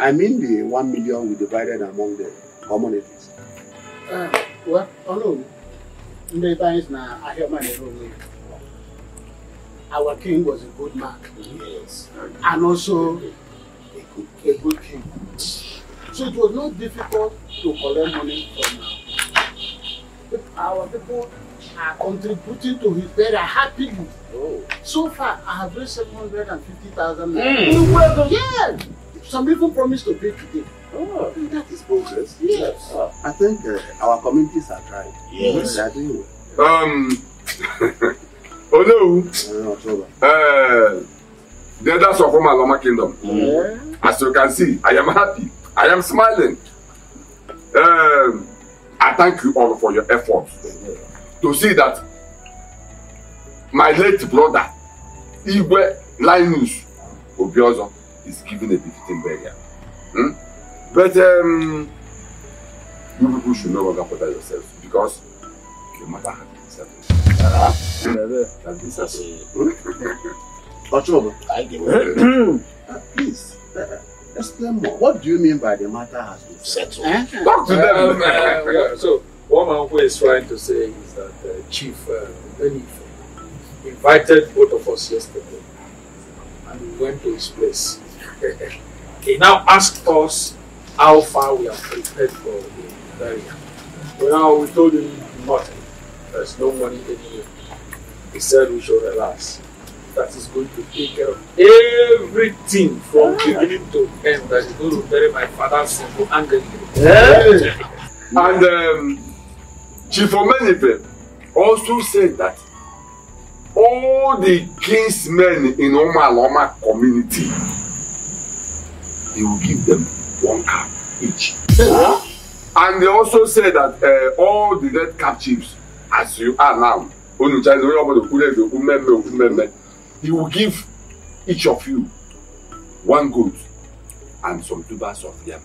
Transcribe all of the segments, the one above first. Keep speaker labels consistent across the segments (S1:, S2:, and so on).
S1: I mean the 1 million we divided among the communities.
S2: Well, no. Our king was a good man.
S1: Yes.
S2: And also a good king. So it was not difficult to collect money from our people are contributing to his burial happily.
S1: Oh.
S2: So far, I have raised 750,000. Yeah. Some people promised to pay today.
S1: Oh, that is progress.
S2: Yes.
S1: I think our communities are trying.
S3: Yes.
S1: They are doing well.
S3: Oh no. The elders of Loma Kingdom.
S2: Yeah.
S3: As you can see, I am happy. I am smiling. I thank you all for your efforts to see that my late brother, Igwe Linus Obiozo, is given a befitting burial. But you people should no longer bother yourselves because the matter has been settled.
S1: Please, explain more. What do you mean by the matter has been settled?
S3: Talk to them.
S4: So, what my uncle is trying to say is that Chief Benif invited both of us yesterday and we went to his place. He now asked us how far we are prepared for the burial. Well, we told him nothing. There's no money anywhere. He said we should relax. That is going to take care of everything from beginning to end. That is going to bury my father single-handedly.
S3: And Chief Omenife also said that all the king's men in Loma community, he will give them 1 car each. And they also said that all the red cap chiefs, as you are now, he will give each of you 1 goat and some tubers of yam.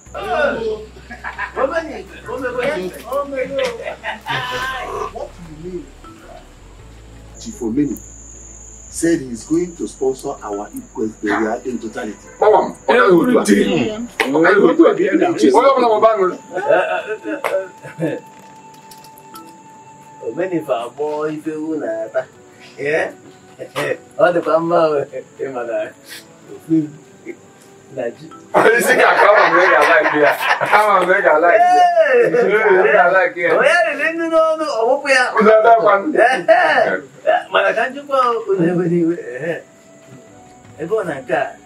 S1: What do you mean? Chief Omeni said he's going to sponsor our Igwe's burial in totality.
S5: Many for a boy, if you will, yeah, all the Pamba, mother.
S3: I think I come and make a like here. Come and make a like here.
S5: Oh, yeah, then you know, we are. But I can't go anywhere. Everyone, I got.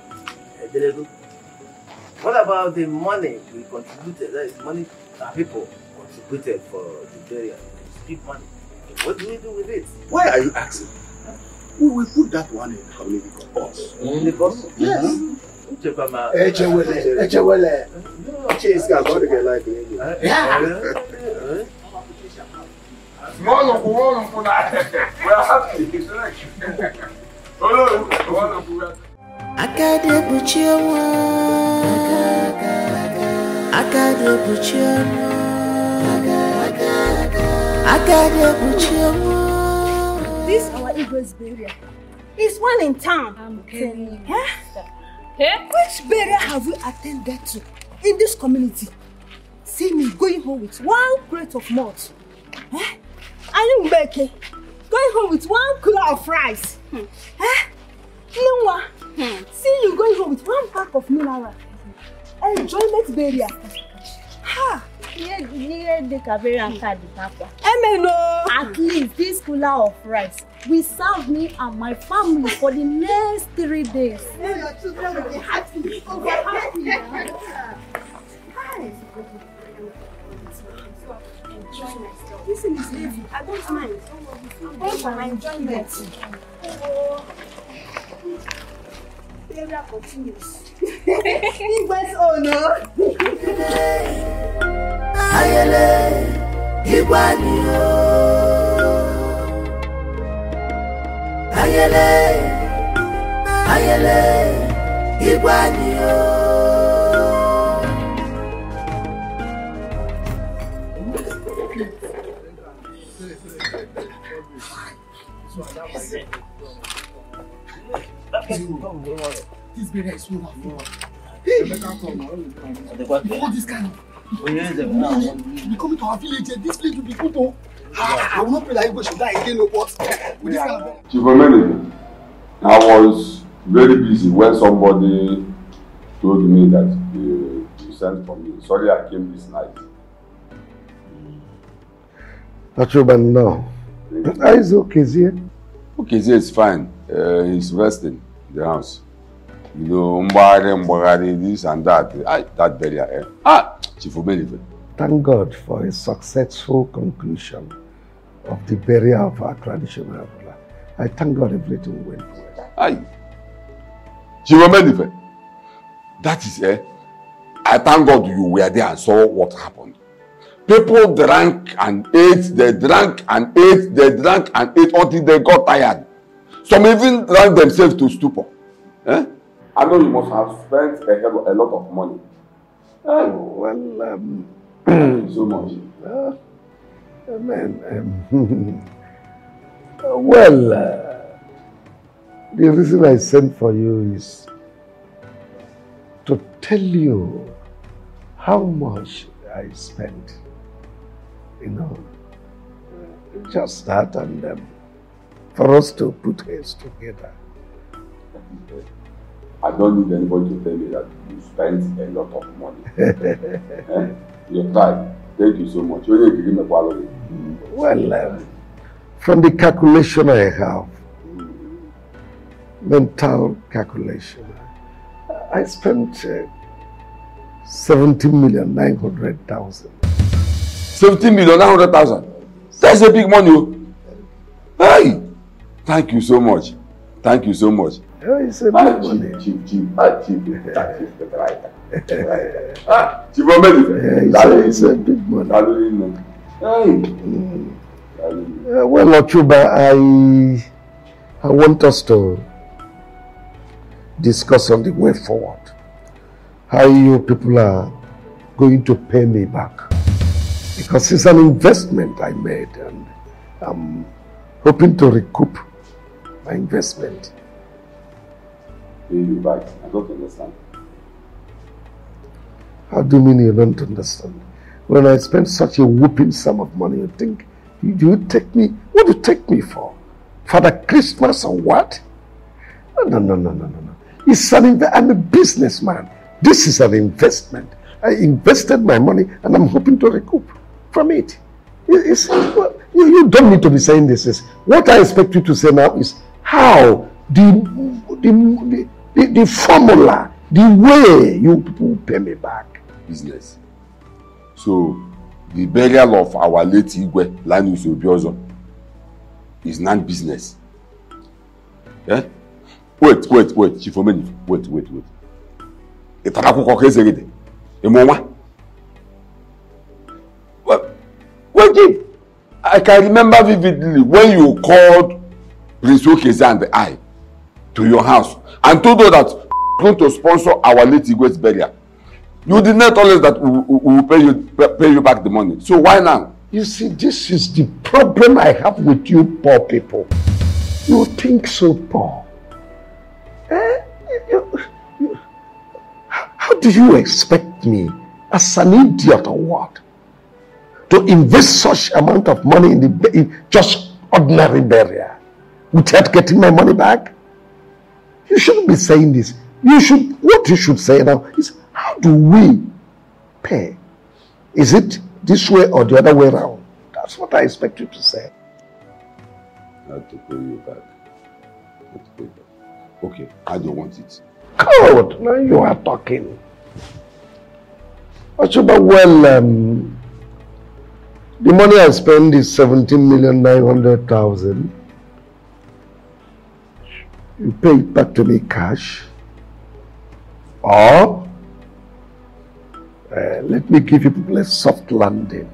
S5: What about the money we contributed? That is money that people contributed for the burial. Big money. What do we do with it?
S1: Why are you asking? We will put that one in the community course.
S5: In the course?
S1: Yes.
S2: Echewele.
S1: Chase got to get like it.
S2: Yeah.
S6: This our Igwe's burial. It's one in town. I'm telling you. Which burial have we attended to in this community? See me going home with 1 crate of malt. I didn't bake it. Going home with 1 kilo of rice. Noah, see you going home with 1 pack of mineral. Enjoyment burial. Ha!
S7: At
S6: least this cooler of rice will serve me and my family for the next 3 days. Your children will be happy. Over happy. Enjoy myself. This is heavy. I don't mind. I'm going for my enjoyment. Burial continues. Igwe's honor.
S5: Ayele, Igwanio. Ayele, Ayele, Igwanio.
S2: This baby is full of food. All this kind of... You come to our village, this place will be good. I will not pray that you should die again, but with this kind of...
S3: Chief, I was very busy when somebody told me that you sent for me. Sorry I came this night.
S1: Achuban, no. Is Okezie?
S3: Okezie is fine. He's resting in the house. You know, Mbari, this and that. That barrier. Chief Omenife.
S1: Thank God for a successful conclusion of the burial of our traditional ruler. I thank God everything went well.
S3: Chief Omenife. That is I thank God you were there and saw what happened. People drank and ate, they drank and ate, they drank and ate until they got tired. Some even drank themselves to stupor. I know you must have spent a lot of money. Thank you so much.
S1: The reason I sent for you is to tell you how much I spent. You know, just that, and for us to put heads together.
S3: I don't need anybody to tell me that you spent a lot of money. You tried. Thank you so much.
S1: Well, from the calculation I have, mental calculation, I spent 70,900,000.
S3: 70,900,000. That's a big money. Hey, thank you so much. Thank you so much.
S1: Oh, it's a big money.
S3: Chief, it's
S1: a big money. Well, Ochuba, I want us to discuss on the way forward. How you people are going to pay me back. Because it's an investment I made and I'm hoping to recoup my investment.
S3: Pay you back? I don't understand.
S1: How do you mean you don't understand? When I spend such a whooping sum of money, you think, you take me, what do you take me for? Father Christmas or what? No. It's I'm a businessman. This is an investment. I invested my money and I'm hoping to recoup from it. You don't need to be saying this. What I expect you to say now is how the formula, the way you people pay me back.
S3: Business. So, the burial of our late Igwe, Linus Obiozo, is non-business. Yeah? Wait, Chief Omenife, wait. Itaraku kokezeride. Emoma. Wait, I can remember vividly when you called Prince Okeze and I to your house and told us that we are going to sponsor our late Igwe's burial. You did not tell us that we will pay you back the money. So why now?
S1: You see, this is the problem I have with you poor people. You think so poor. How do you expect me, as an idiot or what, to invest such amount of money in just ordinary burial without getting my money back? You shouldn't be saying this. What you should say now is, how do we pay? Is it this way or the other way around? That's what I expect you to say.
S3: I have to pay you back. Okay, I don't want it.
S1: Good, now you are talking. Well, the money I spend is 17,900,000. You pay it back to me cash. Or let me give you people a soft landing.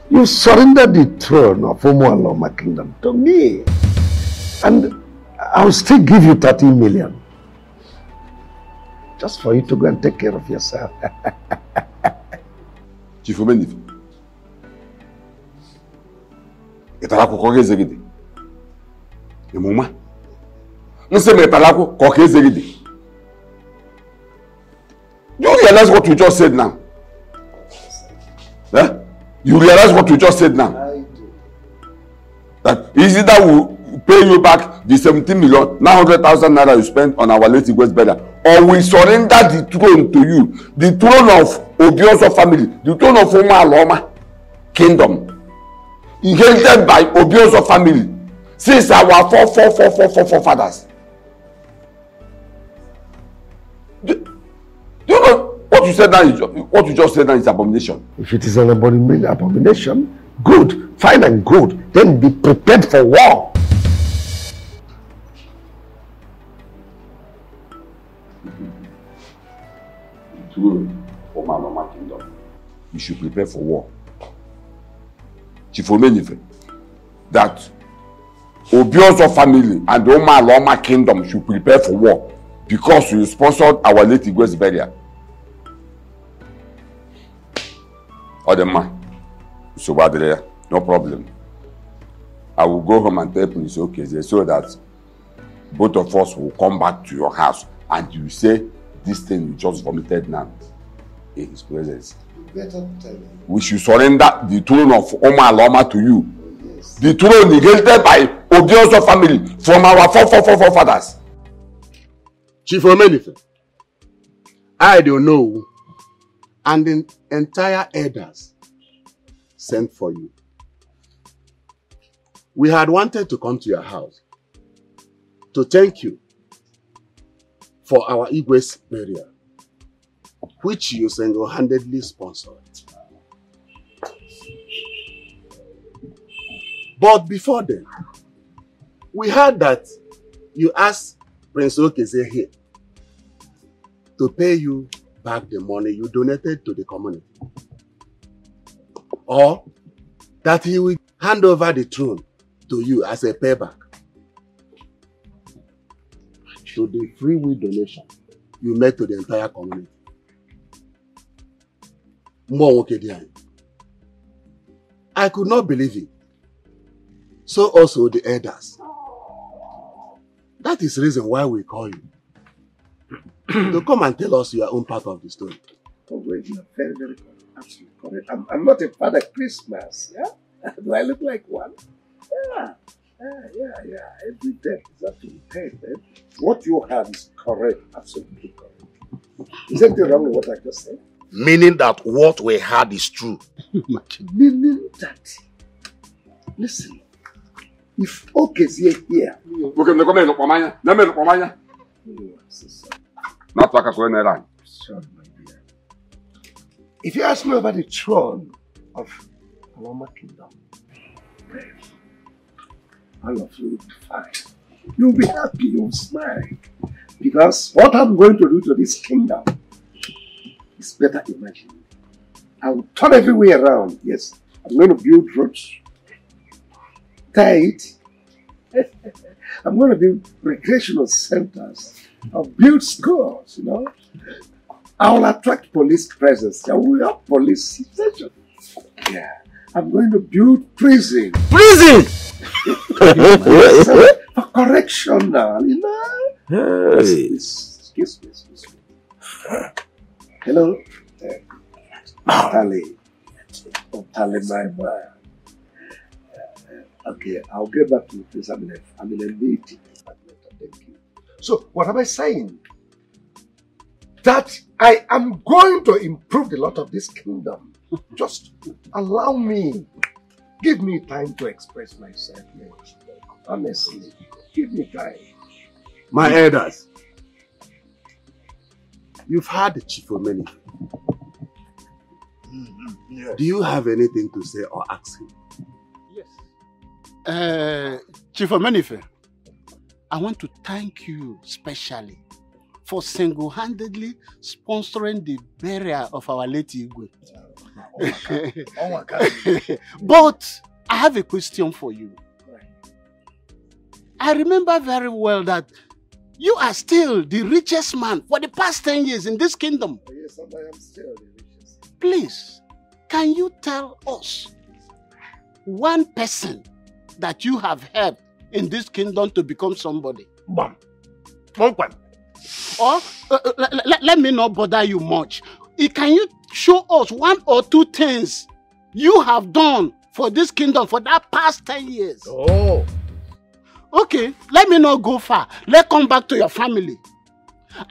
S1: You surrender the throne of Umualoma Kingdom to me. And I'll still give you 30 million. Just for you to go and take care of yourself.
S3: Chief Omenife. Italaku kokezeride. Emoma. Nse me italaku kokezeride. realize what you just said now? Eh? You realize what you just said now?
S1: I do.
S3: That is it that will pay you back the 17 million, 900,000 naira you spent on our late Igwe's burial, or we surrender the throne to you, the throne of Obioso family, the throne of Oma Aloma kingdom, inherited by Obioso family since our forefathers. Do you know what you said now? What you just said now is abomination.
S1: If it is an abomination, good, fine and good. Then be prepared for war.
S3: You should prepare for war. Chief Omenife, that Obioso family and the Oma Aloma kingdom should prepare for war because you sponsored our late Igwe's burial. Odema, so bad there, no problem. I will go home and tell Prince Okeze so that both of us will come back to your house and you say this thing you just vomited now in his presence.
S1: You better tell him.
S3: We should surrender the throne of Oma Aloma to you.
S1: Oh, yes.
S3: The throne inherited by Obioso family from our forefathers.
S2: Chief Omenife, I don't know, and the entire elders sent for you. We had wanted to come to your house to thank you for our Igwe's burial, which you single-handedly sponsored. But before then, we heard that you asked Prince Okeze here to pay you back the money you donated to the community, or that he will hand over the throne to you as a payback to the free will donation you made to the entire community. I could not believe it. So also the elders. That is the reason why we call you. To come and tell us your own part of the story.
S1: Oh, wait, you're very, very correct. Absolutely correct. I'm not a Father Christmas, yeah? Do I look like one? Yeah. Every death is actually paid. What you have is correct, absolutely correct. Is anything wrong with what I just said?
S2: Meaning that what we had is true.
S1: Meaning that, listen, if Okeze here, sorry, my dear. If you ask me about the throne of Aloma Kingdom, all of you will be fine. You'll be happy, you'll smile. Because what I'm going to do to this kingdom is better imagined. I will turn everywhere around. Yes, I'm going to build roads, tight. I'm going to build recreational centers. I'll build schools, you know. I will attract police presence. I will have police station. Yeah. I'm going to build prison.
S2: Prison!
S1: For correctional, you know.
S2: Hey.
S1: Excuse me. Hello? Tali, my man. Okay, I'll get back to you, please. I'm in a meeting. Thank you. So, what am I saying? That I am going to improve the lot of this kingdom. Just allow me. Give me time to express myself. Honestly, give me time.
S2: My elders, you've heard the Chief Omenife.
S1: Yes.
S2: Do you have anything to say or ask him?
S7: Yes. Chief Omenife, I want to thank you specially for single-handedly sponsoring the burial of our late Igwe. But I have a question for you. I remember very well that you are still the richest man for the past 10 years in this kingdom.
S1: Yes, I am still the richest.
S7: Please, can you tell us one person that you have helped in this kingdom to become somebody?
S1: Bam.
S7: Or let me not bother you much. can you show us 1 or 2 things you have done for this kingdom for that past 10 years?
S5: Oh.
S7: Okay, let me not go far. Let's come back to your family.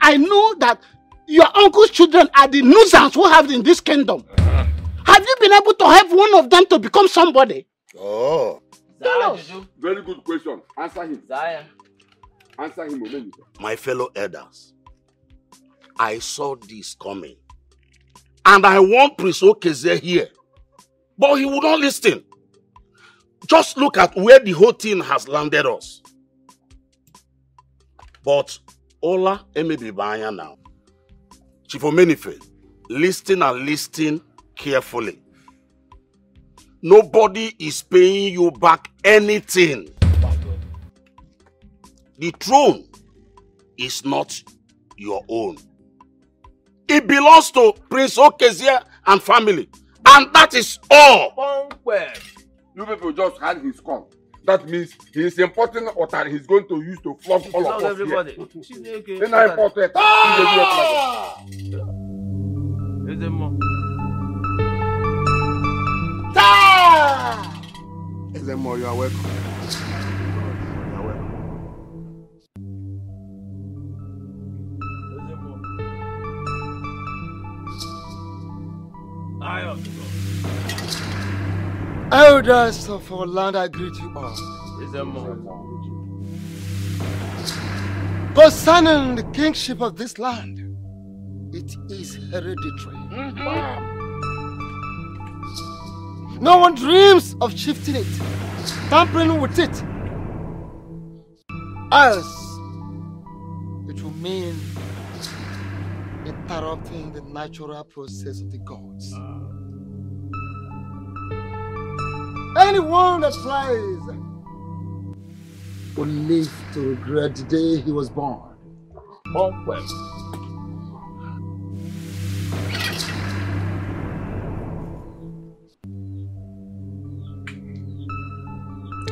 S7: I know that your uncle's children are the nuisance we have in this kingdom. Have you been able to help one of them to become somebody?
S2: Oh.
S3: Very good question. Answer him. Answer him.
S2: My fellow elders, I saw this coming. And I want Prince Okeze here. But he would not listen. Just look at where the whole thing has landed us. But Ola Emebibanya now. Chief Omenife, listen and listen carefully. Nobody is paying you back anything. The throne is not your own. It belongs to Prince Okeze and family. And that is all.
S3: You people just had his con. That means he is importing water he's going to use to flog all of us everybody. Here. Then I import it. Ezemo, you are welcome. You are welcome.
S8: Elders of our land, I greet you all. Concerning the kingship of this land, it is hereditary. No one dreams of shifting it, tampering with it, as it will mean interrupting the natural process of the gods. Anyone that tries will live to regret the day he was born.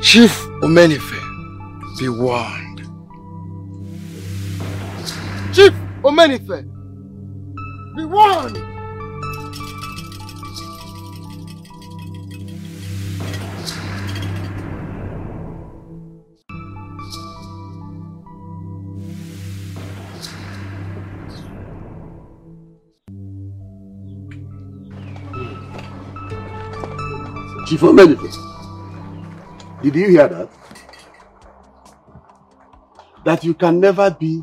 S8: Chief Omenife, be warned. Chief Omenife, be warned.
S2: Chief Omenife, did you hear that? That you can never be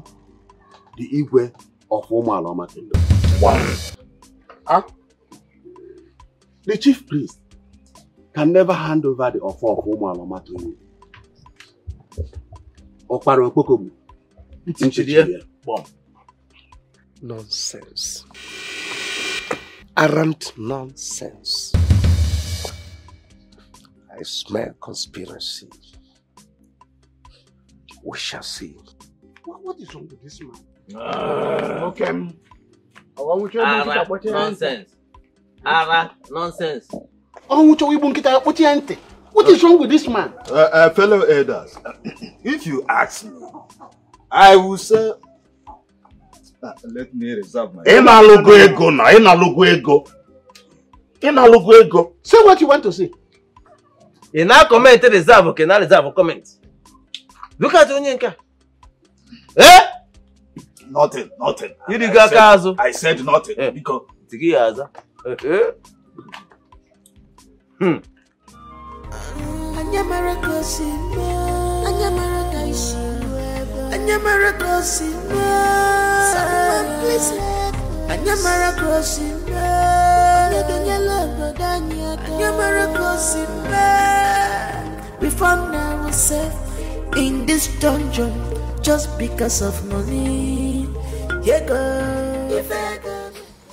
S2: the Igwe of Omaloma Kingdom. Why? Huh? The chief priest can never hand over the offer of Omaloma to you. Okparo Pokobu.
S1: Nonsense. Arrant nonsense. I smell conspiracy. We shall see.
S7: What is wrong with this man?
S5: Okay. Nonsense. Nonsense.
S7: What is wrong with this man?
S9: Fellow elders, if you ask me, I will say, let me reserve my...
S7: Say what you want to say.
S5: You now comment reserve, okay? Now reserve comment. Look at Onyenka. Eh?
S9: Nothing.
S5: You did Kazo.
S9: I said nothing. Because
S5: Tigiaza.
S10: We found ourselves in this dungeon just because of money. Here go.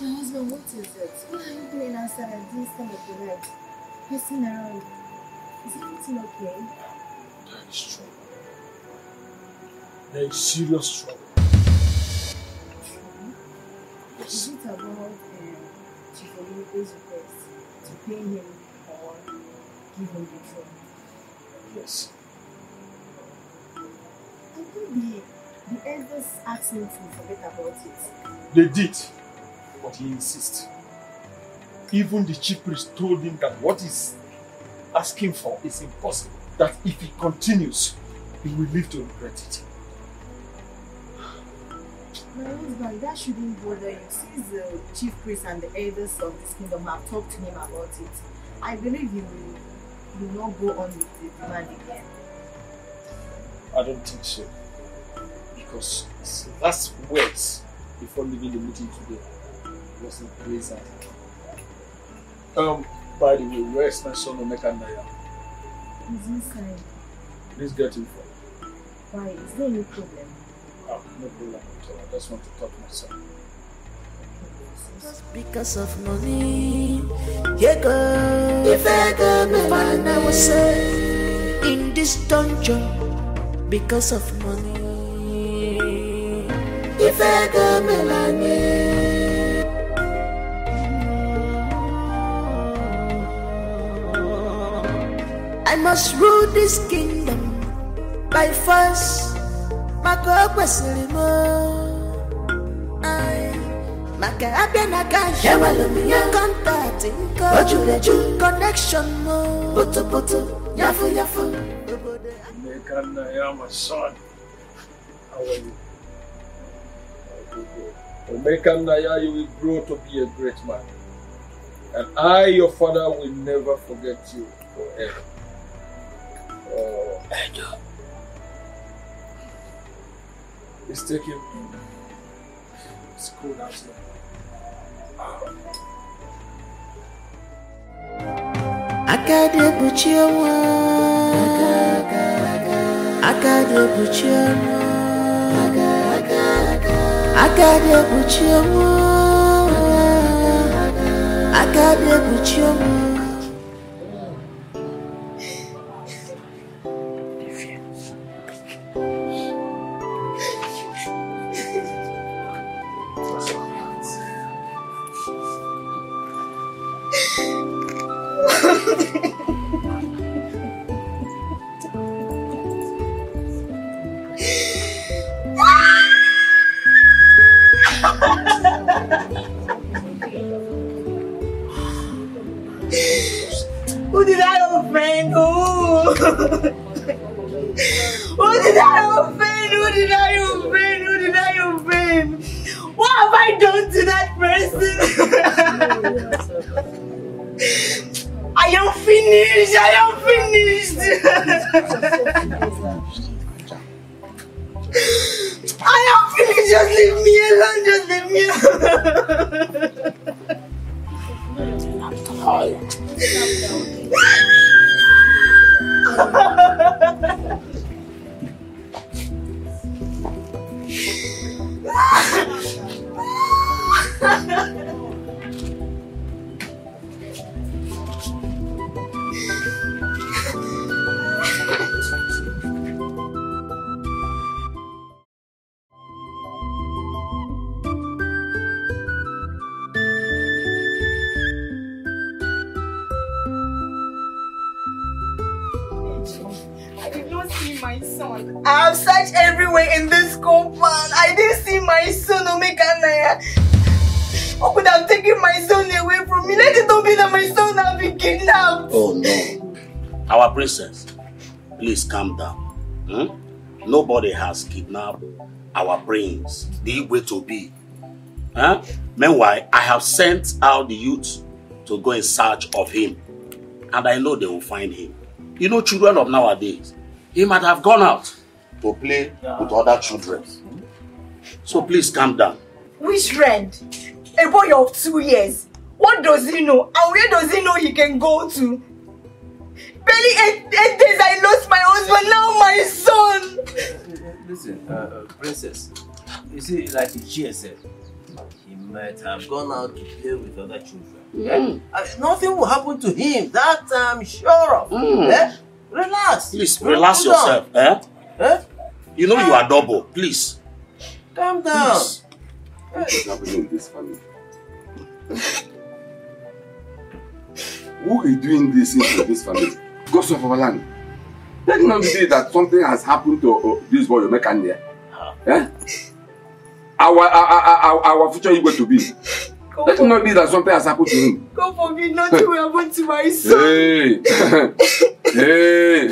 S6: My husband, what is it? What are you doing outside at this time of the night? Pacing around. Is everything okay?
S4: There is trouble. There is serious trouble.
S6: Yes. Is it about Chief Omenipe's request to pay him or give him the throne?
S4: Yes.
S6: I think the elders asked him to forget about it.
S4: They did. But he insists. Even the chief priest told him that what he's asking for is impossible. That if he continues, he will live to regret it.
S6: My husband, that shouldn't bother you. Since the chief priest and the elders of this kingdom have talked to him about it, I believe he will not go on with the demand again.
S4: I don't think so. Because his last words before leaving the meeting today was in blizzard. By the way, where is my son Omekannaya?
S6: He's inside.
S4: Please get him for me.
S6: Why? Is there any problem?
S4: No problem at all. I just want to talk to my son.
S10: Just because of money, yeah, girl. If I got me find myself in this dungeon because of money. If I got me money. I must rule this kingdom by force. Maka kwasilimo. Maka abianaka shawalumia. Contact inko. Connection mo. Putu. Yafu.
S4: Omekannaya, my son. How are you? Omekannaya, you will grow to be a great man. And I, your father, will never forget you forever. Oh, let's take him in. It's cold outside.
S10: Akade buchioma. Akade buchioma. Akade buchioma. Akade buchioma.
S6: Who did I offend? Who did I offend? Who did I offend? What have I done to that person? I am finished. I am finished. Just leave me alone.
S1: I'm tired.
S6: I have searched everywhere in this compound. I didn't see my son Omekannaya. Who could have taken my son away from me? Let it not be that my son has been kidnapped.
S11: Oh no. Our princess, please calm down. Nobody has kidnapped our prince, the Igwe to be. Meanwhile, I have sent out the youth to go in search of him. And I know they will find him. You know, children of nowadays, he might have gone out to play with other children. So please calm down.
S6: Which friend? A boy of 2 years. What does he know? And where does he know he can go to? Barely 8 days I lost my husband, now my son!
S5: Listen, princess, you see, like Ichie said, he might have gone out to play with other children. Nothing will happen to him, that I'm sure of. Relax.
S11: Please, relax yourself. You know you are double. Please.
S5: Calm down.
S3: What is happening in this family? Who is doing this into this family? Gods of our land. Let it not be that something has happened to this boy Omekannaya. Our future Igwe to be. Let it not be that something has happened to him.
S6: God forbid, nothing will happen to my son.
S3: Hey!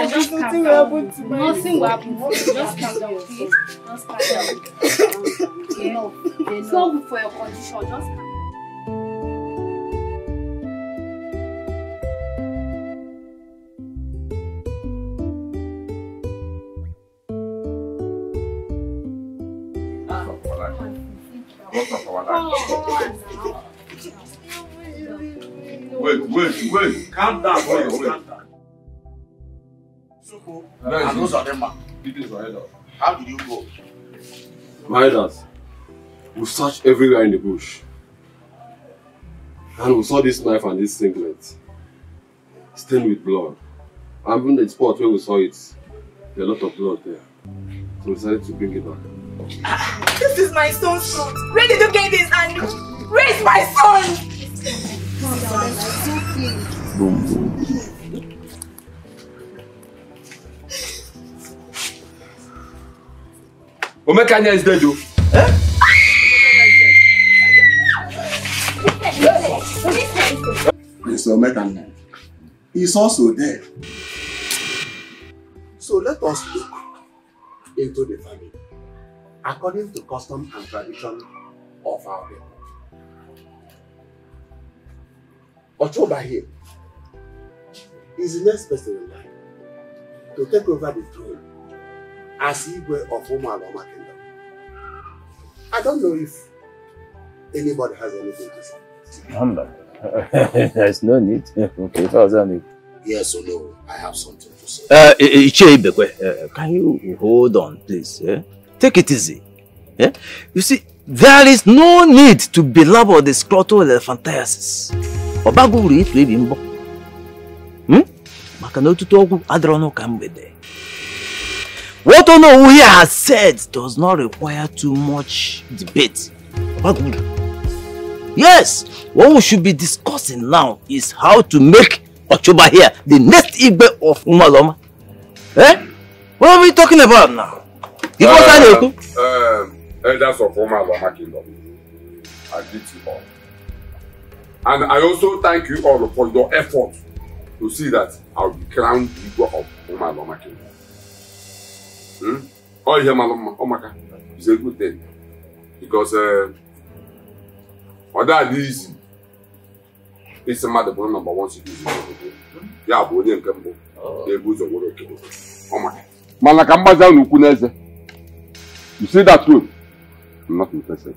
S6: Just nothing will happen to my son. Nothing will happen. Just calm down, please. Just calm down. It's not good for your condition. Just calm down.
S3: Wait. Calm down. Wait.
S11: How did you go?
S3: My elders, we searched everywhere in the bush. And we saw this knife and this singlet stained with blood. And even the spot where we saw it, there's a lot of blood there. So we decided to bring it back.
S6: This is my son's fault. Where did you get this? And where is my son?
S3: Omekanya is dead, though.
S2: Mr. Omekanya is also dead. So let us look into the family according to custom and tradition of our people. Ochoba here is the next person in line to take over the throne as Igwe of Umaloma Kingdom. I don't know if anybody has anything to say.
S12: There's no need. Okay, Fazani.
S11: Yes or no, I have something to say.
S12: Can you hold on, please? Take it easy. You see, there is no need to belabor the scrotal elephantiasis. Obaguri it will be mbo. What Ono here has said does not require too much debate. Yes, what we should be discussing now is how to make Ochoba here the next Igbe of Umaloma. What are we talking about now?
S3: Elders of Umaloma Kingdom, I greet you all. And I also thank you all for your effort to see that I'll be crowned Igwe of Umaloma Kingdom. Oh, yeah, Omaka, it's a good thing. Because that is it's a matter of number one citizen. Yeah, but then come the goods of work. Omaka. Malakamba Nukuneze. You see that too? I'm not interested.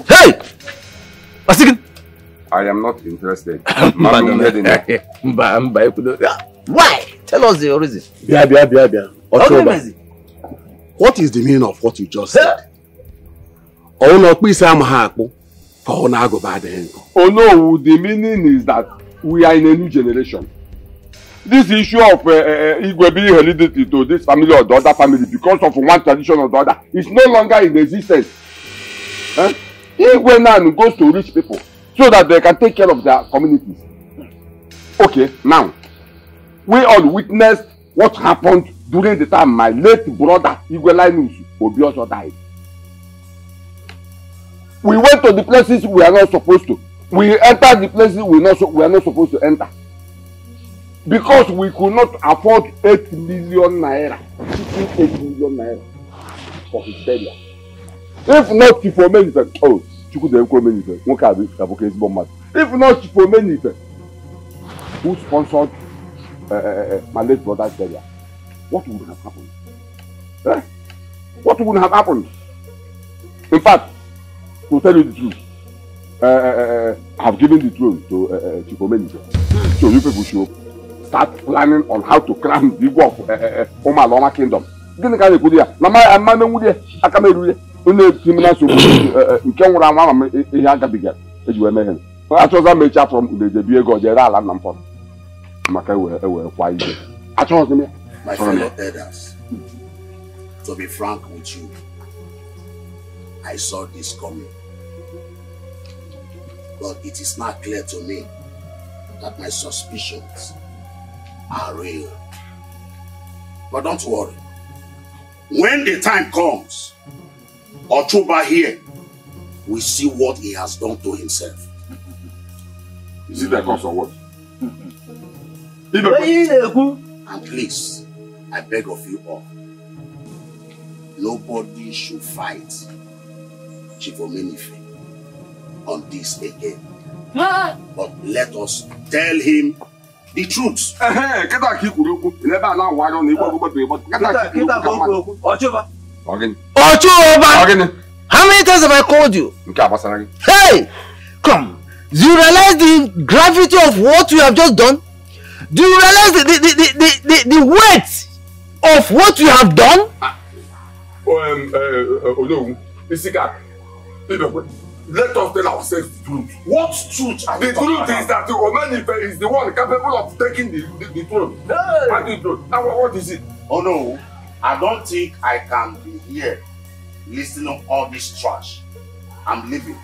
S3: Hey! I am not interested.
S12: Why? Tell us the reason.
S2: Ochoba, what is the meaning of what you just said? Oh no,
S3: the meaning is that we are in a new generation. This issue of Igwe being hereditary to this family or the other family because of one tradition or the other is no longer in existence. Igwe now goes to rich people so that they can take care of their communities. Okay, now, we all witnessed what happened during the time my late brother Igwe Linus Obioso died. We went to the places we are not supposed to. We entered the places we are not supposed to enter. Because we could not afford 8 million naira. 8 million naira for his burial. If not for many, oh, if not for many, who sponsored my late brother's burial, what would have happened? What would have happened? In fact, to tell you the truth, I have given the throne to Chifomeni. So you people should start planning on how to crown the Igwe of Umaloma Kingdom. Gini ka na-ekwu ya na ma menwude aka meru ya onye criminal so nke nwụrụ anwa ihe agabiga eji wee mee achọza mecha from udejebi ego jere ala nna mfọ maka ewe kwa ihe achọzi m ya.
S11: My fellow elders, to be frank with you, I saw this coming, but it is not clear to me that my suspicions are real. But don't worry. When the time comes, Ochuba here will see what he has done to himself.
S3: Is it because of what?
S11: And please, I beg of you all, nobody should fight Chief Omenife on this again. But let us tell him the truth.
S12: Ochuba! How many times have I called you? Hey! Come! Do you realize the gravity of what you have just done? Do you realize the weight of what you have done?
S3: Let us tell ourselves the truth. What truth? The truth is that the Omenife is the one capable of taking the throne. Now what is it?
S11: Oh no, I don't think I can be here listening to all this trash. I'm leaving.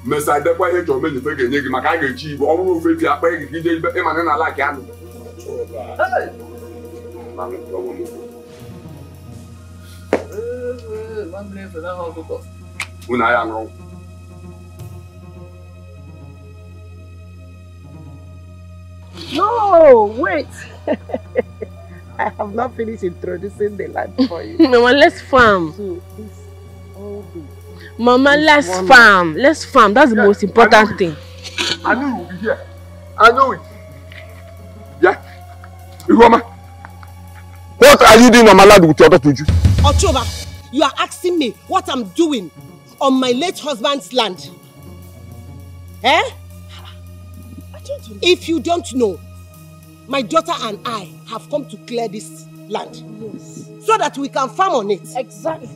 S3: Mesa dekwa ye to Omenife ke nyegi maka ga chi bo owo fe fi apa ge gije e ma na like anu. Una ya ngro.
S13: No, wait. I have not finished introducing the land for you.
S14: Mama, let's farm.
S13: So, this all the
S14: Mama, let's farm. Let's farm. That's the most important thing.
S3: I knew you would be here. I know it. Yeah? Iroma, what are you doing on my land with your daughter Tuju?
S6: Ochoba, you are asking me what I'm doing on my late husband's land. Eh? If you don't know, my daughter and I have come to clear this land. Yes. So that we can farm on it.
S14: Exactly.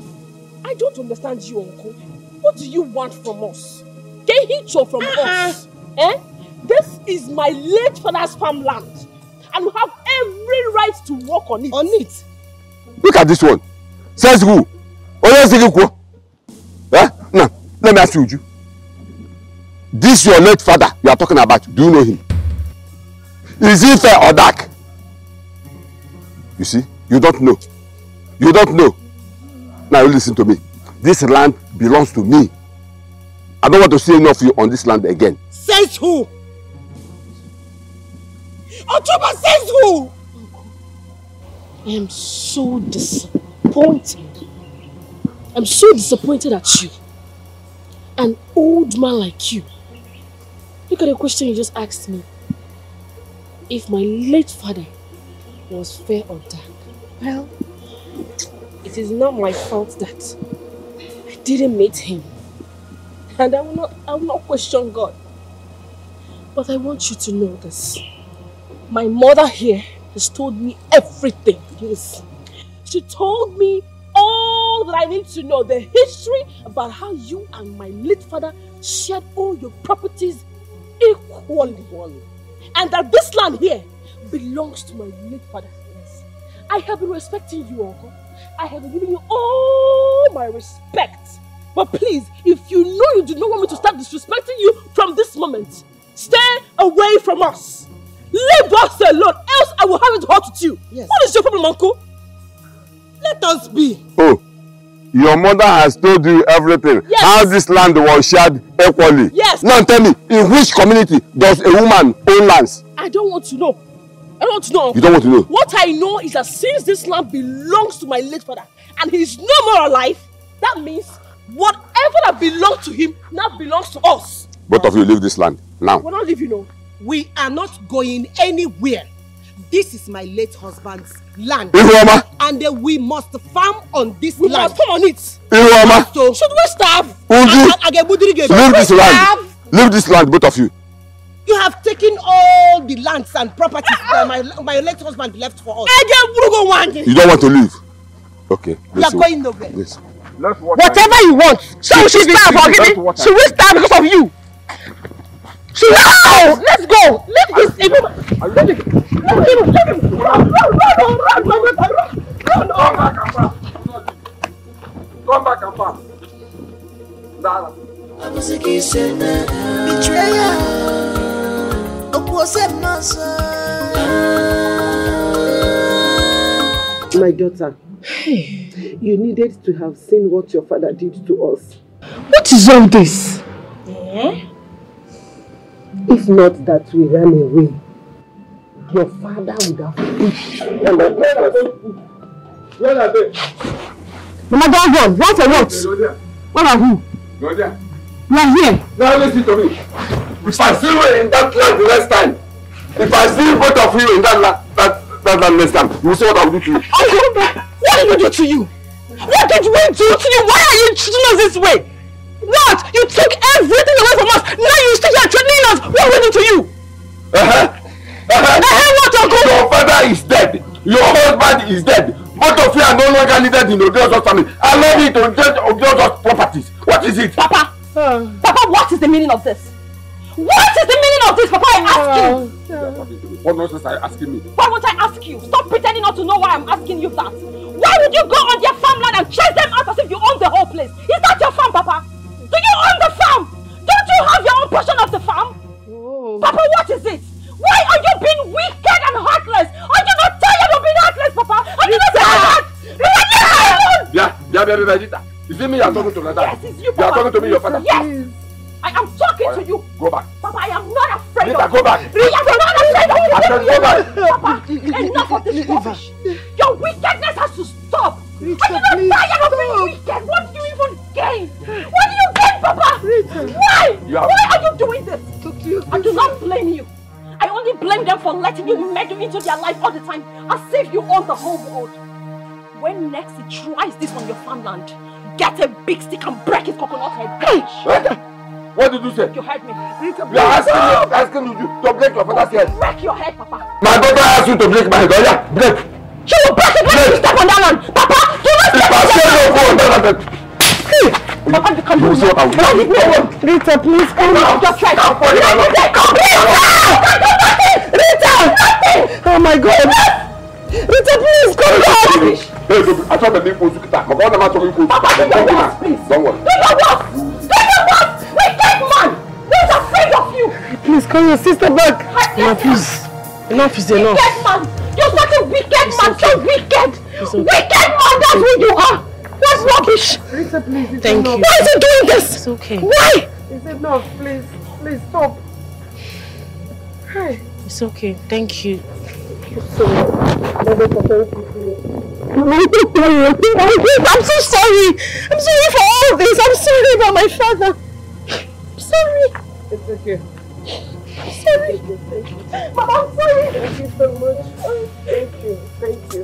S14: I don't understand you, Uncle. What do you want from us? Get hitcho from us. Eh? This is my late father's farmland. And we have every right to work on it.
S3: Look at this one. Says who? Eh? No, let me ask you. This your late father you are talking about. Do you know him? Is he fair or dark? You see, you don't know. You don't know. Now you listen to me. This land belongs to me. I don't want to see any of you on this land again.
S6: Says who? Ochoba, says who?
S14: I am so disappointed. I'm so disappointed at you. An old man like you. Look at the question you just asked me. If my late father was fair or dark. Well, it is not my fault that I didn't meet him. And I will not question God. But I want you to know this. My mother here has told me everything. Yes. She told me all that I need to know. The history about how you and my late father shared all your properties equally. And that this land here belongs to my late father. Yes. I have been respecting you, Uncle. I have been giving you all my respect. But please, if you know you do not want me to start disrespecting you from this moment, stay away from us. Leave us alone, else I will have it hot with you. Yes. What is your problem, Uncle? Let us be.
S3: Oh, your mother has told you everything. Yes. How this land was shared equally.
S6: Yes.
S3: Now tell me, in which community does a woman own lands?
S14: I don't want to know. I don't want to know, Uncle.
S3: You don't want to know?
S14: What I know is that since this land belongs to my late father and he's no more alive, that means whatever that belongs to him now belongs to us.
S3: Both of you leave this land now.
S14: We're not leaving, no.
S6: We are not going anywhere. This is my late husband's land.
S3: Iroma.
S6: And we must farm on this
S14: land. We must farm on it.
S3: Iroma.
S6: So, should we starve?
S3: Leave this land. Leave this land, both of you.
S6: You have taken all the lands and properties that my late husband left for us.
S3: You don't want to leave? Okay.
S6: You are going nowhere.
S3: Listen.
S14: Whatever you want. So we should starve, Ogini. Should we starve because of you? No! Let's go! Leave this! Leave him! Run!
S3: Come back and farm.
S13: My daughter, You needed to have seen what your father did to us.
S14: What is all this?
S13: If not that we ran away, your father would have pushed.
S3: Where are they?
S14: Mama, don't go. What for what? Where are who?
S3: No, there.
S14: You are here.
S3: Now listen to me. If I see you in that land the next time, if I see both of you in that land next time, you will see what I will do to you.
S14: What did we do to you? What did we do to you? Why are you treating us this way? What? You took everything away from us. Now you still are threatening us. What did we do to you? What, Uncle?
S3: Your father is dead. Your husband is dead. Both of you are no longer needed in Odio's family. Allow me to get Odio's properties. What is it?
S6: Papa! Papa, what is the meaning of this? What is the meaning of this, Papa? I ask you!
S3: What nonsense are you asking me?
S6: Why won't I ask you? Stop pretending not to know why I'm asking you that. Why would you go on their farmland and chase them out as if you own the whole place? Is that your farm, Papa? Do you own the farm? Don't you have your own portion of the farm? Oh. Papa, what is it? Why are you being wicked and heartless? Are you not tired of being heartless, Papa? Are you not tired?
S3: Is it me you are talking to like that?
S6: Yes, it's you,
S3: Papa. You are talking to me, your father?
S6: Yes. I am talking to you.
S3: Go back.
S6: Papa, I am not afraid
S3: Rita,
S6: of
S3: go back.
S6: Rita, I'm not afraid of you.
S3: I said go back.
S6: Papa, enough of this rubbish. Your wickedness has to stop. Rita, are you not tired of being wicked? What do you even gain? What do you gain, Papa? Rita. Why? Why are you doing this? I do not blame you. I only blame them for letting you meddle into their life all the time as if you own the whole world. When next he tries this on your farmland, get a big stick and break his coconut head.
S3: What did you say?
S6: You heard me.
S3: You are asking you to break your father's head.
S6: Break your head, Papa.
S3: My daughter asked you to break my head. Oh yeah, break.
S6: She will break it when you step on that land. Papa, do not step on that land. Papa, you can't do it.
S13: Rita, please come on.
S6: Just try.
S13: Rita! Oh my God! Rita, please come back!
S3: I thought the name was Sukita. My God, I'm not talking to you.
S6: Papa, please.
S3: Don't worry.
S6: Do your work. Do your work. Wicked man. Who's afraid of you?
S13: Please call your sister back. Enough is enough.
S6: Wicked man. You're such a wicked man. So wicked. Wicked man, that's who you are. That's rubbish.
S13: Rita, please.
S14: Thank you.
S6: Why is he doing this?
S14: It's okay.
S6: Why?
S13: It's enough. Please. Please stop. Hi.
S14: It's okay. Thank you.
S6: I'm so sorry. I'm sorry for all this. I'm sorry about my father. I'm sorry.
S13: It's okay.
S6: I'm sorry.
S13: Thank you.
S6: Mama, I'm sorry.
S13: Thank you so much. Thank you. Thank you.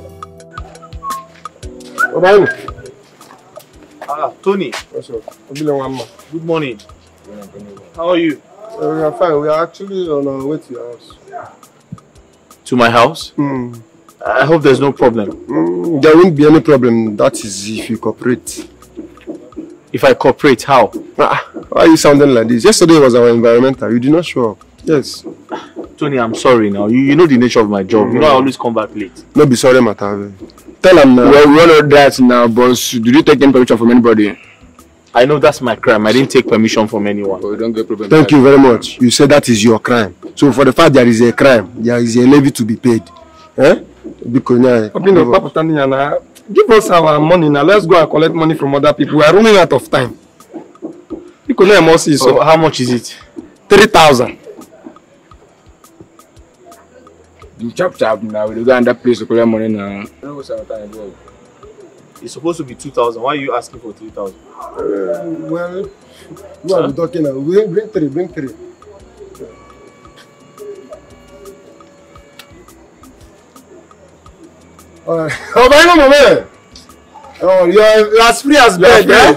S15: Tony.
S8: What's up?
S15: Good morning. How are you?
S8: We are fine. We are actually on our way to your house.
S15: To my house? I hope there's no problem.
S8: There won't be any problem. That is if you cooperate.
S15: If I cooperate, how?
S8: Why are you sounding like this? Yesterday was our environmental. You did not show up. Yes.
S15: Tony, I'm sorry now. You know the nature of my job. You know I always come back late.
S8: No, be sorry, Matawe. Tell him now.
S12: Well, we all know that now, boss. Did you take any permission from anybody?
S15: I know that's my crime. I didn't take permission from anyone.
S12: Oh, you don't get problem.
S8: Thank you very much. You said that is your crime. So for the fact there is a crime, there is a levy to be paid. Eh?
S16: Give us our money now. Let's go and collect money from other people. We are running out of time.
S15: So how much is it?
S16: 3,000.
S12: You chop now. We go and that place to collect money now.
S15: It's supposed to be 2,000. Why are you asking for 3,000?
S8: Well, what are we talking now? Bring three. Alright. Oh, man. Oh, you're as free as bed, eh?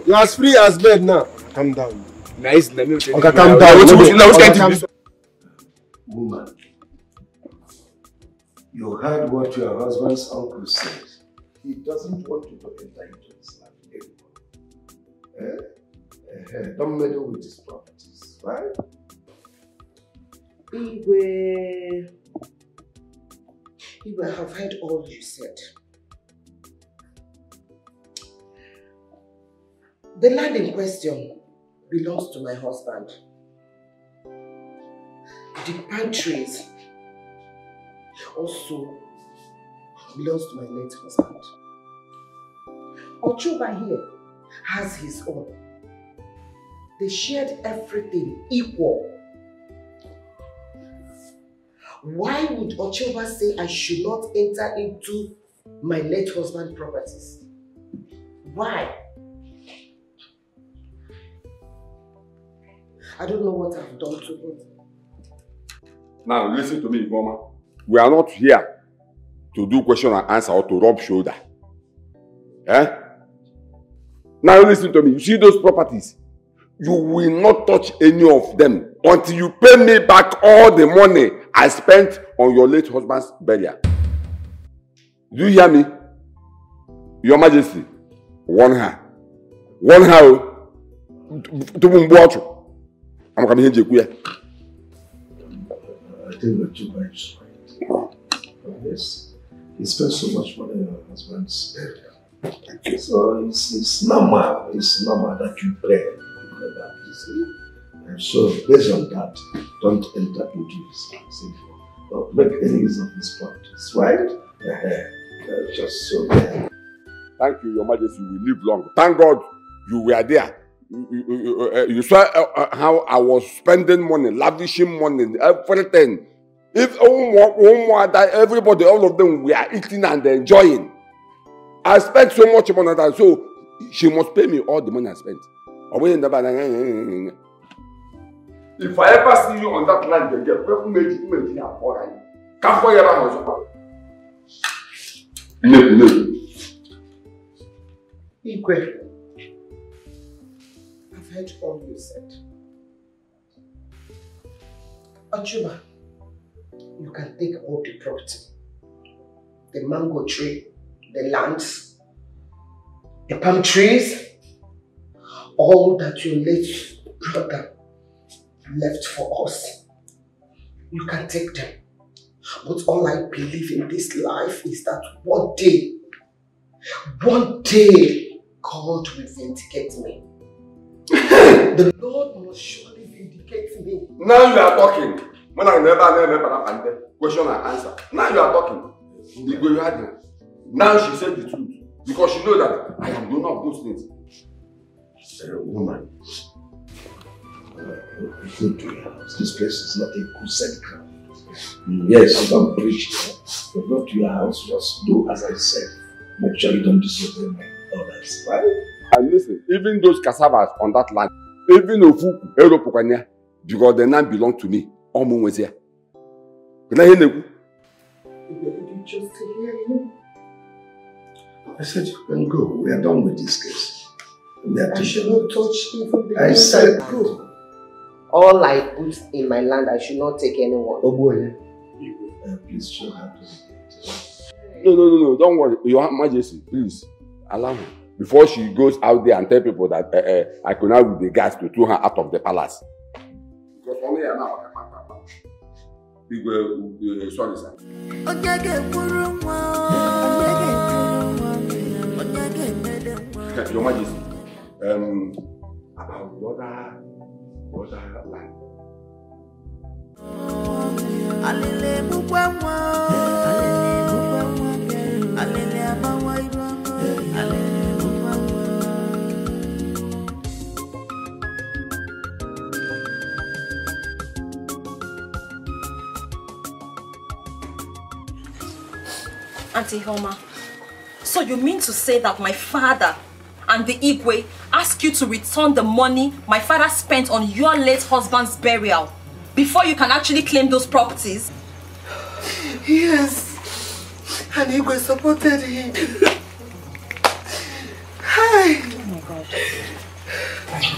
S8: You're as free as bed now. Calm down.
S12: Nice.
S8: Okay, calm down.
S1: Woman, you heard what your husband's uncle said. He doesn't want you to enter into his life anymore. Don't meddle with his properties, right?
S13: Igwe, I have heard all you said. The land in question belongs to my husband. The pantries also belongs to my late husband. Ochoba here has his own. They shared everything equal. Why would Ochoba say I should not enter into my late husband's properties? Why? I don't know what I've done to him.
S3: Now listen to me, Mama. We are not here to do question and answer or to rub shoulder. Eh? Now listen to me. You see those properties? You will not touch any of them until you pay me back all the money I spent on your late husband's burial. Do you hear me? Your Majesty, warn her. Warn her. I'm coming here.
S1: I think that you guys right. Yes. He spent so much money on her husband's burial. So it's normal. It's normal that you pay. And so based on that, don't enter into his house. Don't make any use of his properties, right? Just so bad.
S3: Thank you, Your Majesty. You will live long. Thank God you were there. You saw how I was spending money, lavishing money, everything. If everybody, all of them were eating and enjoying. I spent so much money on that, so she must pay me all the money I spent. If I ever see you on that line again,
S13: Igwe, I've heard all you said. Ochoba, you can take all the property. The mango tree, the lands, the palm trees, all that your late brother left for us. You can take them. But all I believe in this life is that one day, God will vindicate me. The Lord must surely vindicate me.
S3: Now you are talking. When I never question and answer. Now you are talking. Now she said the truth. Because she knows that I am none of those things.
S1: Woman, go to your house. This place is not a crusade ground. Yes, you don't preach, but go to your house. Just do as I said. Make sure you don't disobey my orders, right?
S3: And listen, even those cassavas on that land, even Ofuku, Eropokanya, because the land belong to me. Omu was here. Did
S13: you just hear him?
S1: I said you can go. We are done with this case.
S13: I should not touch even the
S1: I said go.
S13: All I put in my land, I should not take anyone.
S1: Please show her to the
S3: gate. No. Don't worry. Your Majesty, please allow her. Before she goes out there and tell people that I could not with the guards to throw her out of the palace. Because only I know. Sorry, sir. Your Majesty. About the other land.
S17: Auntie Homa, so you mean to say that my father and the Igwe ask you to return the money my father spent on your late husband's burial before you can actually claim those properties?
S13: Yes, and Igwe supported him. Hi.
S17: Oh my God.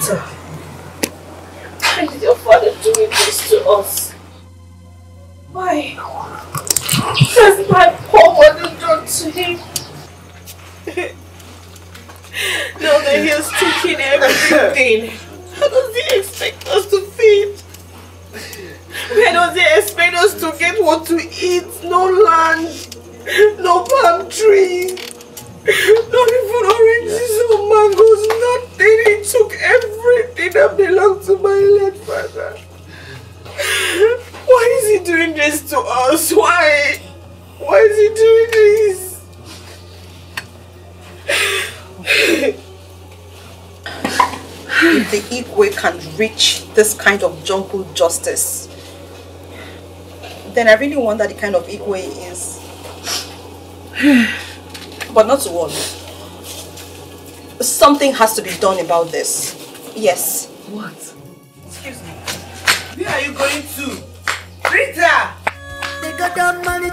S17: So, why did your father do this to us? Why? Has my poor mother done to him? Now that he has taken everything, how does he expect us to feed? Where does he expect us to get what to eat? No land, no palm trees, not even oranges or mangoes, nothing. He took everything that belonged to my late father. Why is he doing this to us? Why? Why is he doing this?
S18: the Igwe can reach this kind of jungle justice, then I really wonder the kind of Igwe he is. But not to worry. Something has to be done about this. Yes.
S17: What? Excuse me. Where are you going to? Rita!
S10: They got the money,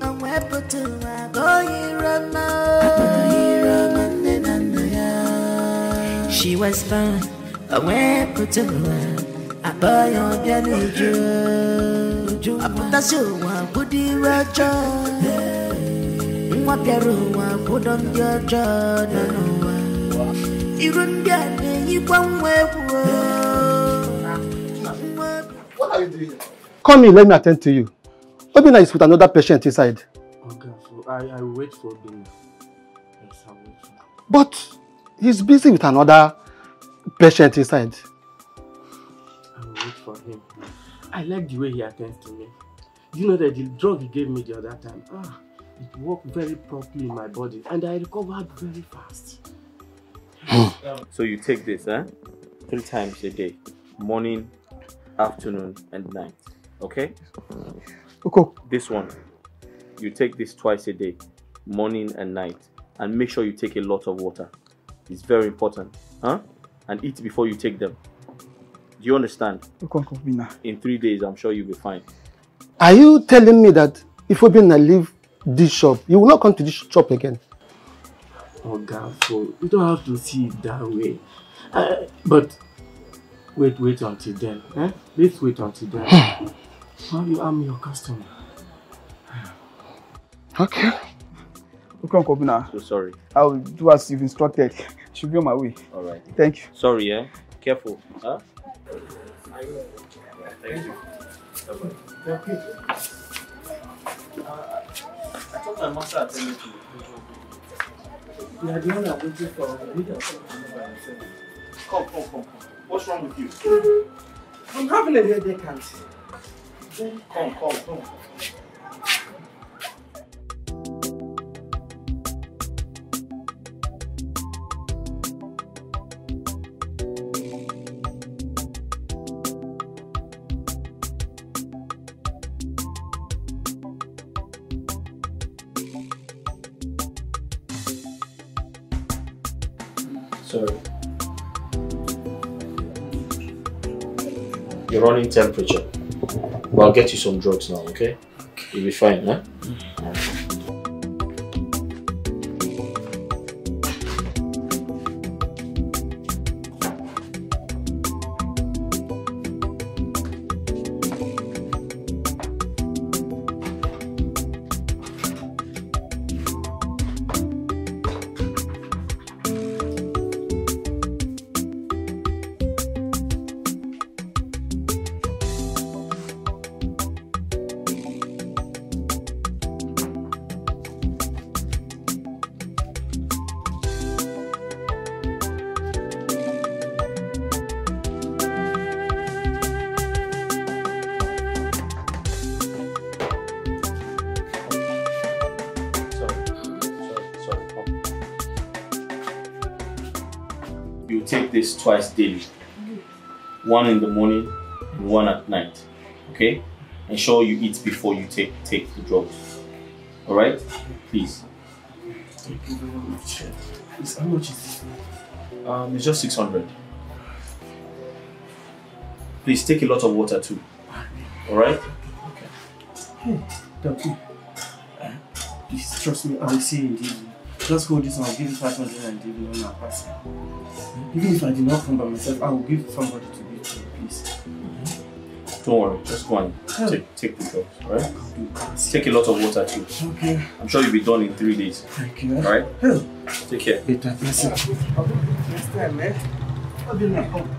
S10: and we're put to she was born, and we're put to a boy on the I put a shoe, one goodie raja. What the room, one put on your jaw. You run down, you won't wear.
S8: What are you doing here?
S19: Come in, let me attend to you. Obina is with another patient inside.
S20: Okay, so I wait for Obina. Yes, I'll wait for him.
S19: But he's busy with another patient inside.
S20: I will wait for him. I like the way he attends to me. You know that the drug he gave me the other time, it worked very properly in my body and I recovered very fast.
S15: So you take this, 3 times a day. Morning, afternoon and night. Okay?
S19: Okay.
S15: This one. You take this twice a day. Morning and night. And make sure you take a lot of water. It's very important. And eat before you take them. Do you understand? In 3 days, I'm sure you'll be fine.
S19: Are you telling me that if Obina leave this shop, you will not come to this shop again?
S20: Oh God, so you don't have to see it that way. But wait until then. Let's wait until then. I'm your customer.
S21: Okay. Okay, Uncle Obina.
S15: So sorry.
S21: I will do as you've instructed. Should be on my way.
S15: All right.
S21: Thank you.
S15: Sorry, Careful.
S20: Thank you. Okay. I thought I must have attended to you. You are the one I'm waiting for. Come. What's wrong with you? I'm having a headache, auntie. Come.
S15: Sorry. You're running temperature. But I'll get you some drugs now, okay? You'll be fine, huh? This twice daily, 1 in the morning and 1 at night. Okay? Ensure you eat before you take the drugs. All right? Please.
S20: Thank you very much. How much is this?
S15: It's just 600. Please take a lot of water too. All right?
S20: Okay. Hey, Doctor. Please trust me. I will see you in the evening. Just hold this and I'll give you 500 and give you one hour pass. Even if I did not come by myself, I will give somebody to give to you, please.
S15: Don't worry, just go and take the drugs, alright? Take a lot of water too.
S20: Okay.
S15: I'm sure you'll be done in 3 days.
S20: Thank you.
S15: Alright? Take care.
S20: Better, bless you. Next time, man. I'll be like home.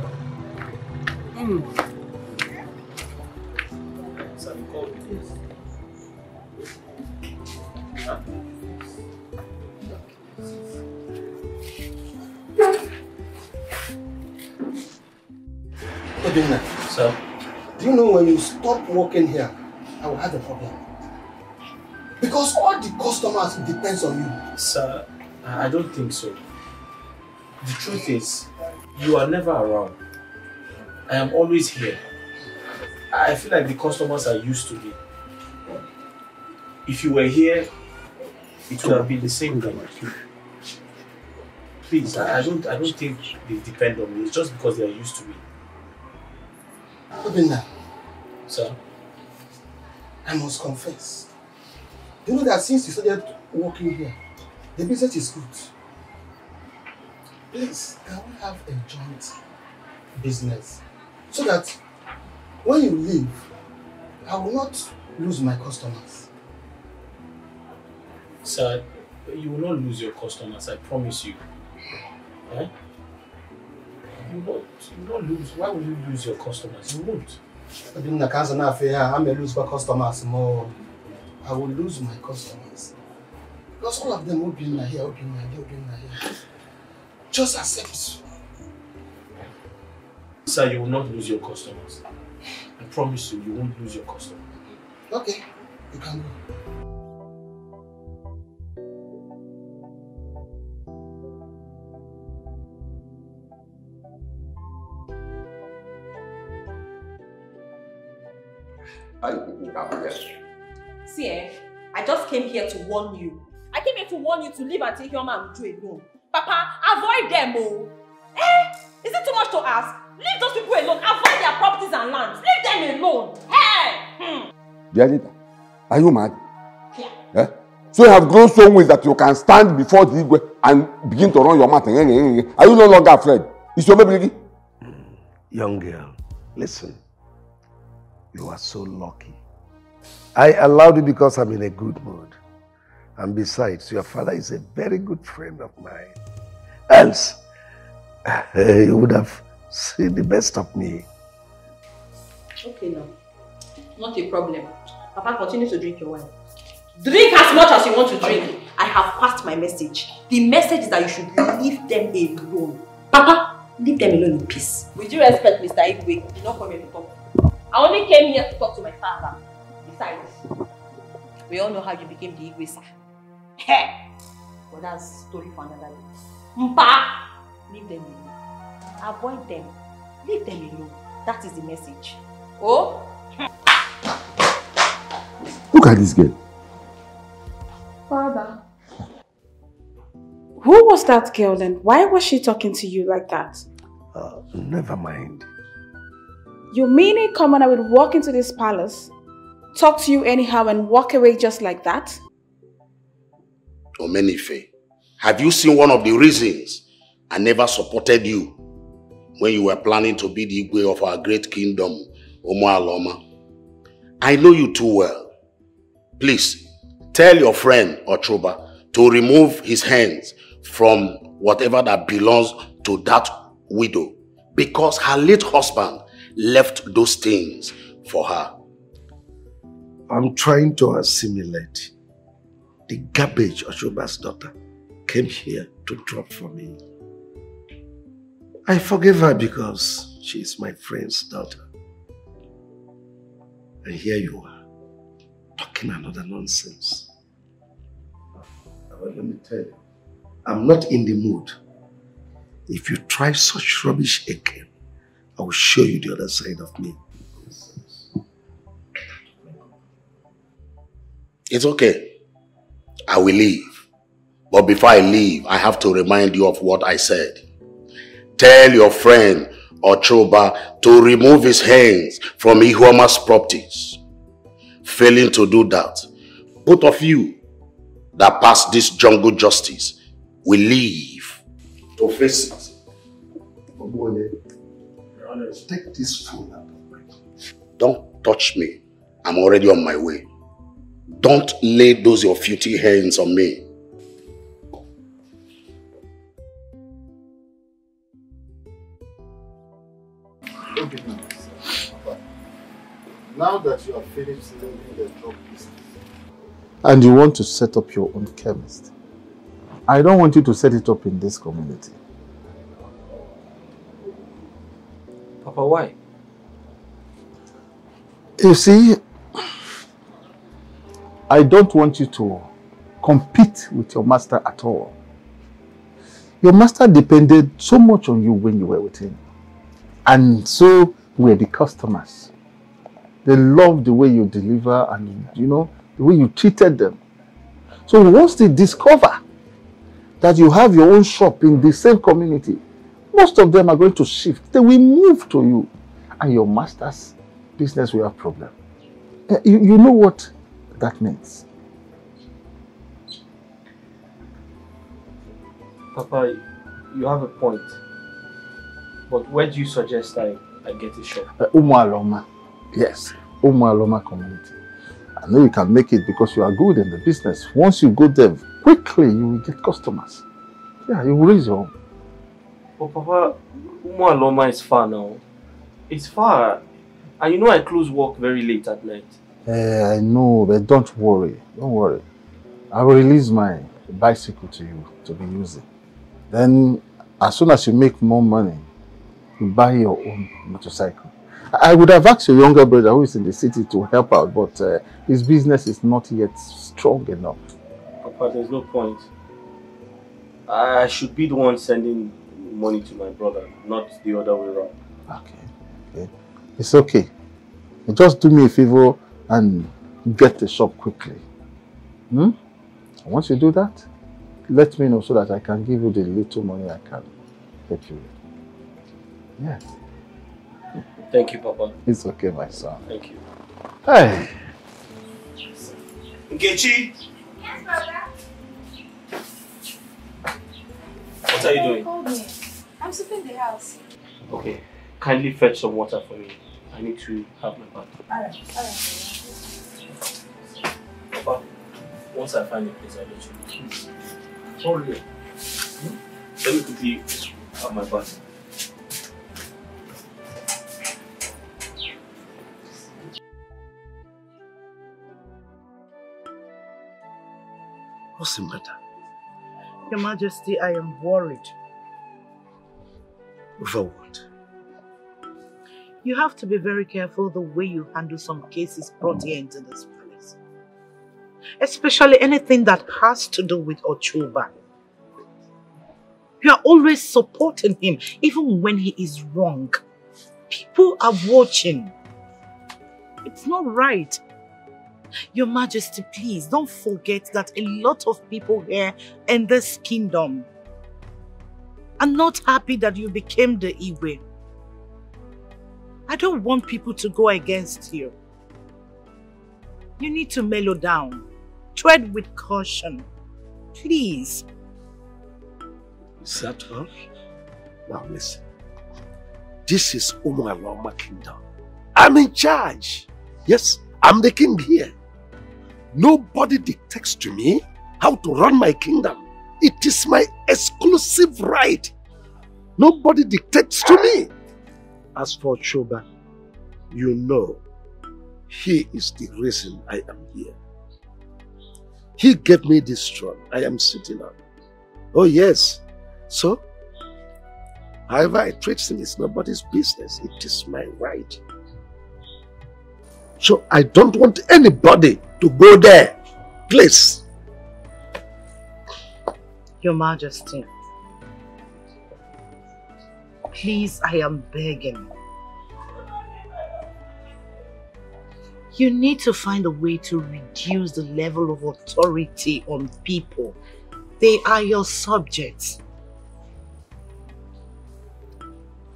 S8: Sir, do you know when you stop working here, I will have a problem? Because all the customers depends on you.
S20: Sir, I don't think so. The truth is,
S4: You are never around. I am always here. I feel like the customers are used to me. If you were here, it would have been the same thing. Please, I don't think they depend on me. It's just because they are used to me.
S8: Obinna.
S4: Sir?
S8: I must confess. You know that since you started working here, the business is good. Please, can we have a joint business so that when you leave, I will not lose my customers?
S4: Sir, you will not lose your customers, I promise you. Eh? You will not lose. Why will you lose your customers? You won't.
S8: I may lose my customers more. I will lose my customers. Because all of them will be in my here, Just accept.
S4: Sir, you will not lose your customers. I promise you, you won't lose your customers.
S8: Okay, you can go.
S18: See, I just came here to warn you. I came here to warn you to leave Auntie CHIOMA and LUCHY alone. Papa, avoid them, oh. Is it too much to ask? Leave those people alone. Avoid their properties and lands. Leave them alone. Hey!
S3: Bianita, are you mad? Yeah. Eh? So you have grown so much that you can stand before the Igwe and begin to run your mouth. Are you no longer afraid? Is your baby?
S1: Young girl, listen. You are so lucky. I allowed you because I'm in a good mood. And besides, your father is a very good friend of mine. Else, you would have seen the best of me.
S18: Okay, now. Not a problem. Papa, continue to drink your wine. Drink as much as you want to drink. I have passed my message. The message is that you should leave them alone. Papa, leave them alone in peace. With due respect, Mr. Igwe, you did not come here to talk. I only came here to talk to my father. Besides, we all know how you became the Igwe, sir. Hey! But that's a story for another day. Mpa! Leave them alone. Avoid them. Leave them alone. That is the message. Oh?
S3: Look at this girl.
S7: Father. Who was that girl then? Why was she talking to you like that?
S1: Never mind.
S7: You mean a commoner would walk into this palace, talk to you anyhow and walk away just like that?
S11: Omenife, have you seen one of the reasons I never supported you when you were planning to be the Igwe of our great kingdom, Omoaloma? I know you too well. Please, tell your friend Ochoba to remove his hands from whatever that belongs to that widow, because her late husband left those things for her.
S1: I'm trying to assimilate the garbage Ochoba's daughter came here to drop for me. I forgave her because she is my friend's daughter. And here you are, talking another nonsense. But let me tell you, I'm not in the mood. If you try such rubbish again, I will show you the other side of me.
S11: It's okay. I will leave. But before I leave, I have to remind you of what I said. Tell your friend Ochoba to remove his hands from Ihuoma's properties. Failing to do that, both of you that pass this jungle justice will leave to face it.
S1: Take this phone out of my hand.
S11: Don't touch me. I'm already on my way. Don't lay those your filthy hands on me.
S8: Now that you have finished selling the drug business and you want to set up your own chemist, I don't want you to set it up in this community.
S4: Papa, why?
S8: You see, I don't want you to compete with your master at all. Your master depended so much on you when you were with him. And so were the customers. They loved the way you deliver and, you know, the way you treated them. So once they discover that you have your own shop in the same community, most of them are going to shift. They will move to you. And your master's business will have problem. You know what that means?
S15: Papa, you have a point. But where do you suggest I get a shop?
S8: Umualoma. Yes, Umualoma community. I know you can make it because you are good in the business. Once you go there, quickly you will get customers. Yeah, you will raise your own.
S15: But Papa, Umualoma is far now. It's far. And you know I close work very late at night.
S8: I know, but don't worry. Don't worry. I will release my bicycle to you to be using. Then, as soon as you make more money, you buy your own motorcycle. I would have asked your younger brother who is in the city to help out, but his business is not yet strong enough.
S15: Papa, there's no point. I should be the one sending money to my brother, not the other way around.
S8: Okay. It's okay. You just do me a favor and get the shop quickly. Once you do that, let me know so that I can give you the little money I can help you with. Yes.
S15: Thank you, Papa.
S8: It's okay, my son.
S15: Thank you.
S8: Hey.
S15: Nkechi!
S7: Yes, brother.
S15: What are you doing?
S7: I'm sweeping the house.
S15: Okay. Kindly fetch some water for me. I need to have my bath.
S7: Alright.
S15: Papa, once I find a place, I'll let you know. Hurry. Let me quickly have my bath.
S2: What's the matter?
S9: Your Majesty, I am worried.
S2: Over what?
S9: You have to be very careful the way you handle some cases brought here into this palace. Especially anything that has to do with Ochoba. You are always supporting him, even when he is wrong. People are watching. It's not right. Your Majesty, please don't forget that a lot of people here in this kingdom are not happy that you became the Igwe. I don't want people to go against you. You need to mellow down. Tread with caution. Please.
S2: Is that all? Now listen. This is Umualoma Kingdom. I'm in charge. Yes, I'm the king here. Nobody dictates to me how to run my kingdom. It is my exclusive right. Nobody dictates to me. As for Choba, you know, he is the reason I am here. He gave me this throne I am sitting on. Oh yes. So, however I treat him is nobody's business. It is my right. So I don't want anybody to go there. Please.
S9: Your Majesty, please, I am begging. You need to find a way to reduce the level of authority on people. They are your subjects.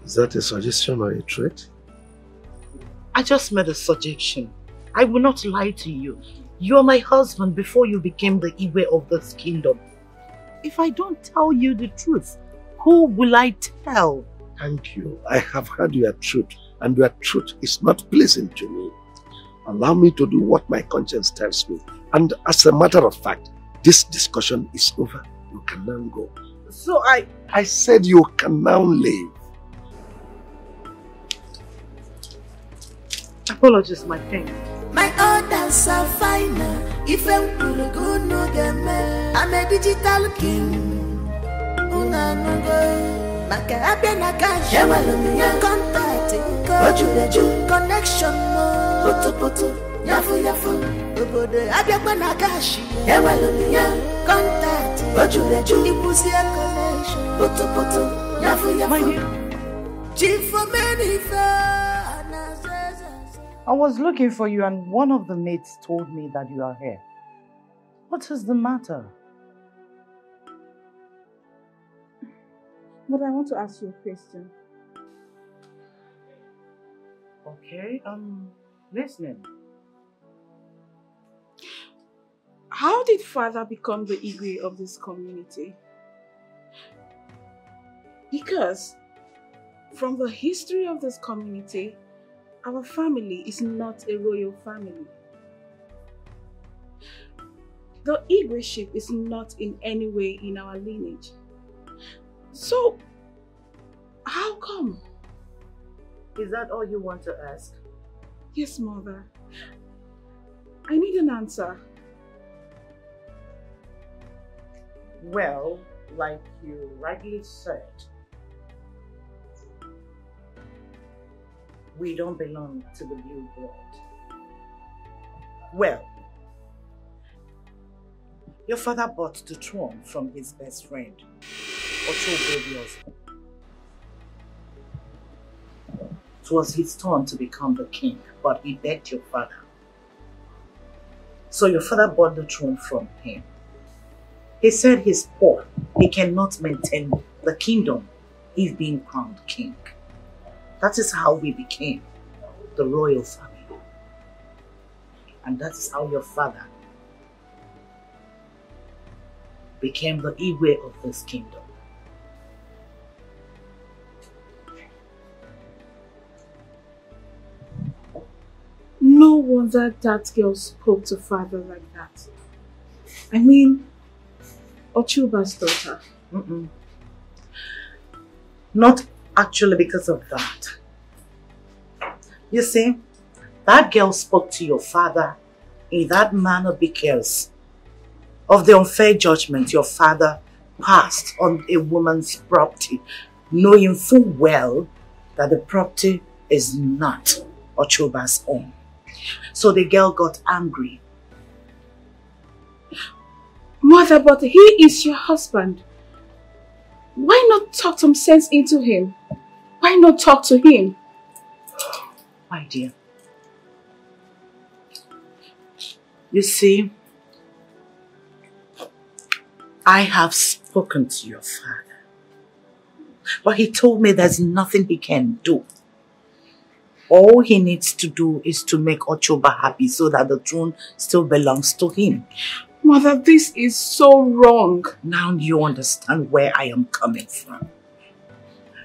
S2: Is that a suggestion or a threat?
S9: I just made a suggestion. I will not lie to you. You are my husband before you became the Igwe of this kingdom. If I don't tell you the truth, who will I tell?
S2: Thank you. I have heard your truth, and your truth is not pleasing to me. Allow me to do what my conscience tells me. And as a matter of fact, this discussion is over. You can now go.
S9: So
S2: I said you can now leave.
S9: Apologies, my king.
S10: My orders are final. If I'm good, I'm a digital king. Maka abia na cash. Contact. Connection. Yafu. Abia na cash. contact. My dear.
S9: I was looking for you and one of the maids told me that you are here. What is the matter?
S7: But I want to ask you a question.
S9: Okay, listening.
S7: How did father become the Igwe of this community? Because from the history of this community, our family is not a royal family. The Igwe-ship is not in any way in our lineage. So, how come?
S9: Is that all you want to ask?
S7: Yes, Mother. I need an answer.
S9: Well, like you rightly said, we don't belong to the blue blood. Well, your father bought the throne from his best friend, Ocho. It was his turn to become the king, but he begged your father. So your father bought the throne from him. He said he's poor. He cannot maintain the kingdom if being crowned king. That is how we became the royal family. And that is how your father became the Igwe of this kingdom.
S7: No wonder that girl spoke to father like that. I mean, Ochuba's daughter.
S9: Not actually because of that. You see, that girl spoke to your father in that manner because of the unfair judgment your father passed on a woman's property, knowing full well that the property is not Ochuba's own. So the girl got angry.
S7: Mother, but he is your husband. Why not talk some sense into him? Why not talk to him?
S9: My dear, you see, I have spoken to your father, but he told me there's nothing he can do. All he needs to do is to make Ochoba happy so that the throne still belongs to him.
S7: Mother, this is so wrong.
S9: Now you understand where I am coming from.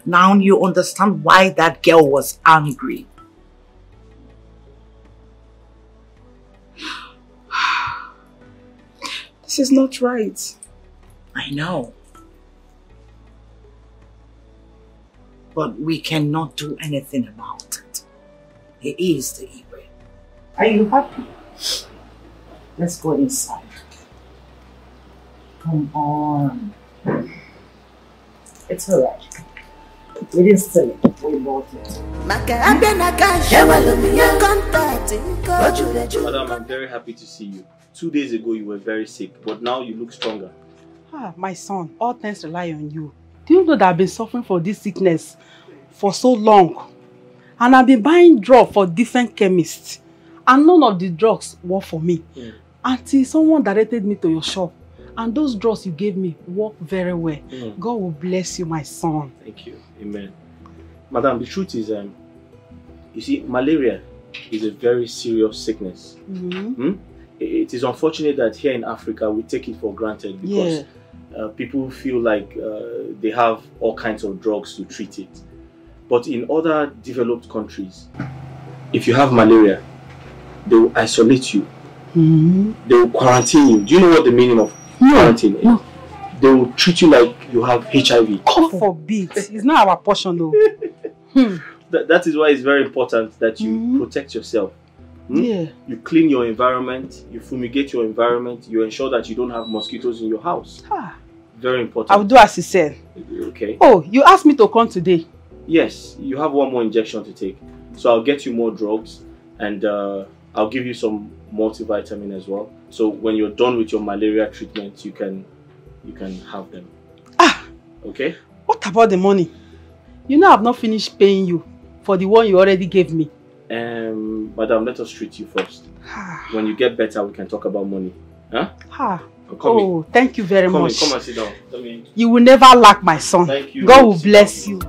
S9: Now you understand why that girl was angry.
S7: This is not right.
S9: I know. But we cannot do anything about it. He is the Igwe. Are you happy? Let's go inside. Come on. It's alright. We didn't steal it. We bought it.
S15: Madam, I'm very happy to see you. 2 days ago you were very sick, but now you look stronger.
S5: My son, all thanks rely on you. Do you know that I've been suffering for this sickness for so long? And I've been buying drugs for different chemists. And none of the drugs work for me. Until someone directed me to your shop. And those drugs you gave me work very well. God will bless you, my son.
S15: Thank you. Amen. Madam, the truth is, you see, malaria is a very serious sickness. It is unfortunate that here in Africa we take it for granted because people feel like they have all kinds of drugs to treat it. But in other developed countries, if you have malaria, they will isolate you. They will quarantine you. Do you know what the meaning of quarantine is? No. They will treat you like you have HIV.
S5: God forbid. It's not our portion though.
S15: That is why it's very important that you protect yourself. You clean your environment, you fumigate your environment, you ensure that you don't have mosquitoes in your house. Very important.
S5: I will do as he said.
S15: Okay.
S5: Oh, you asked me to come today.
S15: Yes, you have one more injection to take. So I'll get you more drugs and I'll give you some multivitamin as well. So when you're done with your malaria treatment, you can have them. Okay?
S5: What about the money? You know I've not finished paying you for the one you already gave me.
S15: Madam, let us treat you first. When you get better, we can talk about money. Huh?
S5: Oh, thank you very much.
S15: Come and sit down.
S5: You will never lack, my son.
S15: Thank you.
S5: God will bless you.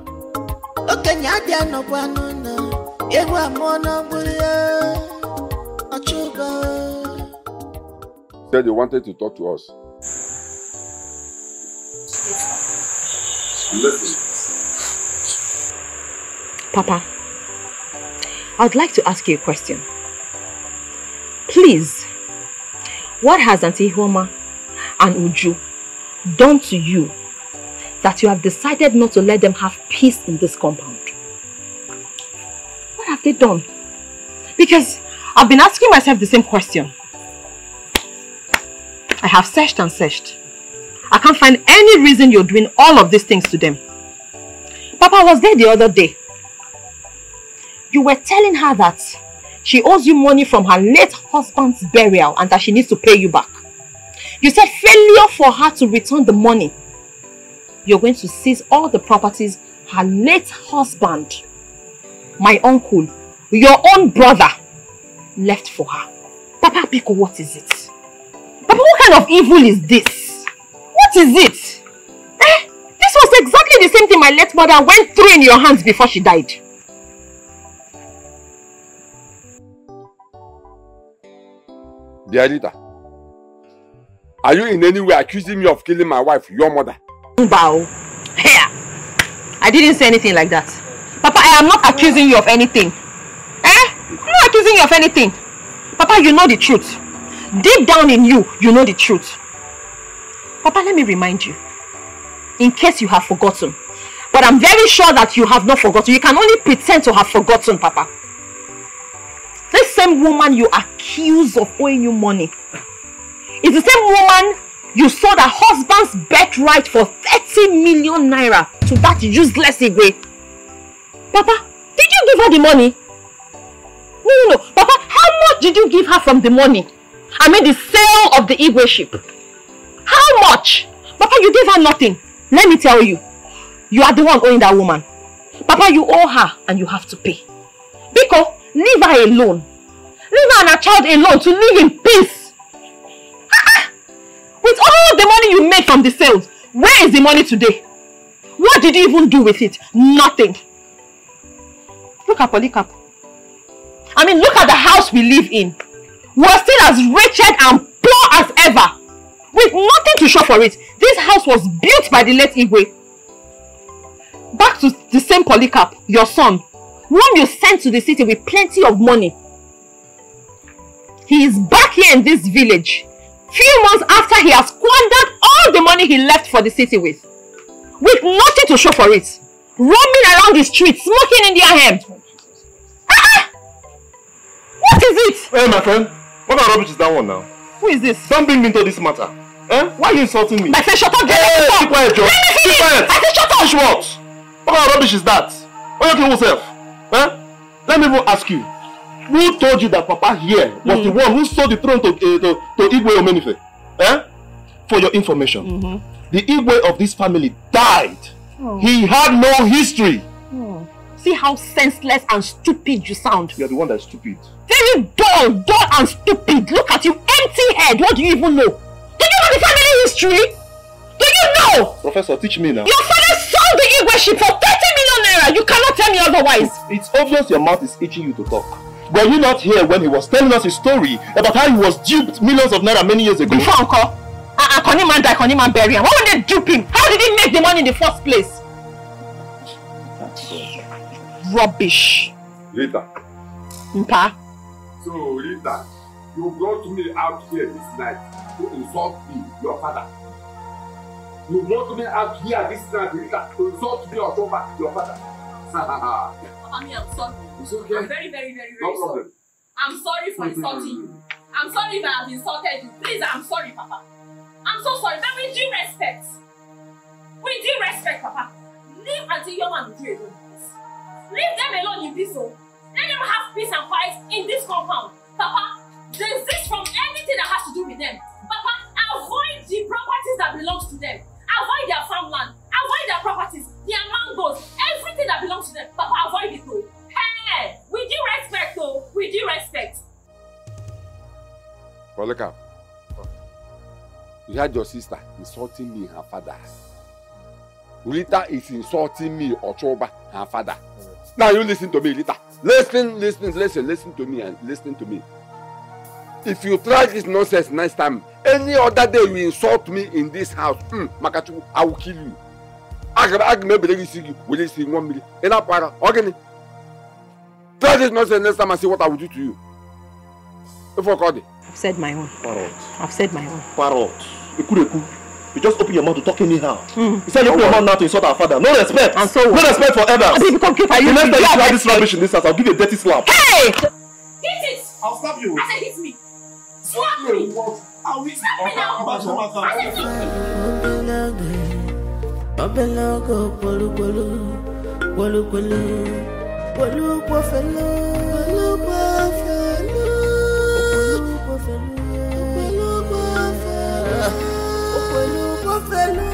S3: Said you wanted to talk to us.
S18: Papa, I would like to ask you a question. Please, what has Auntie Chioma and Uju done to you that you have decided not to let them have peace in this compound? What have they done? Because I've been asking myself the same question. I have searched and searched. I can't find any reason you're doing all of these things to them. Papa was there the other day. You were telling her that she owes you money from her late husband's burial and that she needs to pay you back. You said failure for her to return the money, you're going to seize all the properties her late husband, my uncle, your own brother, left for her. Papa Biko, what is it? Papa, what kind of evil is this? What is it? This was exactly the same thing my late mother went through in your hands before she died.
S3: Dear Rita, are you in any way accusing me of killing my wife, your mother?
S18: Bow. Here. I didn't say anything like that. Papa, I am not accusing you of anything. I'm not accusing you of anything. Papa, you know the truth. Deep down in you, you know the truth. Papa, let me remind you, in case you have forgotten. But I'm very sure that you have not forgotten. You can only pretend to have forgotten, Papa. This same woman you accuse of owing you money is the same woman you sold her husband's birthright for 30 million naira to that useless Igwe. Papa, did you give her the money? No. Papa, how much did you give her from the money? I mean the sale of the Igwe ship. How much? Papa, you gave her nothing. Let me tell you, you are the one owing that woman. Papa, you owe her and you have to pay. Biko, leave her alone. Leave her and her child alone to live in peace. With all the money you made from the sales, where is the money today? What did you even do with it? Nothing. Look at Polycarp. I mean, look at the house we live in. We're still as wretched and poor as ever, with nothing to show for it. This house was built by the late Igwe. Back to the same Polycarp, your son, whom you sent to the city with plenty of money. He is back here in this village, few months after he has squandered all the money he left for the city with nothing to show for it. Roaming around the streets, smoking Indian hemp. What is it?
S14: Hey, my friend, what kind of rubbish is that one now?
S18: Who is this?
S14: Don't bring me into this matter. Why are you insulting me?
S18: I said shut up,
S14: hey, keep quiet, Joe. Keep quiet.
S18: I said shut up.
S14: What? What kind of rubbish is that? What you kill yourself? Let me even ask you. Who told you that Papa here was the one who sold the throne to Igwe Omenife? For your information, the Igwe of this family died. He had no history.
S18: See how senseless and stupid you sound.
S14: You're the one that's stupid.
S18: Very dull and stupid. Look at you, empty head. What do you even know? Do you know the family history? Do you know?
S14: Professor, teach me now.
S18: Your father sold the Igwe ship for 30 million naira. You cannot tell me otherwise.
S14: It's obvious your mouth is itching you to talk. Were you not here when he was telling us his story about how he was duped millions of naira many years ago?
S18: Before Uncle, Koniman died, Koniman buried him. Why would they dupe him? How did he make the money in the first place? Rubbish.
S3: Rita.
S18: Mpa.
S3: So, Rita, you brought me out here this night to insult me, your father. You brought me out here this night, Rita, to insult me, your father.
S17: Papa, I'm sorry.
S3: It's okay.
S17: I'm very, very, very, very sorry. I'm sorry for insulting you. I'm sorry if I have insulted you. Please, I'm sorry, Papa. I'm so sorry, but with due respect. With due respect, Papa. Leave Auntie Chioma and Uju alone. Leave them alone in peace. Let them have peace and quiet in this compound. Papa,
S6: desist from anything that has to do with them. Papa, avoid the properties that belongs to them. Avoid their farmland. Avoid their properties, their mangoes, everything that belongs to them. Papa, avoid it though. Hey, with due respect though, with due respect.
S3: Well, look up. You had your sister insulting me, her father. Lita is insulting me, Ochoba, her father. Now you listen to me, Lita. Listen to me and listen to me. If you try this nonsense next time, any other day you insult me in this house, Makachu, I will kill you. I maybe see you, will you see 1 million? Enough para, okay? Try this nonsense next time and see what I will do to you. If I call it.
S18: I've said my own.
S14: Parrot.
S18: I've said my own.
S14: Parrot. You just open your mouth to talk anyhow. You said you open your mouth now to insult our father. No respect. And so no respect for elders. The next time you try this rubbish in this house, I'll give you a dirty slap.
S6: Hey! Hit it!
S14: I'll slap you.
S6: I said hit me. Slap me. I'll slap me now. I said hit me.
S10: Babelogo, polu polu, polu polu, polu pofelo, polu pofelo, polu pofelo, polu pofelo,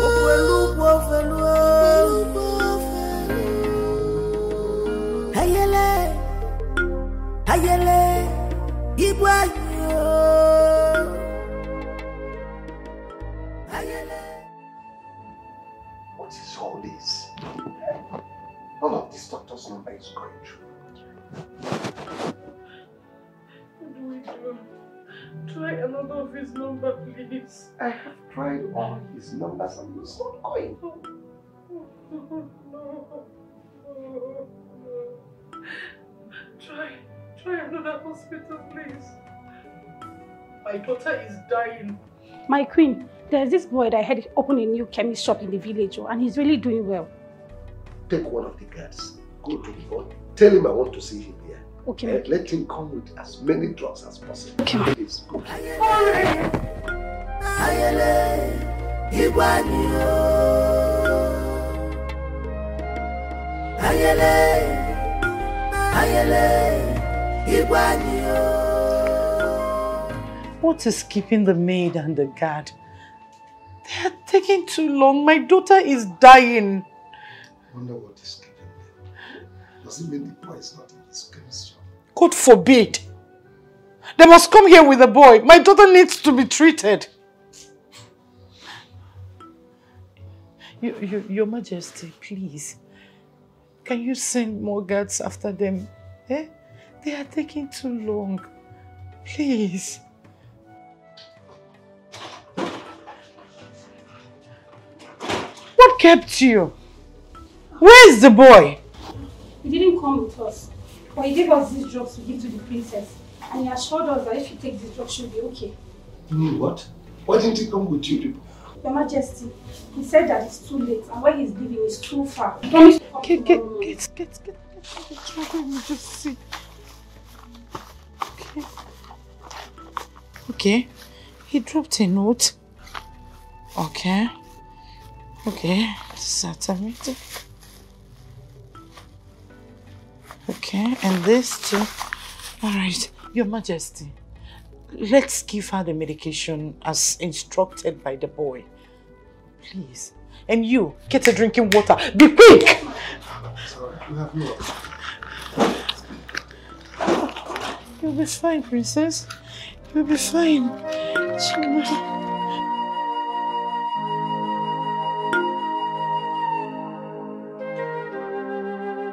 S10: polu pofelo, polu pofelo. Hayele, hayele, ibwayo.
S1: What is all this? None of this doctor's number is going through.
S7: What do we do? Try another of his number, please.
S1: I have tried all his numbers and it's not going.
S7: Try another hospital, please. My daughter is dying.
S22: My queen, there's this boy that I had open a new chemist shop in the village, and he's really doing well.
S1: Take one of the guards, go to the boy, tell him I want to see him here.
S22: Okay.
S1: And let him come with as many drugs as possible.
S22: Okay.
S1: Please, go.
S9: What is keeping the maid and the guard? They are taking too long. My daughter is dying.
S1: I wonder what is keeping them. Does it mean the boy is not in his chemist shop?
S9: God forbid. They must come here with the boy. My daughter needs to be treated. Your Majesty, please. Can you send more guards after them? Eh? They are taking too long. Please. What kept you? Where is the boy?
S22: He didn't come with us, but he gave us these drugs to give to the princess. And he assured us that if she takes these drugs, she'll be okay.
S1: You mean what? Why didn't he come with you people?
S22: Your Majesty, he said that it's too late and where he's living is too far. He promised to come tomorrow. Get the drug. Let me just see.
S9: Okay. He dropped a note. Okay. Certainly. Okay, and this too. Alright, Your Majesty. Let's give her the medication as instructed by the boy. Please. And you, get a drinking water. Be quick!
S1: Sorry, you have no.
S9: You'll be fine, princess. You'll be fine. Chioma.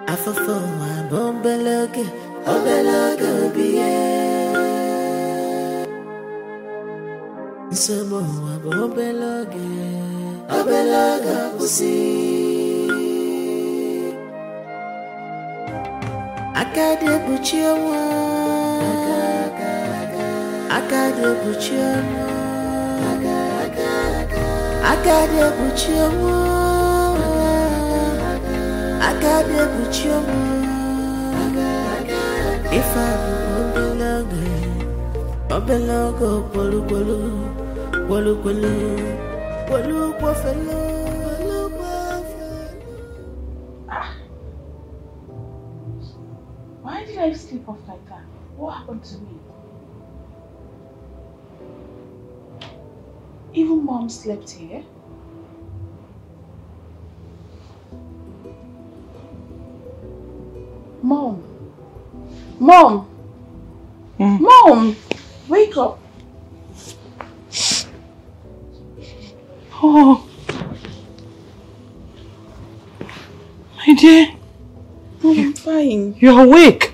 S10: Afofo wa bombeloge, obeloge biye. Nsomo wa bombeloge, obeloge busi. Akade buchioma, akade buchioma, akade buchioma. Akade buchioma, if I obelogo, polu polu, polu polu, polu pofelo,
S9: Why did
S22: I sleep off like that? What happened to me? Even Mom slept here? Mom! Mom! Mom! Wake up!
S5: Oh, my dear.
S22: I'm fine.
S5: You're awake.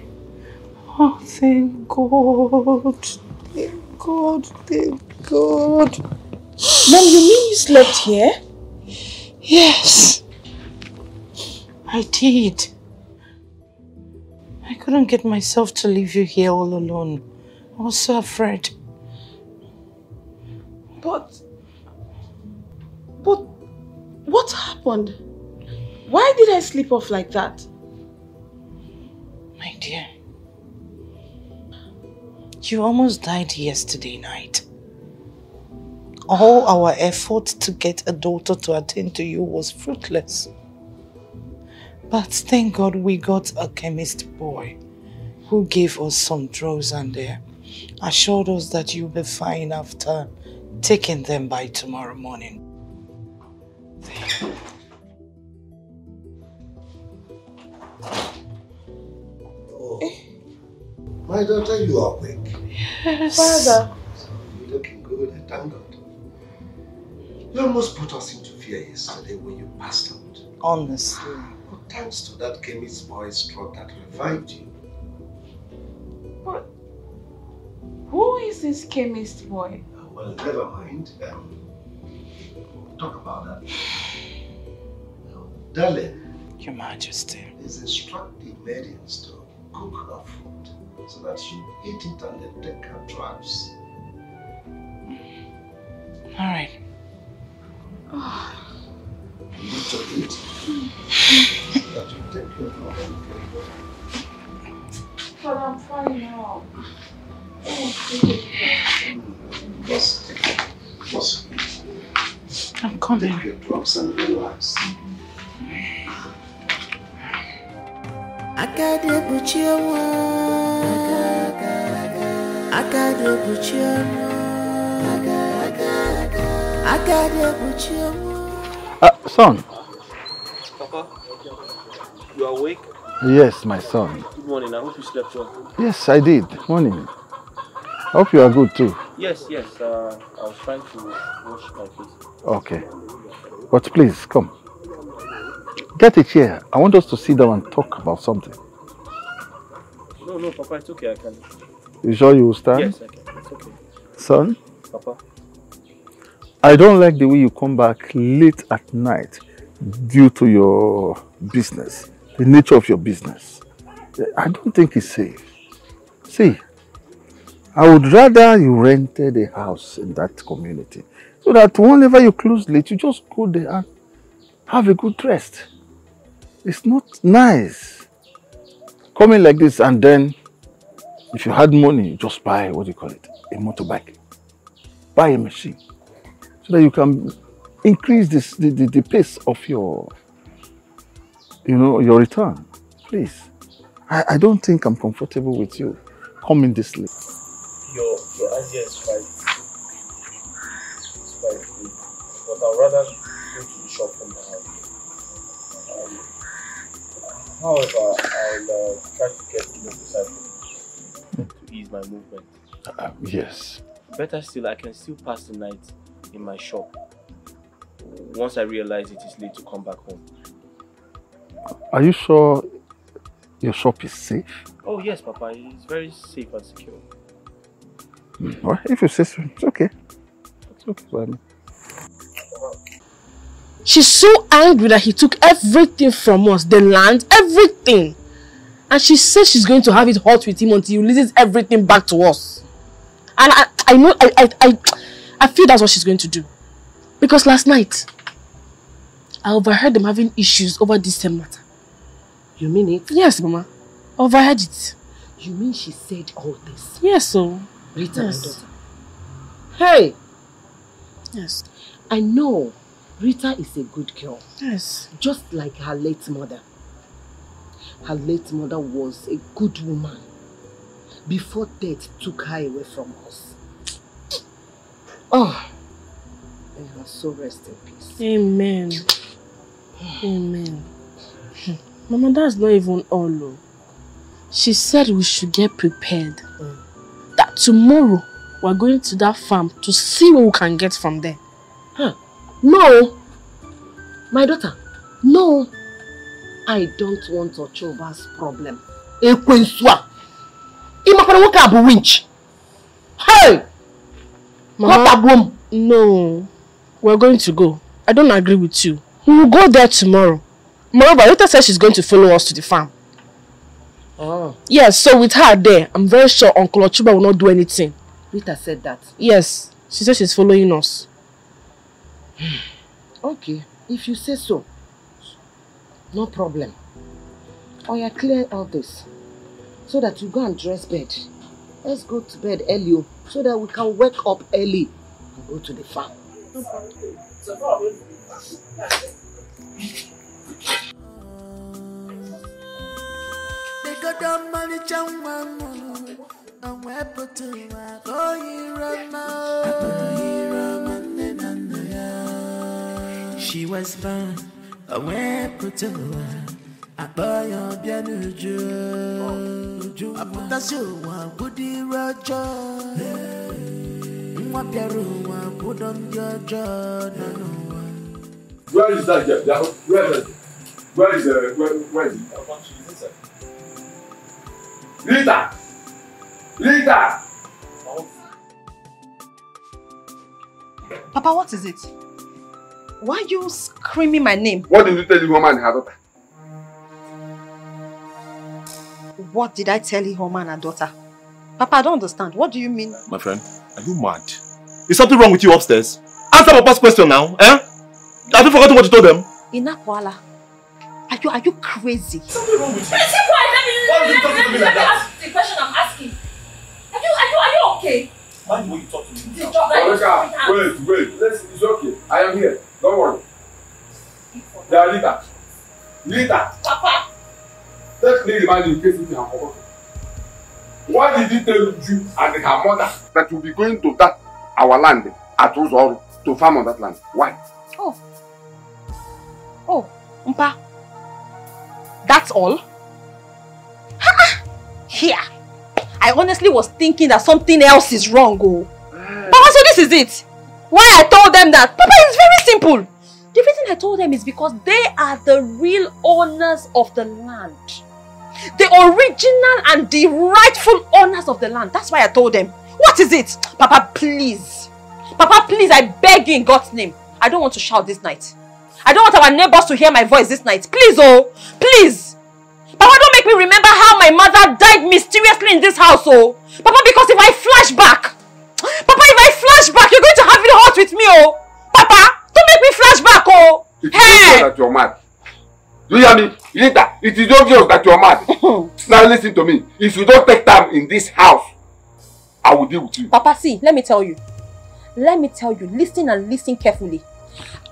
S5: Oh, thank God. Thank God. Thank God.
S22: Mom, you mean you slept here?
S5: Yes. I did. I couldn't get myself to leave you here all alone. I was so afraid.
S22: But what happened? Why did I sleep off like that?
S5: My dear, you almost died yesterday night. All our effort to get a doctor to attend to you was fruitless. But thank God we got a chemist boy who gave us some drugs and assured us that you'll be fine after taking them by tomorrow morning.
S1: Oh, my daughter, you are awake.
S22: Yes. Father.
S1: You're looking good, I thank God. You almost put us into fear yesterday when you passed out.
S5: Honestly.
S1: But thanks to that chemist boy's drug that revived you.
S22: But who is this chemist boy?
S1: Well, never mind. We'll talk about that. Darling,
S5: Your Majesty,
S1: is instruct the maidens to cook her food so that she eat it and then take her drugs.
S5: all right.
S1: You need to eat so that you take your drugs.
S22: But I'm fine now.
S1: Just
S5: I'm coming.
S1: Take your drugs and relax.
S8: Son.
S15: Papa, you are awake?
S8: Yes, my son.
S15: Good morning. I hope you slept well.
S8: Yes, I did. Morning. I hope you are good too.
S15: Yes. I was trying to wash my face.
S8: Okay. But please, come. Get a chair. I want us to sit down and talk about something.
S15: No, Papa, it's okay. I can.
S8: You sure you will stand?
S15: Yes, I can. It's okay.
S8: Son?
S15: Papa?
S8: I don't like the way you come back late at night due to your business, the nature of your business. I don't think it's safe. See, I would rather you rented a house in that community so that whenever you close late, you just go there and have a good rest. It's not nice coming like this and then if you had money, you just buy, what do you call it, a motorbike. Buy a machine so that you can increase the pace of your, your return. Please. I don't think I'm comfortable with you coming this late.
S15: Your idea is quite good, but I'd rather go to the shop from the house. However, I'll try to get the motorcycle to ease my movement.
S8: Yes.
S15: Better still, I can still pass the night in my shop once I realize it is late to come back home.
S8: Are you sure your shop is safe?
S15: Oh yes, Papa, it's very safe and secure.
S8: Well, if you say so, it's okay. It's okay for me.
S17: She's so angry that he took everything from us, the land, everything. And she says she's going to have it hot with him until he releases everything back to us. And I feel that's what she's going to do. Because last night, I overheard them having issues over this same matter.
S13: You mean it?
S17: Yes, Mama. I overheard it.
S13: You mean she said all this?
S17: Yes, so.
S13: Rita,
S17: yes.
S13: my daughter. Hey!
S17: Yes.
S13: I know Rita is a good girl.
S17: Yes.
S13: Just like her late mother. her late mother was a good woman before death took her away from us. Oh, may her soul rest in peace.
S17: Amen. Amen. Mama, that's not even all. She said we should get prepared. That tomorrow we're going to that farm to see what we can get from there.
S13: Huh? No, my daughter, no. I don't want Ochoba's problem. Ekwenswa. Imaparawoka abu winch. Hey!
S17: Mama, no. We're going to go. I don't agree with you. We will go there tomorrow. Moreover, Rita said she's going to follow us to the farm.
S13: Oh.
S17: Yes, so with her there, I'm very sure Uncle Ochuba will not do anything.
S13: Rita said that?
S17: Yes. She said she's following us.
S13: Okay, if you say so, no problem. Or you clear all this so that you go and dress bed. Let's go to bed early so that we can wake up early and go to the farm.
S10: She was born a weapon. I buy your pianujo. I put a show, I put the roger. What piano, I put on your jaw.
S3: Where is that girl? Where is it? Where is it? Rita! Rita!
S18: Papa, what is it? Why are you screaming my name?
S3: What did you tell the woman and her daughter?
S18: What did I tell her and her daughter? Papa, I don't understand. What do you mean?
S14: My friend, are you mad? Is something wrong with you upstairs? Answer Papa's question now, eh? Have you forgotten what you told them?
S18: Inakwala, are you crazy?
S14: Something wrong with you.
S6: Let me ask the question I'm asking. Are you okay?
S14: Mind the way you talk to me.
S3: Wait. It's okay. I am here. Don't worry. Yeah, Rita.
S6: Papa.
S3: Let me remind you in case you have forgotten. Why did he tell you and her mother that you'll be going to that our land at Uzoru to farm on that land? Why?
S18: Oh, Mpa. That's all? Here. I honestly was thinking that something else is wrong. Papa, so this is it. Why I told them that? Papa, it's very simple. The reason I told them is because they are the real owners of the land. The original and the rightful owners of the land. That's why I told them. What is it? Papa, please. Papa, please, I beg you in God's name. I don't want to shout this night. I don't want our neighbors to hear my voice this night. Please, oh. Please. Papa, don't make me remember how my mother died mysteriously in this house, oh. Papa, because if I flash back, you're going to have it hot with me, oh. Papa, don't make me flash back, oh.
S3: It is obvious that you're mad. Do you hear me? Rita, it is obvious that you're mad. Now listen to me. If you don't take time in this house, I will deal with you.
S18: Papa, see, let me tell you. Listen and listen carefully.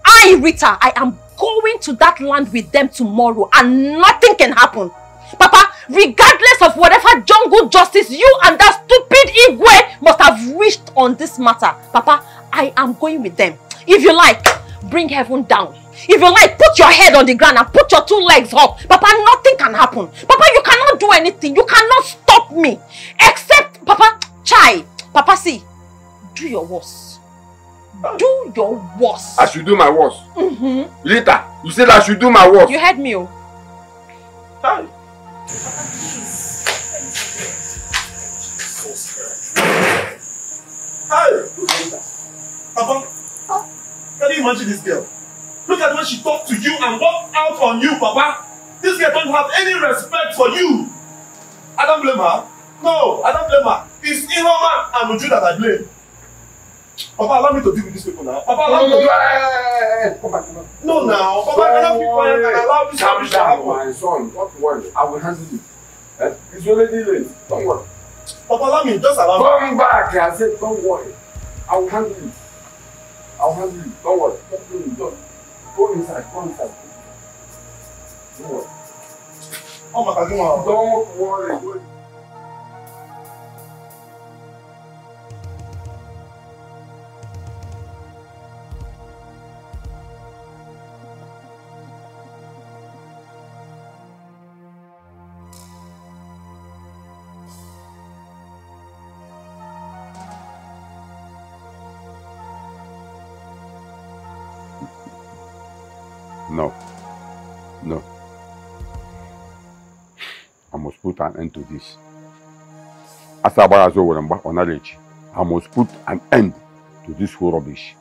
S18: I, Rita, I am going to that land with them tomorrow and nothing can happen. Papa, regardless of whatever jungle justice you and that stupid Igwe must have reached on this matter, Papa, I am going with them. If you like, bring heaven down. If you like, put your head on the ground and put your two legs up. Papa, nothing can happen. Papa, you cannot do anything. You cannot stop me. Except, Papa, Papa, see, do your worst. Do your worst.
S3: I should do my worst. Rita, you said I should do my worst.
S18: You heard me, oh.
S3: Hi.
S14: Papa, can you imagine this girl? Look at the way she talked to you and walked out on you, Papa. This girl don't have any respect for you. I don't blame her. No, I don't blame her. It's Ihoma and Uju that I blame. Papa, allow me to deal with these people now. Papa, allow me to deal with No, now. Papa, I cannot be quiet and allow this rubbish to happen.
S3: My son, don't worry. I will handle it. It's already late. Don't worry.
S14: Papa, allow me. Just allow me.
S3: Come back. I said, don't worry. I will handle it. I will handle it. Don't worry. Don't go inside. Go inside. Don't worry. Don't worry.
S12: No. I must put an end to this. As I must put an end to this whole rubbish.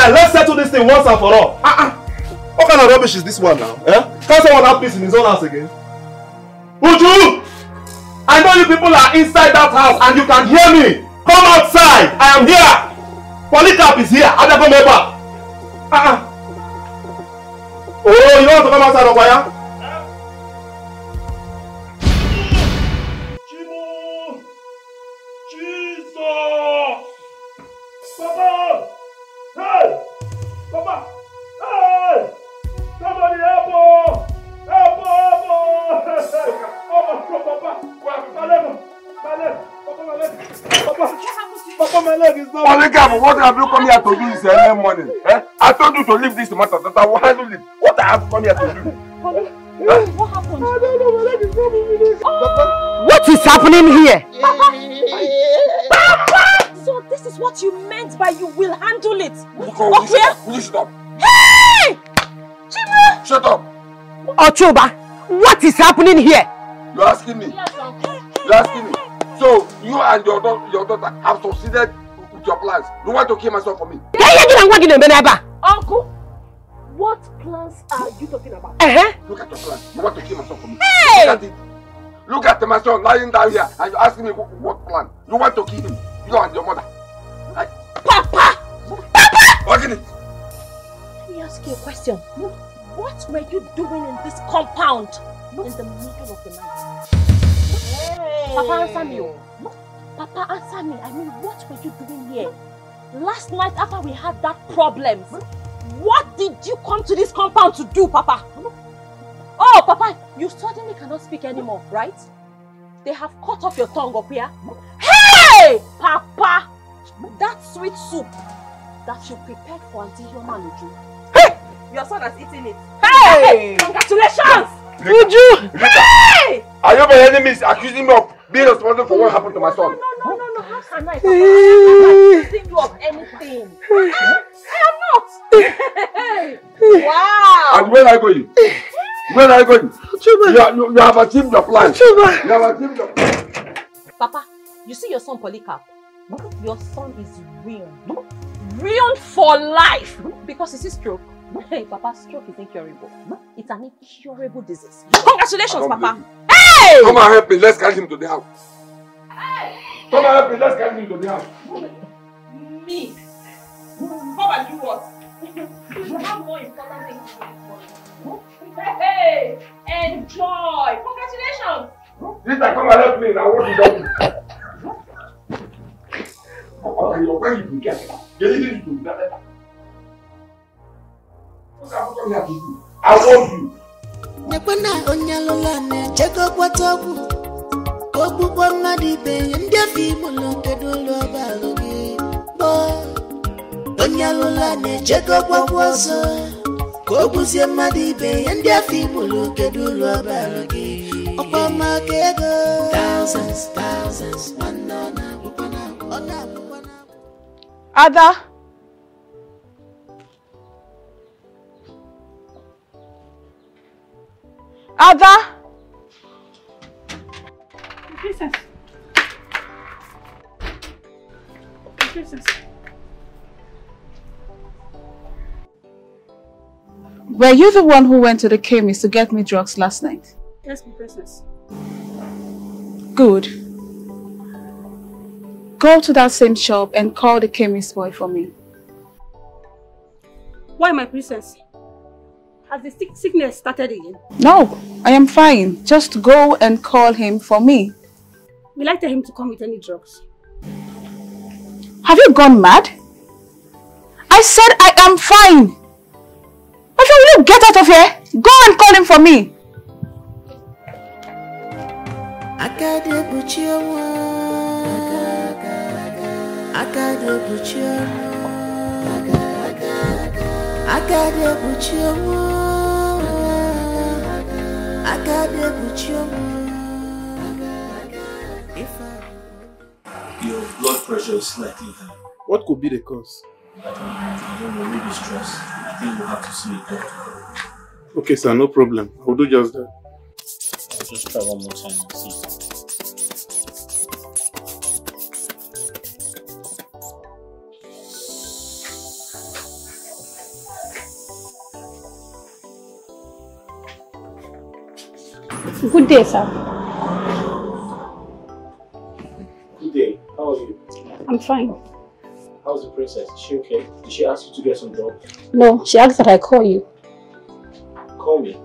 S14: Let's settle this thing once and for all. What kind of rubbish is this one now? Can't someone have peace in his own house again? Uju! I know you people are inside that house and you can hear me. Come outside. I am here. Polycarp is here. I never remember. Oh, you want to come outside, Okwaya? Jesus! Papa! Hey! Papa! Hey! Somebody help! Help! Papa, my leg is not...
S12: Polycarp, what have you come here to do this early morning? I told you to leave this matter, that I will handle it. What I have come here to do?
S17: What happened? I don't know, my leg is not moving.
S13: What is happening here?
S17: Papa! So this is what you meant by you will handle it.
S12: Will you stop?
S17: Hey! Chima!
S12: Shut up!
S13: Ochoba, what is happening here?
S12: You're asking me? You're asking me? So, you and your daughter have succeeded with your plans. You want to kill myself for me?
S17: Uncle, what plans are you talking about?
S12: Look at your plan. You want to kill myself for me? Hey! Look at it. Look at my son lying down here and you're asking me what plan. You want to kill him. You and your mother.
S17: Papa!
S12: What is it?
S17: Let me ask you a question. What were you doing in this compound in the middle of the night? Hey. Papa, answer me. Papa, answer me. I mean, what were you doing here? Last night after we had that problem, what did you come to this compound to do, Papa? Oh, Papa, you suddenly cannot speak anymore, right? They have cut off your tongue up here. Hey! Papa! That sweet soup that you prepared for Auntie Chioma and Uju. Hey! Your son has eaten it. Hey! Congratulations!
S12: Uju!
S17: Hey!
S12: Are you my enemies accusing me of being responsible for what happened to my son?
S17: No. How can I, Papa? I'm not accusing you of anything. I am not. Wow!
S12: And where are you going? Where are you going? You have achieved your plan. You have achieved your plan.
S17: Papa, you see your son Polycarp? Your son is ruined. Ruined for life. Because it's his stroke. Hey, Papa, stroke is incurable. It's an incurable disease. Congratulations, Papa. Hey!
S12: Come and help me. Let's carry him to the house. Come and help me. Let's carry him to the house.
S17: Me? Come and do what? You have more important things to do. Hey! Enjoy! Congratulations!
S12: Sister, come and help me now. What is that? Where you can get it? I want you.
S10: Nekwana onyalolane cheko kwatoku Kobubo madibe ndia fimulo kedolo balogi Bo onyalolane cheko kwakwaso Kobuzie madibe yandi afimulu kedulu abalogi. Opama kego. Thousands, manana, upana.
S22: Ada. Ada. Princess. Princess. Were you the one who went to the chemist to get me drugs last night? Yes, my princess. Good. Go to that same shop and call the chemist boy for me. Why, my princess? Has the sickness started again? No, I am fine. Just go and call him for me. Will I tell him to come with any drugs? Have you gone mad? I said I am fine. But will you get out of here? Go and call him for me.
S15: Your blood pressure is slightly high.
S14: What could be the cause?
S15: I don't know, maybe stress. I think we'll have to see a doctor.
S14: Okay, sir, no problem. I'll do just that.
S15: I'll just try one more time and see.
S22: Good day, sir.
S15: Good day. How are you?
S22: I'm fine.
S15: How's the princess? Is she okay? Did she ask you to get some drugs?
S22: No, she asked that I call you.
S15: Call me.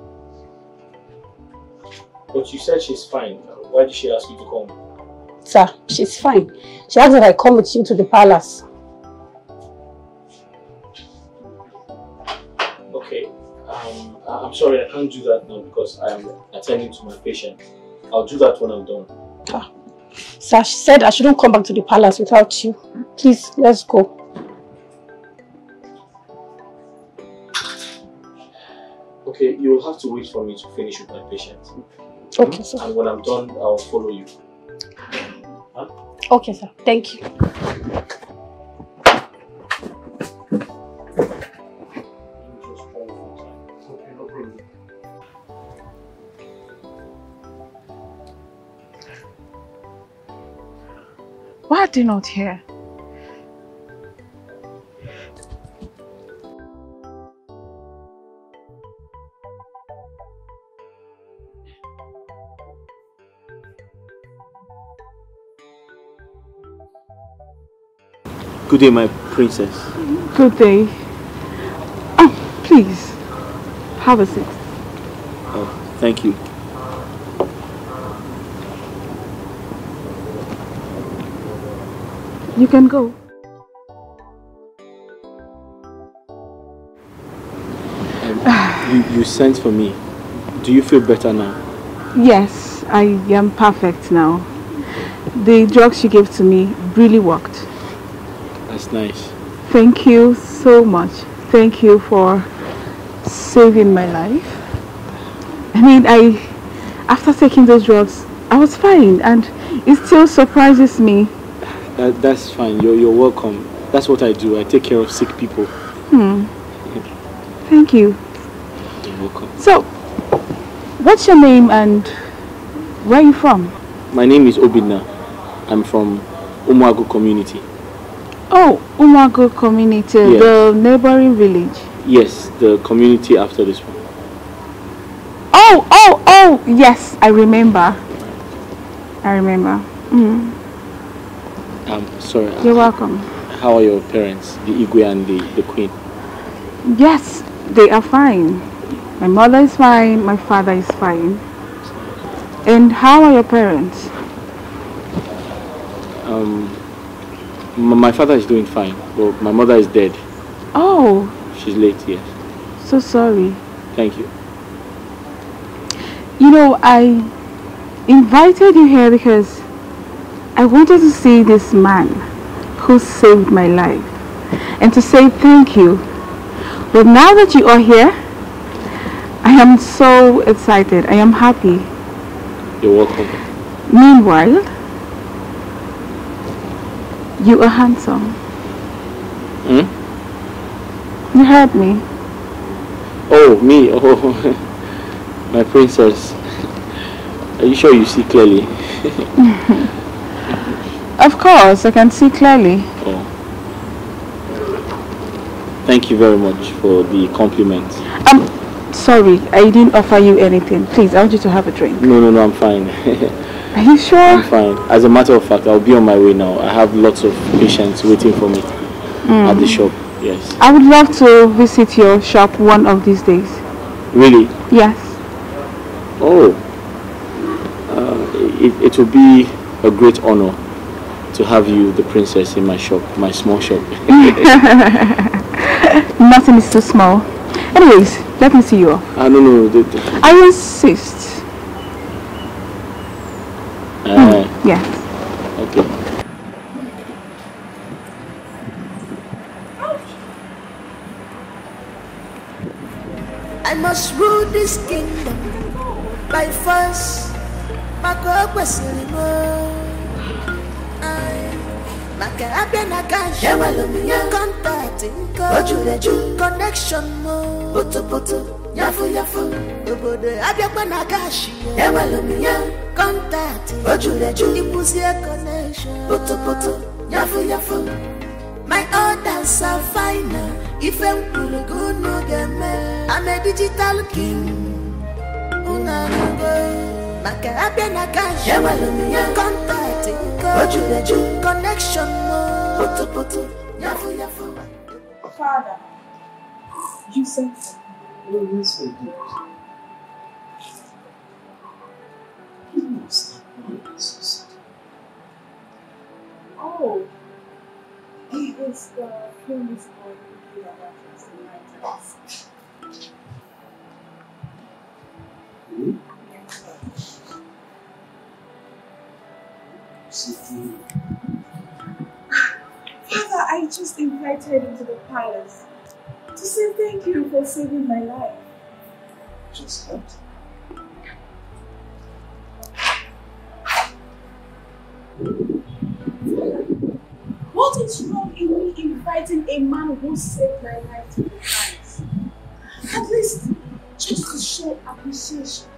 S15: But you said she's fine. Why did she ask you to call me?
S22: Sir, she's fine. She asked that I come with you to the palace.
S15: Okay. I'm sorry, I can't do that now because I am attending to my patient. I'll do that when I'm done.
S22: Sir, she said I shouldn't come back to the palace without you. Please, let's go.
S15: Okay, you'll have to wait for me to finish with my patient.
S22: Okay, sir.
S15: And when I'm done, I'll follow you. Huh?
S22: Okay, sir. Thank you. Why are they not here?
S15: Good day, my princess.
S22: Good day. Oh, please, have a seat.
S15: Oh, thank you.
S22: You can go.
S15: You sent for me. Do you feel better now?
S22: Yes, I am perfect now. The drugs you gave to me really worked.
S15: That's nice.
S22: Thank you so much. Thank you for saving my life. I mean, after taking those drugs, I was fine, and it still surprises me.
S15: That's fine. You're welcome. That's what I do. I take care of sick people.
S22: Thank you.
S15: You're welcome.
S22: So, what's your name and where are you from?
S15: My name is Obinna. I'm from Umuagu community.
S22: Oh, Umuagu community,
S15: Yes.
S22: the neighboring village.
S15: Yes, the community after this one.
S22: Oh, yes, I remember.
S15: Sorry.
S22: You're welcome.
S15: How are your parents, the Igwe and the Queen?
S22: Yes, they are fine. My mother is fine, my father is fine. And how are your parents?
S15: My father is doing fine, but my mother is dead.
S22: Oh.
S15: She's late, yes.
S22: So sorry.
S15: Thank you.
S22: You know, I invited you here because I wanted to see this man who saved my life and to say thank you. But now that you are here, am so excited. I am happy.
S15: You're welcome.
S22: Meanwhile, you are handsome.
S15: Hmm?
S22: You heard me.
S15: Oh, me? Oh, my princess. Are you sure you see clearly?
S22: Of course, I can see clearly.
S15: Oh. Thank you very much for the compliment.
S22: Sorry, I didn't offer you anything. Please, I want you to have a drink.
S15: No, I'm fine.
S22: Are you sure?
S15: I'm fine. As a matter of fact, I'll be on my way now. I have lots of patients waiting for me at the shop. Yes.
S22: I would love to visit your shop one of these days.
S15: Really?
S22: Yes.
S15: Oh. It will be a great honor to have you, the princess, in my shop, my small shop.
S22: Nothing is too small. Anyways, let me see you off.
S15: No.
S22: I insist. Yes.
S15: Okay.
S10: I must rule this kingdom by force. Maka kwesirimo. Maka abena kaja. Yawalumiya contact. Ojuleju connection mo. Putu yafu. Obode abiakwana kashi. Yawalumiya contact. Ojuleju ipuzie connection. Putu yafu. My orders are finer. If I'm no game, I'm a digital king. Maka abena kaja. Yawalumiya contact. Ojuleju connection mo. Putu yafu.
S7: Father, you said
S1: Oh, yes, I did. He must have known this.
S7: Oh, he is the famous boy who did our Father, I just invited him to the palace to say thank you for saving my life.
S1: Just that?
S7: What is wrong in me inviting a man who saved my life to the palace? At least just to show appreciation.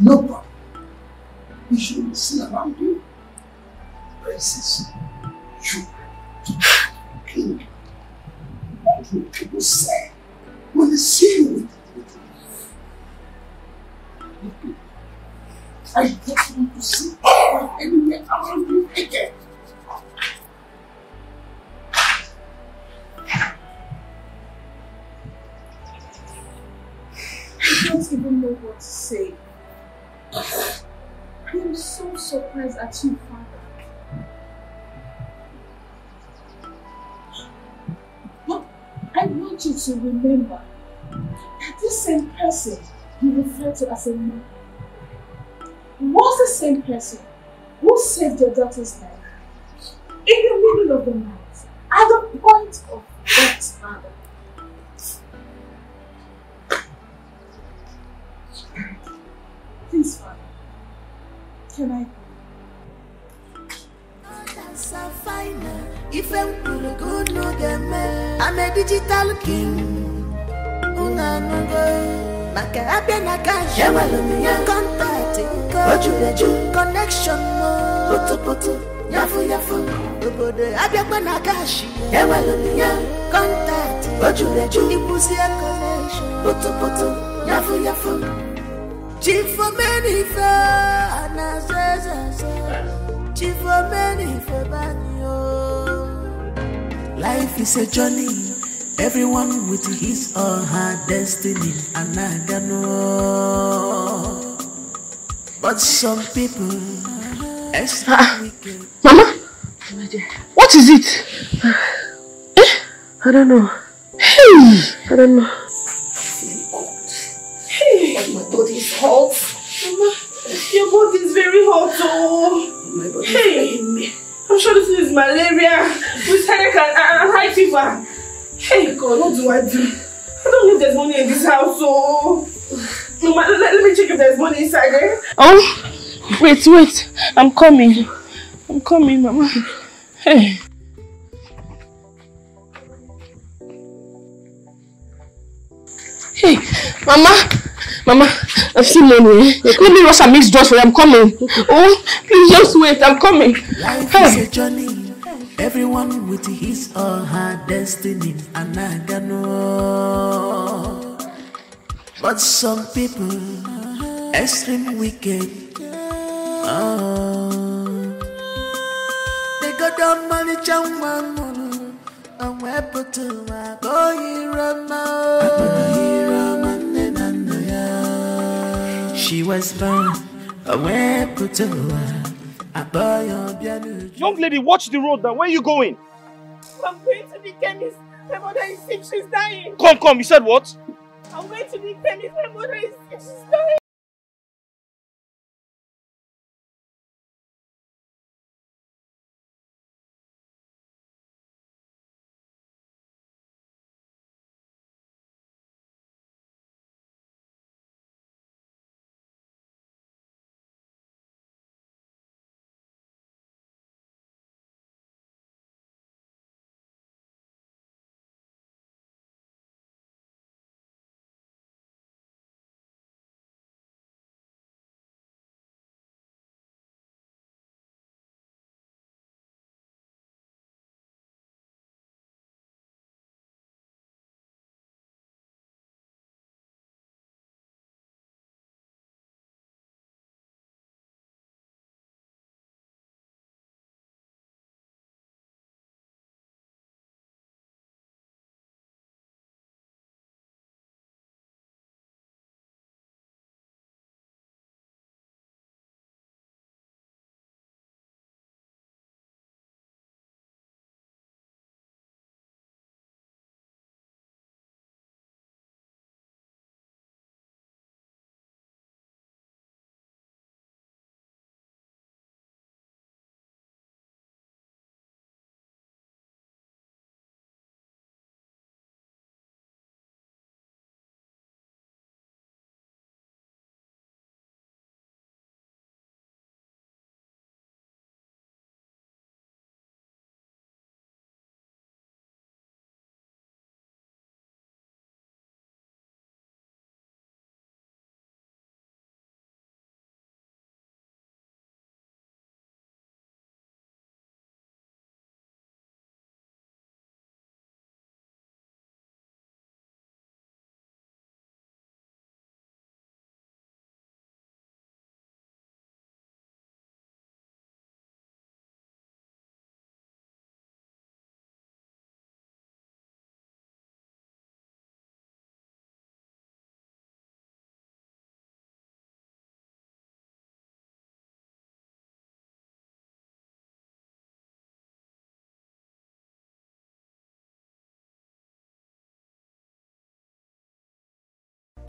S1: Nobody. You shouldn't see around you. Princess, you, king. What will people say when they see you with it? I just want to see anywhere around you again.
S7: I don't even know what to say. I am so surprised at you, Father. But I want you to remember that this same person you refer to as a man was the same person who saved your daughter's life in the middle of the night, at the point of death, Father. Please, Father, can I go?
S10: I'm a digital king. Maka abena kaja. Yawalumiya contact. Ojuleju connection mo. Putu yafu. Obode abiakwana kashi. Yawalumiya contact. Ojuleju ipuzie connection. Putu yafu. Chief for many fa Chief for many fa banyo. Life is a journey. Everyone with his or her destiny, and I don't know. But some people,
S13: Mama, what is it? I don't know. Hey, I don't know.
S7: Hey,
S13: my body is hot.
S7: Mama, your body is very hot, oh.
S13: My body is
S7: hey,
S13: me.
S7: I'm sure this is malaria with
S17: headache and high fever. Hey God, what do? I don't know if there's money in this house, so Mama, let me check if there's money inside there. Oh, wait. I'm coming, Mama. Hey. Hey, Mama, I've seen money. Let me rush and mix drugs for you. I'm coming. Oh, please just wait. I'm coming.
S10: Life is a journey. Everyone with his or her destiny. And I don't know. But some people extreme wicked. Oh, they got down money, and we're put to my she was born away put to
S14: Young lady, watch the road now. Where are you going?
S17: I'm going to the chemist. My mother is sick, she's dying.
S14: Come, you said what?
S17: I'm going to the chemist. My mother is sick, she's dying.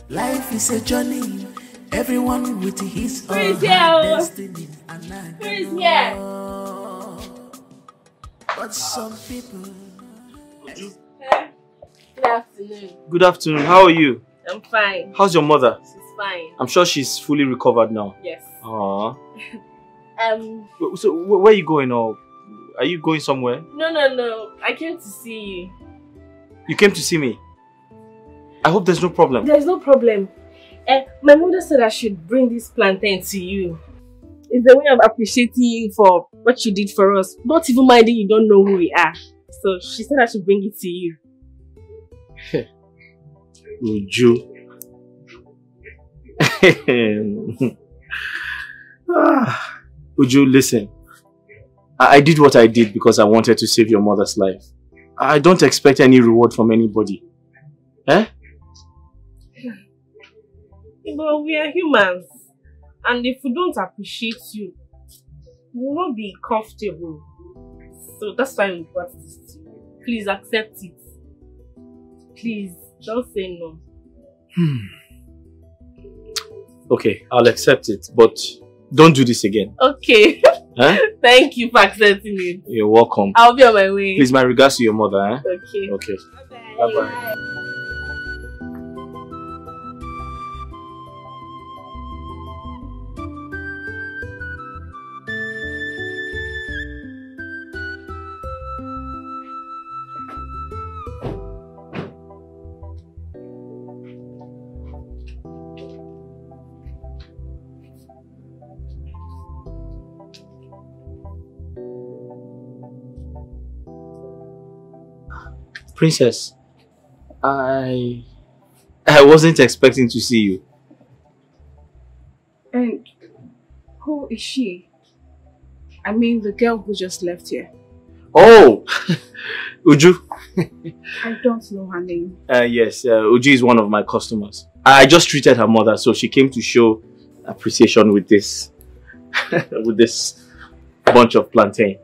S10: Life is a journey. Everyone with his or her destiny.
S17: Who is here?
S10: But some people.
S17: Good afternoon.
S15: Good afternoon. How are you?
S17: I'm fine.
S15: How's your mother?
S17: She's fine.
S15: I'm sure she's fully recovered now.
S17: Yes.
S15: Aww. So where are you going, or are you going somewhere?
S17: No. I came to see you.
S15: You came to see me? I hope there's no problem.
S17: There's no problem. My mother said I should bring this plantain to you. It's a way of appreciating you for what you did for us. Not even minding you don't know who we are. So she said I should bring it to you.
S15: Uju. Uju, listen. I did what I did because I wanted to save your mother's life. I don't expect any reward from anybody. Eh?
S17: But we are humans. And if we don't appreciate you, we will not be comfortable. So that's why we brought this to you. Please accept it. Please, don't say no.
S15: Okay, I'll accept it. But Don't do this again.
S17: Okay.
S15: Huh?
S17: Thank you for accepting it.
S15: You're welcome.
S17: I'll be on my way.
S15: Please, my regards to your mother. Eh?
S17: Okay.
S15: Okay. Bye-bye. Princess, I wasn't expecting to see you.
S22: And who is she? I mean the girl who just left here.
S15: Oh, Uju.
S22: I don't know her name.
S15: Yes, Uju is one of my customers. I just treated her mother, so she came to show appreciation with this, with this bunch of plantain.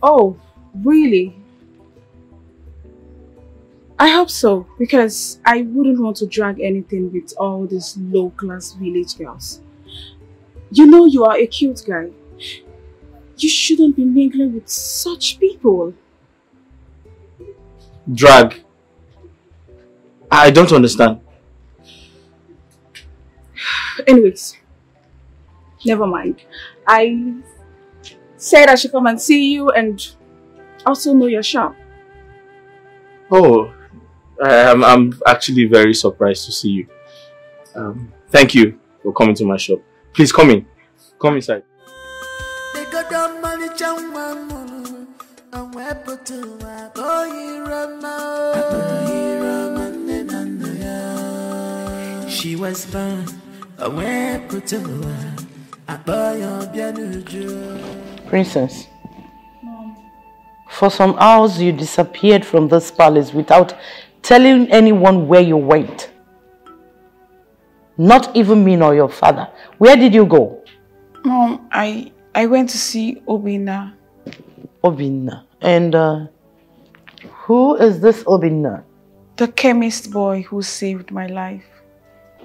S22: Oh, really? I hope so, because I wouldn't want to drag anything with all these low-class village girls. You know you are a cute guy. You shouldn't be mingling with such people.
S15: Drag? I don't understand.
S22: Anyways, never mind. I said I should come and see you and also know your shop.
S15: Oh, I'm actually very surprised to see you. Thank you for coming to my shop. Please come in. Come inside.
S10: She was born
S9: Princess, for some hours you disappeared from this palace without telling anyone where you went. Not even me nor your father. Where did you go?
S22: Mom, I went to see Obinna.
S9: Obinna. And who is this Obinna?
S22: The chemist boy who saved my life.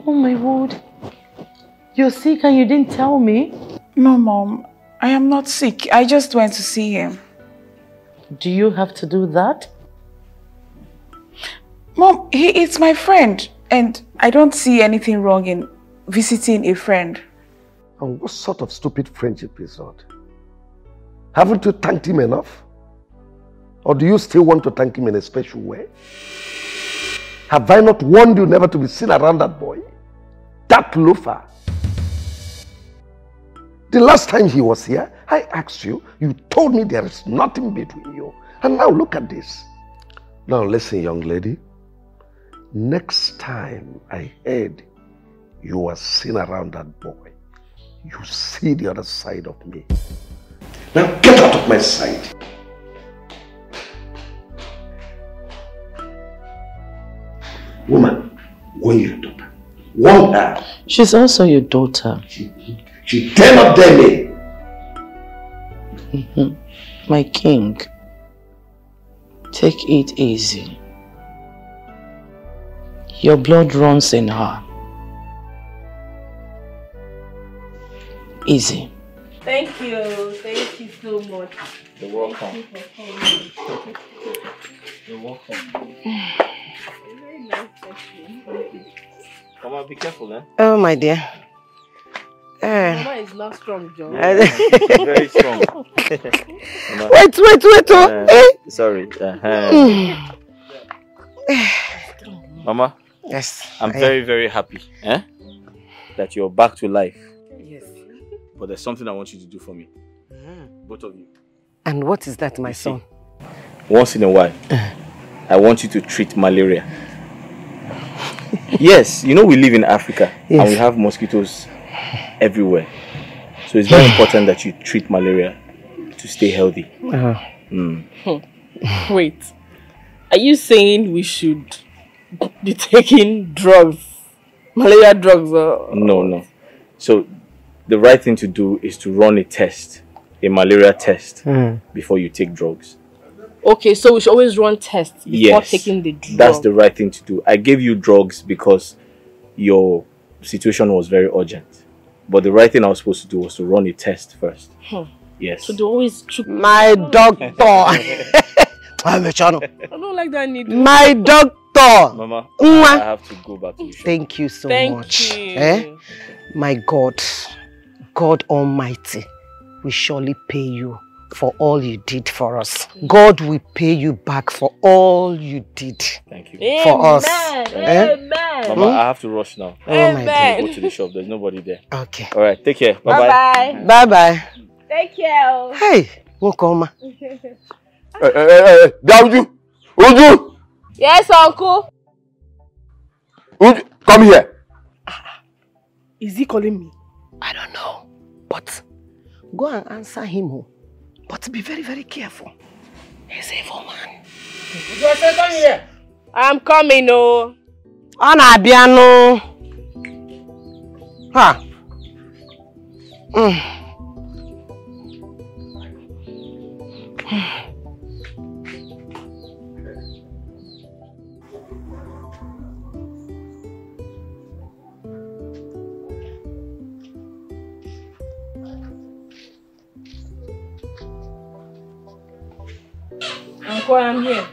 S9: Oh my word. You're sick and you didn't tell me?
S22: No, Mom. I am not sick. I just went to see him.
S9: Do you have to do that?
S22: Mom, he is my friend. And I don't see anything wrong in visiting a friend.
S1: And what sort of stupid friendship is that? Haven't you thanked him enough? Or do you still want to thank him in a special way? Have I not warned you never to be seen around that boy? That loafer. The last time he was here, I asked you, you told me there is nothing between you. And now look at this. Now listen, young lady. Next time I heard you were seen around that boy, you see the other side of me. Now get out of my sight. Woman, warn your daughter. Warn her.
S9: She's also your daughter.
S1: She dare not dare me.
S9: My king, take it easy. Your blood runs in her. Easy.
S17: Thank you so much.
S15: You're welcome.
S17: Thank you for coming.
S15: You're welcome.
S17: Very nice session.
S15: Come on, be careful, eh?
S13: Oh, my dear.
S17: Mama is not strong, John.
S15: Very strong.
S13: Wait.
S15: Sorry. Mama.
S13: Yes.
S15: I'm very, very happy that you're back to life.
S13: Yes.
S15: But there's something I want you to do for me. Both of you.
S13: And what is that, my son?
S15: Once in a while, I want you to treat malaria. Yes, you know we live in Africa and we have mosquitoes everywhere. So it's very important that you treat malaria to stay healthy.
S17: Wait, are you saying we should be taking drugs, malaria drugs?
S15: No. So the right thing to do is to run a test, a malaria test, before you take drugs.
S17: Okay, so we should always run tests before taking the drug.
S15: That's the right thing to do. I gave you drugs because your situation was very urgent. But the right thing I was supposed to do was to run a test first. Yes.
S22: So they always
S13: my doctor.
S22: I don't like that needle.
S13: My doctor.
S15: Mama, I have to go back to the shop.
S13: Thank you so much.
S22: Thank you.
S13: Eh? My God, God Almighty, will surely pay you for all you did for us. God will pay you back for all you did.
S15: Thank you.
S13: For us.
S22: Amen.
S15: Mama, I have to rush now.
S13: Oh my God.
S15: Go to the shop. There's nobody there.
S13: Okay.
S15: All right. Take care. Bye-bye.
S13: Bye-bye.
S22: Take care.
S13: Hey, Wokoma.
S12: Uju! Uju!
S22: Yes, uncle.
S12: Uju, come here.
S22: Is he calling me?
S13: I don't know. But go and answer him. But be very, very careful. He's an evil man.
S22: Come here. I'm coming, oh.
S13: Ana Biano. Ha.
S22: Uncle, I'm here.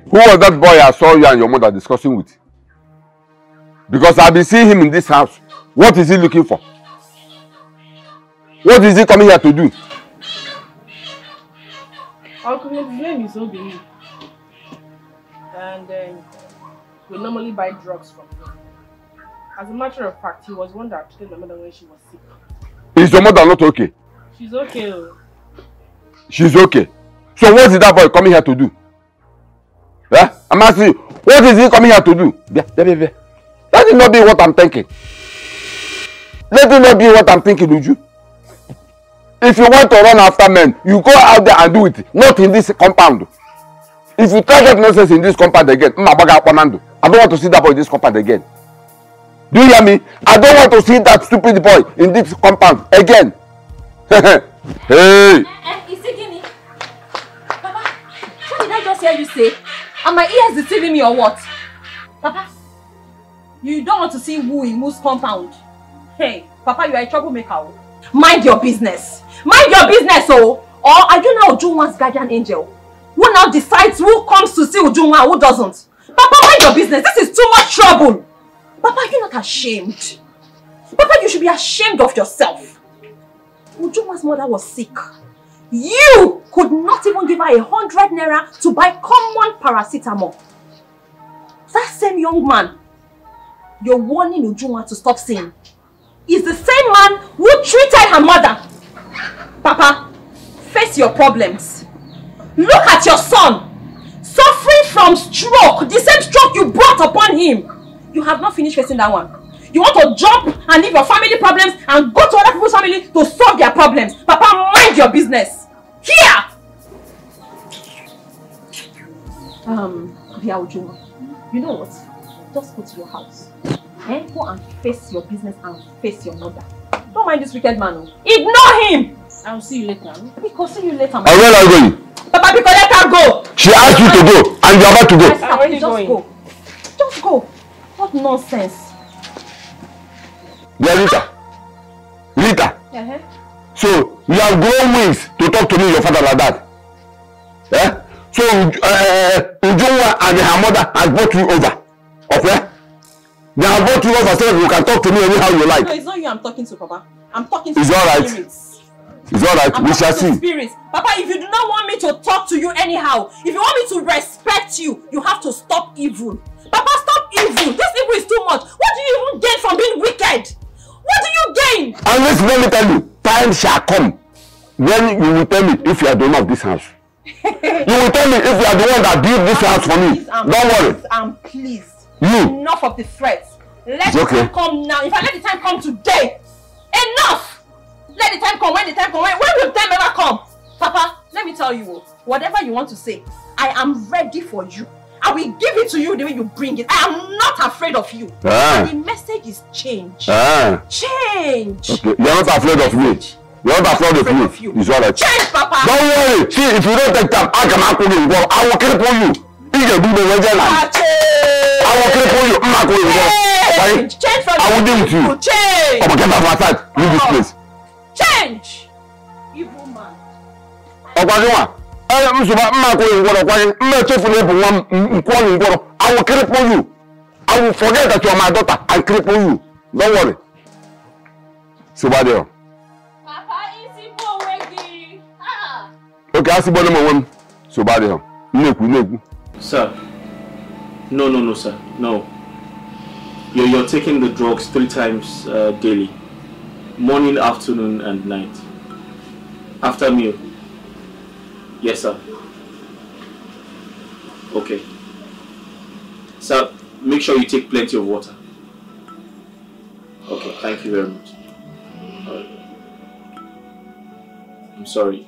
S12: Who was that boy I saw you and your mother discussing with? Because I've been seeing him in this house. What is he looking for? What is he coming here to do?
S22: Uncle, his name is Obini. And we normally buy drugs from him. As a matter of fact, he was one that treated my mother when she was sick.
S12: Is your mother not okay?
S22: She's okay.
S12: She's okay. So what is that boy coming here to do? Yeah? I'm asking you, what is he coming here to do? Let it not be what I'm thinking. Let it not be what I'm thinking, Uju. If you want to run after men, you go out there and do it, not in this compound. If you try to get nonsense in this compound again, I don't want to see that boy in this compound again. Do you hear me? I don't want to see that stupid boy in this compound again. Hey!
S6: Papa, what did I just hear you say? Are my ears deceiving me or what? Papa, you don't want to see Wu in Wu's compound. Hey, Papa, you are a troublemaker. Mind your business. Mind your business, oh! Or are you now Ujunwa's guardian angel? Who now decides who comes to see Ujunwa and who doesn't? Papa, mind your business. This is too much trouble. Papa, you're not ashamed. Papa, you should be ashamed of yourself. Ujunwa's mother was sick. You could not even give her 100 naira to buy common paracetamol. That same young man you're warning Ujunwa to stop seeing is the same man who treated her mother. Papa, face your problems. Look at your son, suffering from stroke, the same stroke you brought upon him. You have not finished facing that one. You want to jump and leave your family problems and go to other people's family to solve their problems. Papa, mind your business. Here! Dear Ujunwa, you know what? Just go to your house. Go and face your business and face your mother. Don't mind this wicked man. Ignore him! I'll see you later. Because see you later.
S12: And where are you going?
S6: Papa, because let her go.
S12: She asked you to go and you're about to go.
S6: I'm already going. Go. Just go. What nonsense.
S12: Yeah, Rita. So you have grown wings to talk to me, your father, like that. Yeah? So Ujunwa and her mother has brought you over. Okay? They have brought you over so that you can talk to me anyhow you like.
S6: No, it's not you I'm talking to, Papa. I'm talking to
S12: it's alright.
S6: Spirits.
S12: It's alright. We shall see.
S6: Spirits. Papa, if you do not want me to talk to you anyhow, if you want me to respect you, you have to stop evil. Papa, stop evil. This evil is too much. What do you even gain from being wicked? What do you gain?
S12: And listen, let me tell you, time shall come when you will tell me if you are the owner of this house. You will tell me if you are the one that built this house for me. Don't worry.
S6: Please.
S12: You.
S6: Enough of the threats. Let the time come now. If I let the time come today, enough. Let the time come. When the time come, when will the time ever come? Papa, let me tell you, whatever you want to say, I am ready for you. I will give it to you the way you bring it. I am not afraid of you. And the message is change. Change.
S12: Okay, you're not afraid of me. You're not afraid of me. It's alright.
S6: Change, Papa.
S12: Don't worry. See, if you don't take time, I will kill you. You can do the I will cripple you.
S17: Change for
S12: I will deal with you.
S17: Change.
S12: Come on, get out of my sight. Leave this place.
S17: Change. Evil man.
S12: I will cripple you. I will forget that you are my daughter and cripple you. Don't worry. Subadeo.
S6: Papa, is it already? Ah.
S12: Okay, I see one more. Subadeo.
S15: Sir. No, sir. No. You're taking the drugs 3 times daily. Morning, afternoon, and night. After meal. Yes, sir. Okay. Sir, make sure you take plenty of water. Okay, thank you very much. I'm sorry.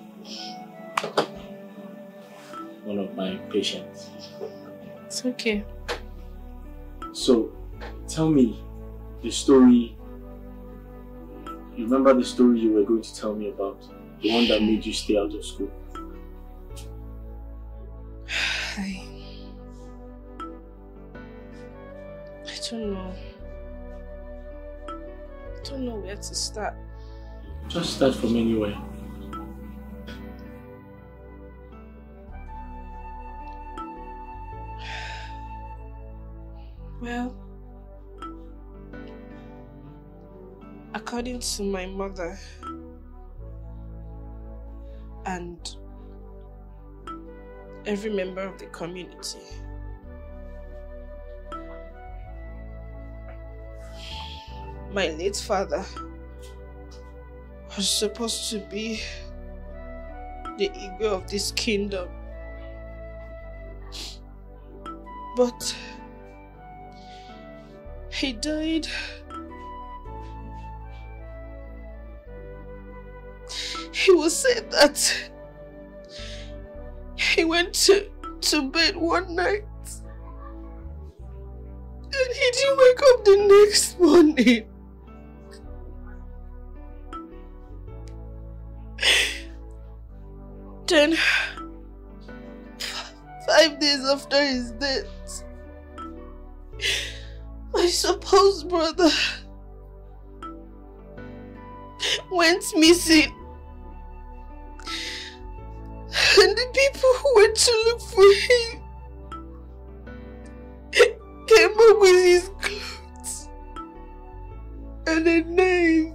S15: One of my patients.
S17: It's okay.
S15: So, tell me the story. You remember the story you were going to tell me about? The one that made you stay out of school?
S17: I don't know. I don't know where to start.
S15: Just start from anywhere.
S17: Well, according to my mother and every member of the community, my late father was supposed to be the Igwe of this kingdom, but he died. He was said that he went to bed one night and he didn't wake up the next morning. Then, 5 days after his death, my supposed brother went missing. And the people who went to look for him came up with his clothes and a name,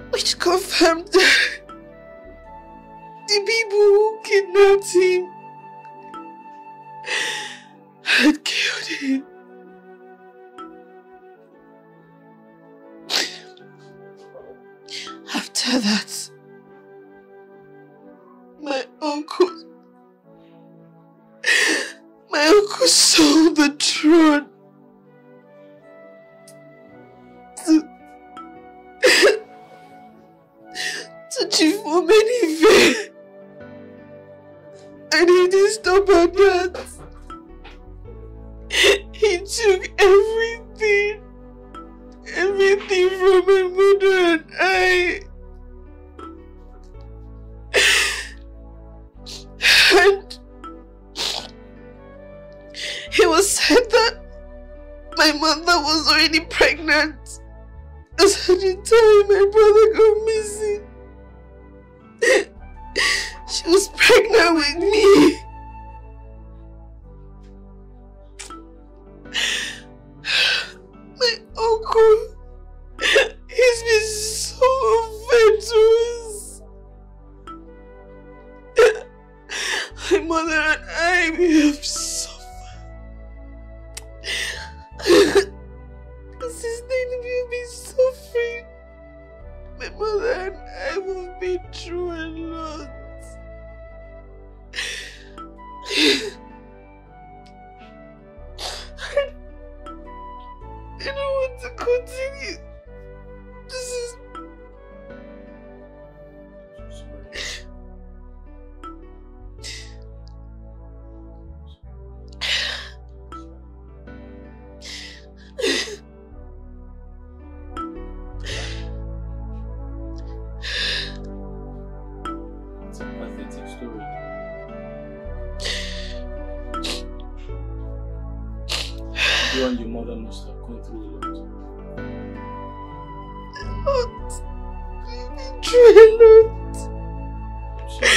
S17: which confirmed that the people who kidnapped him had killed him. After that, my uncle sold the throne to Chief Omenife, and he didn't stop at that. He took everything from my mother and I. And it was said that my mother was already pregnant at the time my brother got missing. She was pregnant with me. My uncle, he's been so unfair to us. My mother and I, we have suffered. Since then, we've been suffering. My mother and I will be through a lot. I don't want to continue. This is...
S15: You and your mother must have gone through a lot. I'm sorry.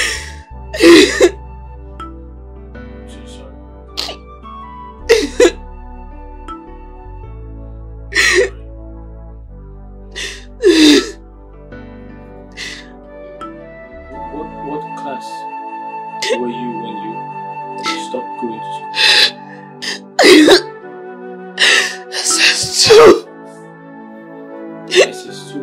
S15: I'm so sorry. What class were you when you stopped going to school?
S10: SS2.
S15: SS2.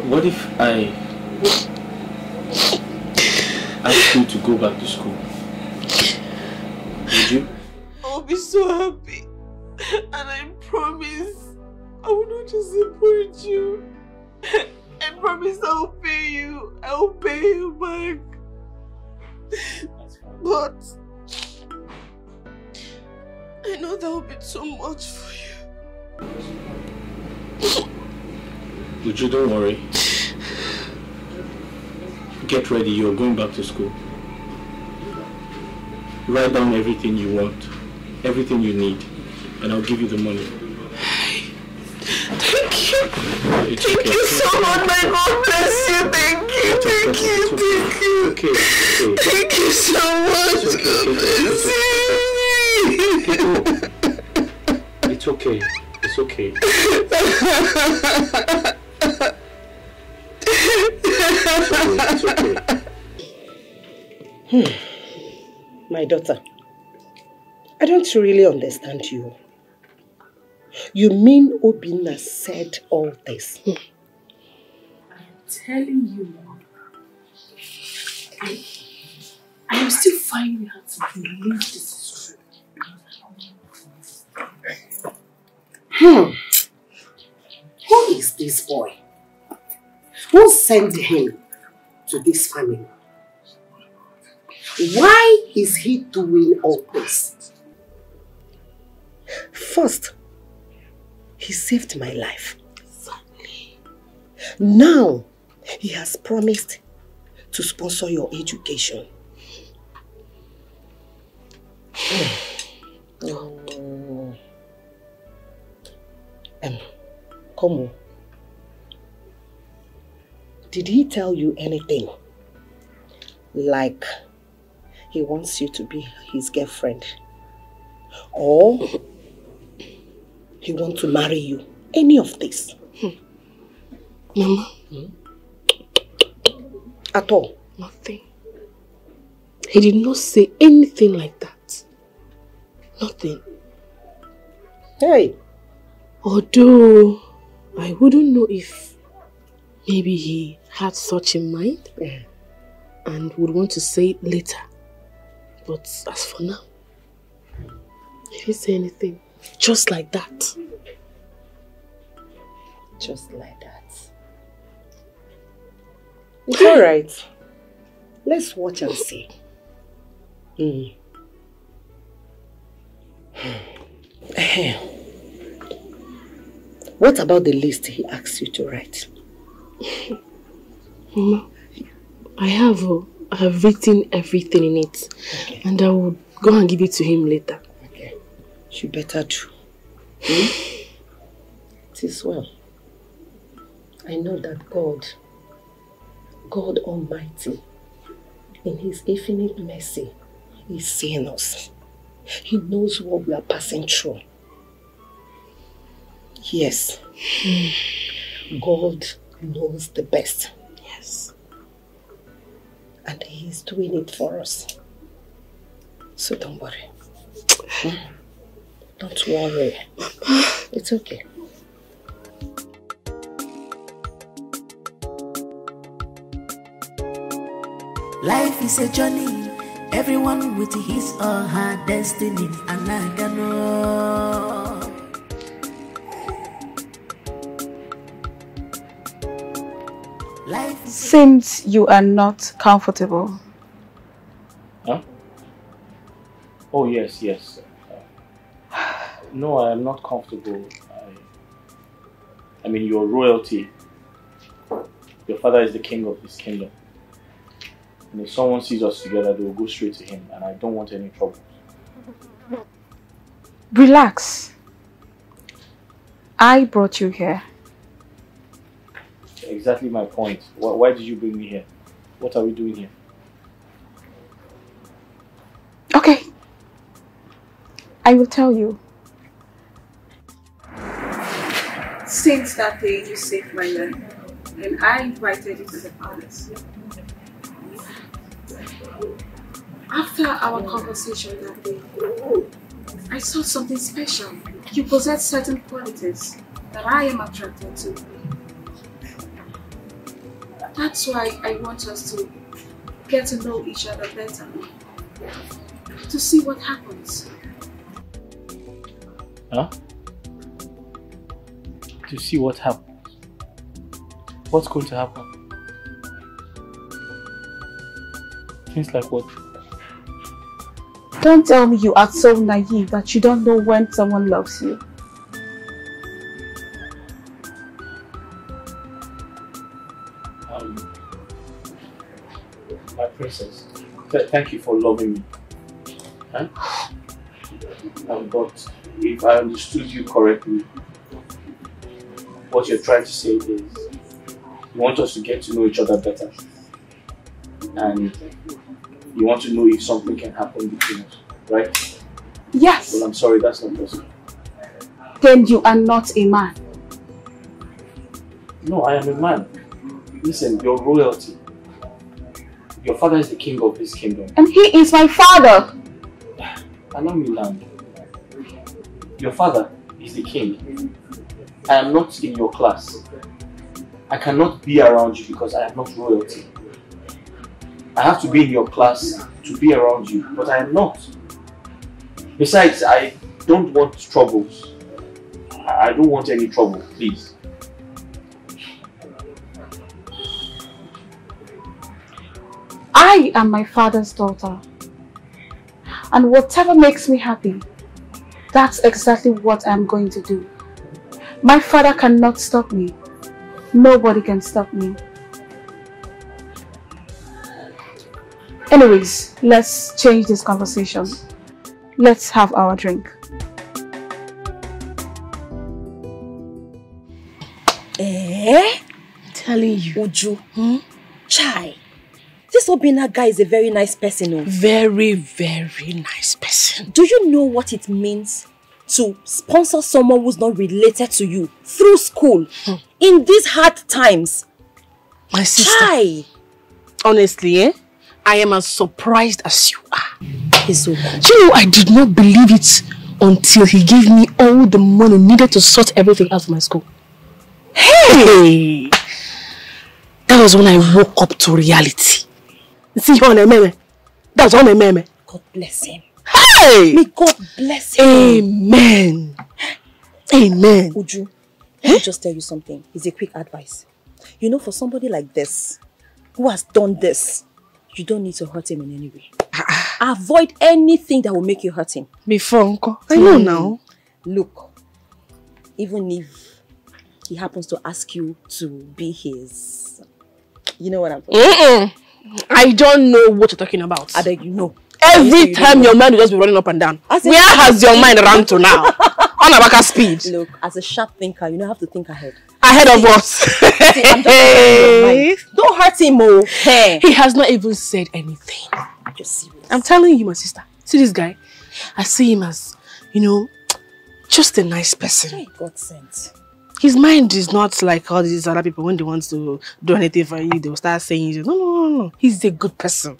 S15: What if I asked you to go back to school? Would you?
S17: I'll be so happy. And I promise I will not disappoint you. I promise I'll pay you. I'll pay you back. But I know that will be too much for you.
S15: Would you? Don't worry. Get ready, you're going back to school. Write down everything you want, everything you need, and I'll give you the money.
S17: Thank you.
S15: It's
S17: Thank
S15: okay.
S17: you so much, my God bless you. Thank you, thank you, thank you.
S15: Okay.
S17: Thank you so much.
S15: It's okay. It's okay. It's okay.
S13: My daughter, I don't really understand you. You mean Obinna said all this?
S7: I'm telling you, I am still finding hard to believe this is true.
S13: Who is this boy? Who sent him to this family? Why is he doing all this? First, he saved my life. Now, he has promised to sponsor your education. Komo, did he tell you anything? Like he wants you to be his girlfriend? Or he wants to marry you? Any of this?
S7: Mama?
S13: At all?
S7: Nothing. He did not say anything like that. Nothing.
S13: Hey!
S7: Although I wouldn't know if maybe he had such in mind and would want to say it later. But as for now, he didn't say anything. Just like that.
S13: Just like that. It's alright. Let's watch and see. What about the list he asked you to write?
S7: Mama, I've written everything in it. Okay. And I will go and give it to him later.
S13: Okay. You better do. It is well. I know that God Almighty, in His infinite mercy, is seeing us. He knows what we are passing through. Yes. God knows the best.
S7: Yes.
S13: And He is doing it for us. So don't worry. Don't worry. It's okay.
S10: Life is a journey, everyone with his or her destiny, and I can know.
S22: Seems you are not comfortable.
S15: Huh? Oh, yes. No, I am not comfortable. I mean, you're royalty. Your father is the king of this kingdom. And if someone sees us together, they will go straight to him. And I don't want any trouble.
S22: Relax. I brought you here.
S15: Exactly my point. Why did you bring me here? What are we doing here?
S22: Okay. I will tell you. Since that day you saved my life, and I invited you to the palace. After our conversation that day, I saw something special. You possess certain qualities that I am attracted to. That's why I want us to get to know each other better. To see what happens.
S15: Huh? To see what happens? What's going to happen? Things like what?
S22: Don't tell me you are so naive that you don't know when someone loves you.
S15: My princess, thank you for loving me. Huh? But if I understood you correctly, what you're trying to say is you want us to get to know each other better. And you want to know if something can happen between us, right?
S22: Yes.
S15: Well, I'm sorry, that's not possible.
S22: Then you are not a man.
S15: No, I am a man. Listen, you're royalty. Your father is the king of this kingdom.
S22: And he is my father.
S15: Allow me land. Your father is the king. I am not in your class. I cannot be around you because I am not royalty. I have to be in your class to be around you, but I am not. Besides, I don't want troubles. I don't want any trouble, please.
S22: I am my father's daughter. And whatever makes me happy, that's exactly what I'm going to do. My father cannot stop me. Nobody can stop me. Anyways, let's change this conversation. Let's have our drink.
S17: Telling you. Uju. Chai. This Obina guy is a very nice person. Oh.
S16: Very, very nice person.
S17: Do you know what it means to sponsor someone who's not related to you through school in these hard times?
S16: My sister. Honestly, I am as surprised as you are.
S17: It's okay.
S16: Do you know, I did not believe it until he gave me all the money needed to sort everything out of my school. Hey! That was when I woke up to reality. See you on a meme. That's on a meme.
S17: God bless him.
S16: Hey!
S17: May God bless him.
S16: Amen. Amen.
S17: Uju, let me just tell you something. It's a quick advice. You know, for somebody like this, who has done this, you don't need to hurt him in any way. Avoid anything that will make you hurt him.
S16: Before, Uncle. I know now.
S17: Look, even if he happens to ask you to be his, you know what I'm talking about.
S16: I don't know what you're talking about.
S17: I beg you know.
S16: Every time your mind will just be running up and down. Where has your mind run to now? On a back speed.
S17: Look, as a sharp thinker, you don't have to think ahead.
S16: Ahead of what?
S17: I'm just don't hurt him, oh. Hey.
S16: He has not even said anything.
S17: Just serious.
S16: I'm telling you, my sister. See this guy? I see him as, you know, just a nice person.
S17: Hey, God sent.
S16: His mind is not like all these other people. When they want to do anything for you, they'll start saying, no. He's a good person.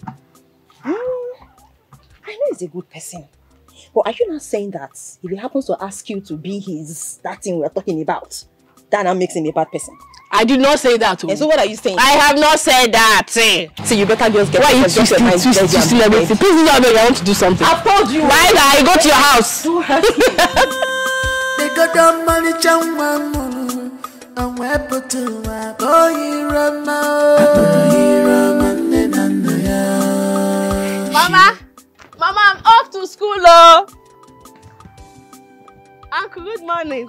S17: I know he's a good person. But are you not saying that if he happens to ask you to be that thing we're talking about, that now makes him a bad person?
S16: I did not say that.
S17: And so what are you saying?
S16: I have not said that.
S17: So you better just get
S16: why you twisting everything? Please don't know I want to do something.
S17: I've told you.
S16: Right, I go to your house.
S17: Don't hurt me.
S10: They got the money, I'm able to
S16: Mama, I'm off to school. Oh.
S17: Uncle, good morning.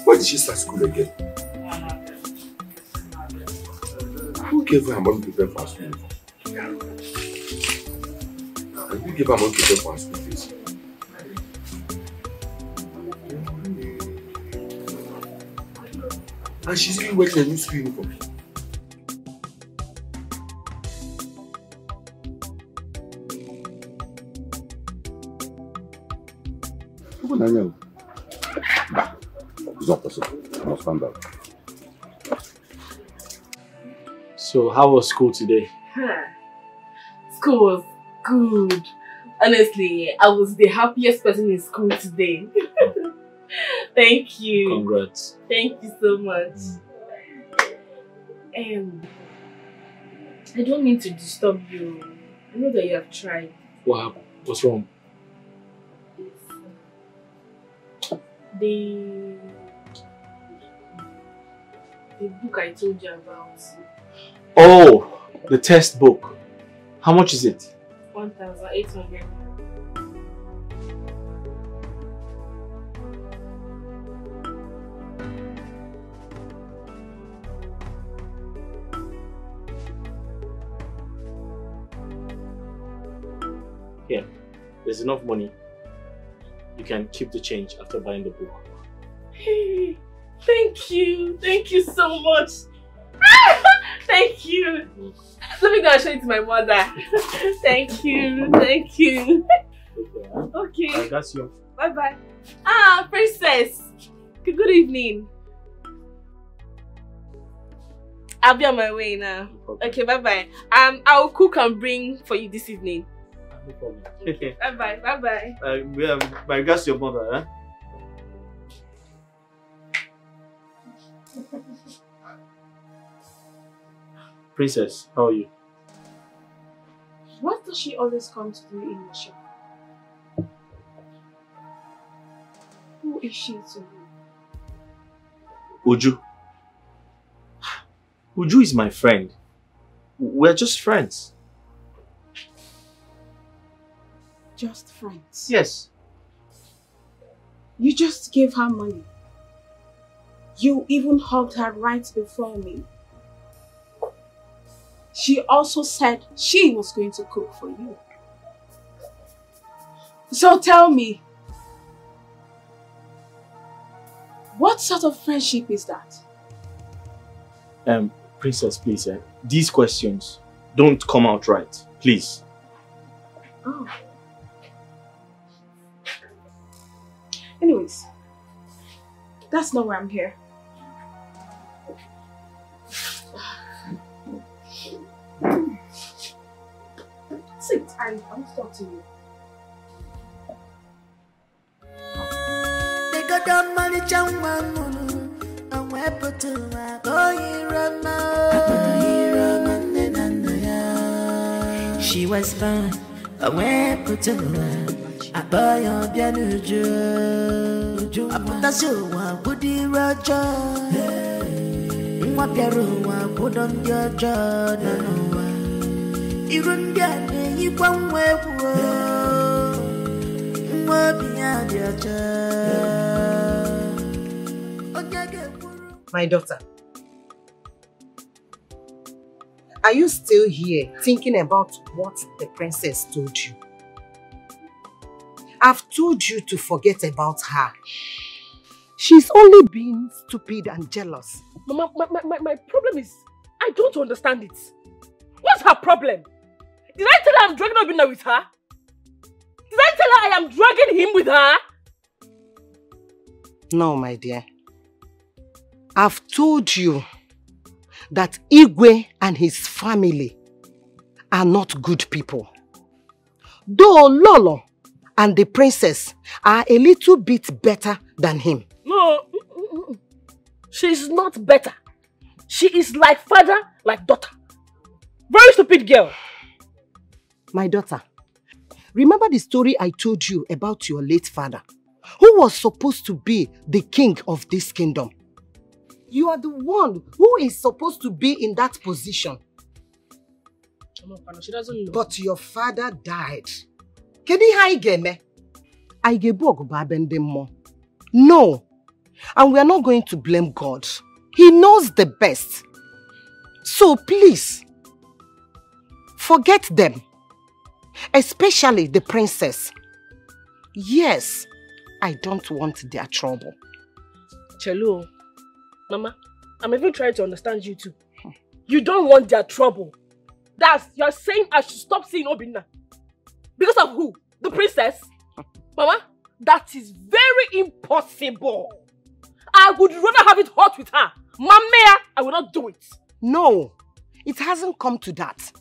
S3: Why did she start school again? Who gave her money to pay for her school? Who gave her money to pay for her school fees? And she's even wearing a new school uniform.
S12: It's not possible. I must find out.
S15: So, how was school today?
S17: School was good. Honestly, I was the happiest person in school today. Thank you.
S15: Congrats.
S17: Thank you so much. I don't mean to disturb you. I know that you have tried.
S15: What happened? What's wrong?
S17: The book I told you about.
S15: Oh, the test book. How much is it?
S17: 1,800.
S15: Here, there's enough money. You can keep the change after buying the book.
S17: Hey, thank you. Thank you so much. Thank you. Let me go and show it to my mother. Thank you. Thank you. Okay.
S15: I got you.
S17: Bye bye. Ah, princess. Good evening. I'll be on my way now. Okay, bye bye. I'll cook and bring for you this evening.
S15: No problem.
S17: Okay. Bye bye. Bye bye.
S15: My regards to your mother, huh? Princess, how are you?
S22: What does she always come to do in the shop? Who is she to you?
S15: Uju. Uju is my friend. We're just friends.
S22: Just friends?
S15: Yes.
S22: You just gave her money. You even hugged her right before me. She also said she was going to cook for you. So tell me, what sort of friendship is that?
S15: Princess, please, these questions don't come out right, please.
S22: Oh. Anyways, that's not why I'm here. Sit, I want to talk to you.
S10: She was born a weapon to a boy of Yanuju. A Putasu, Woody Roger. What Yaru, put on your jaw. Even get you one way. What beyond your jaw.
S13: My daughter, are you still here thinking about what the princess told you? I've told you to forget about her. She's only being stupid and jealous.
S17: Mama, my problem is, I don't understand it. What's her problem? Did I tell her I'm dragging Obinna with her? Did I tell her I am dragging him with her?
S13: No, my dear. I've told you that Igwe and his family are not good people. Though Lolo and the princess are a little bit better than him.
S17: No, she's not better. She is like father, like daughter. Very stupid girl.
S13: My daughter, remember the story I told you about your late father, who was supposed to be the king of this kingdom? You are the one who is supposed to be in that position.
S22: She doesn't know.
S13: But your father died. No. And we are not going to blame God. He knows the best. So please, forget them. Especially the princess. Yes, I don't want their trouble.
S22: Chelo, Mama, I'm even trying to understand you too. You don't want their trouble. You're saying I should stop seeing Obinna. Because of who? The princess? Mama, that is very impossible. I would rather have it hot with her. Mamea, I will not do it.
S13: No, it hasn't come to that.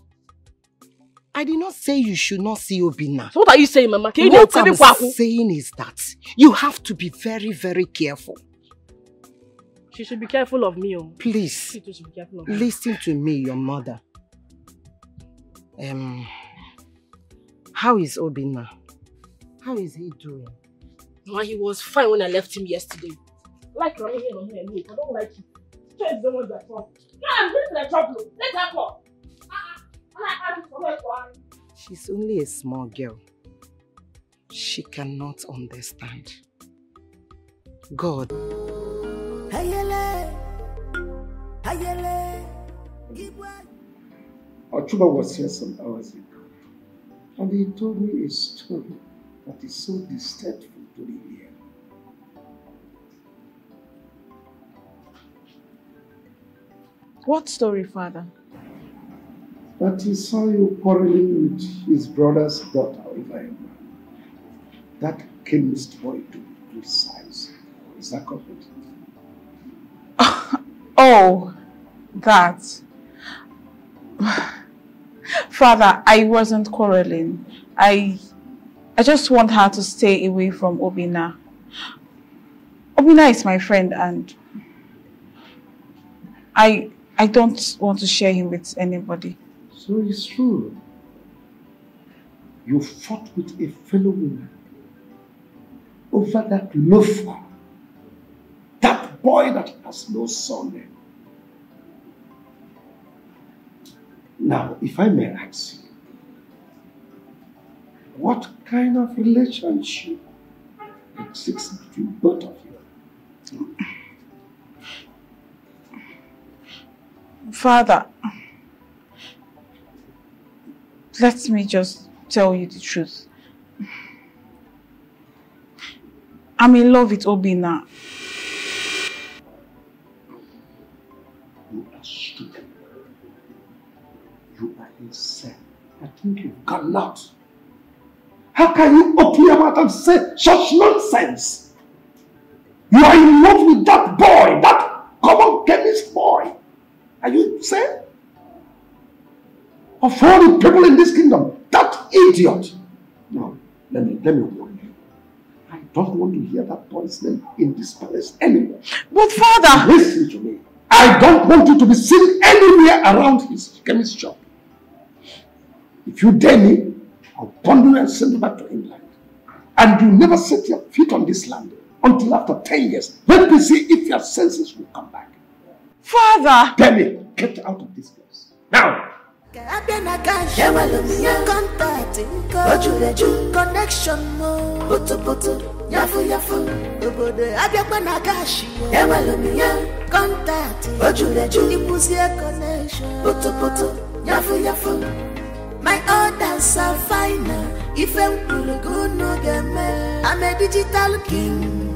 S13: I did not say you should not see Obinna.
S22: So what are you saying, Mama?
S13: What I'm saying is that you have to be very, very careful.
S22: She should be careful of me. Oh.
S13: Please,
S22: She should be careful of me.
S13: listen to me, your mother. How is Obinna? How is he doing?
S22: Mama, he was fine when I left him yesterday. Like running here on here, I don't like it. Just don't want that trouble. No, I'm going to the trouble. Let her go.
S13: She's only a small girl. She cannot understand. God.
S1: Ochuba was here some hours ago, and he told me a story that is so distasteful to the ear.
S22: What story, Father?
S1: That he saw you quarreling with his brother's daughter over him. That chemist boy, to be precise. Is that correct?
S22: Oh, that. Father, I wasn't quarreling. I just want her to stay away from Obinna. Obinna is my friend and I don't want to share him with anybody.
S1: So it's true. You fought with a fellow woman over that loafer, that boy that has no son. Now, if I may ask you, what kind of relationship exists between both of you?
S22: Father, let me just tell you the truth. I'm in love with Obinna.
S1: You are stupid. You are insane. I think you've gone out. How can you open your mouth and say such nonsense? You are in love with that boy, that common chemist boy. Are you insane? Of all the people in this kingdom, that idiot. No, let me warn you. I don't want to hear that boy's name in this palace anymore.
S22: But Father!
S1: Listen to me. I don't want you to be seen anywhere around his chemist shop. If you dare me, I'll bundle you and send you back to England. And you never set your feet on this land until after 10 years. Let me see if your senses will come back.
S22: Father!
S1: Tell me, get out of this place. Now!
S10: My orders are finer. If I'm good, no game. I'm a digital king.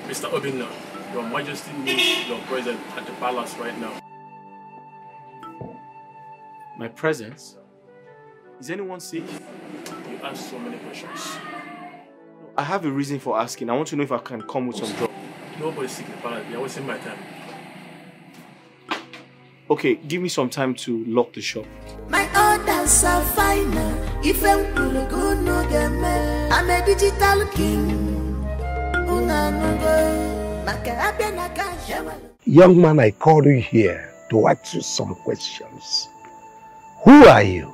S20: Mr. Obinna, Your Majesty needs your presence at the palace right now. My presence? Is anyone sick? You ask so many questions. I have a reason for asking. I want to know if I can come with some drugs. Nobody's sick in the palace. You're wasting my time. Okay, give me some time to lock the shop.
S10: My orders are finer. If I'm good, no game. I'm a digital king.
S1: Young man, I called you here to ask you some questions. Who are you?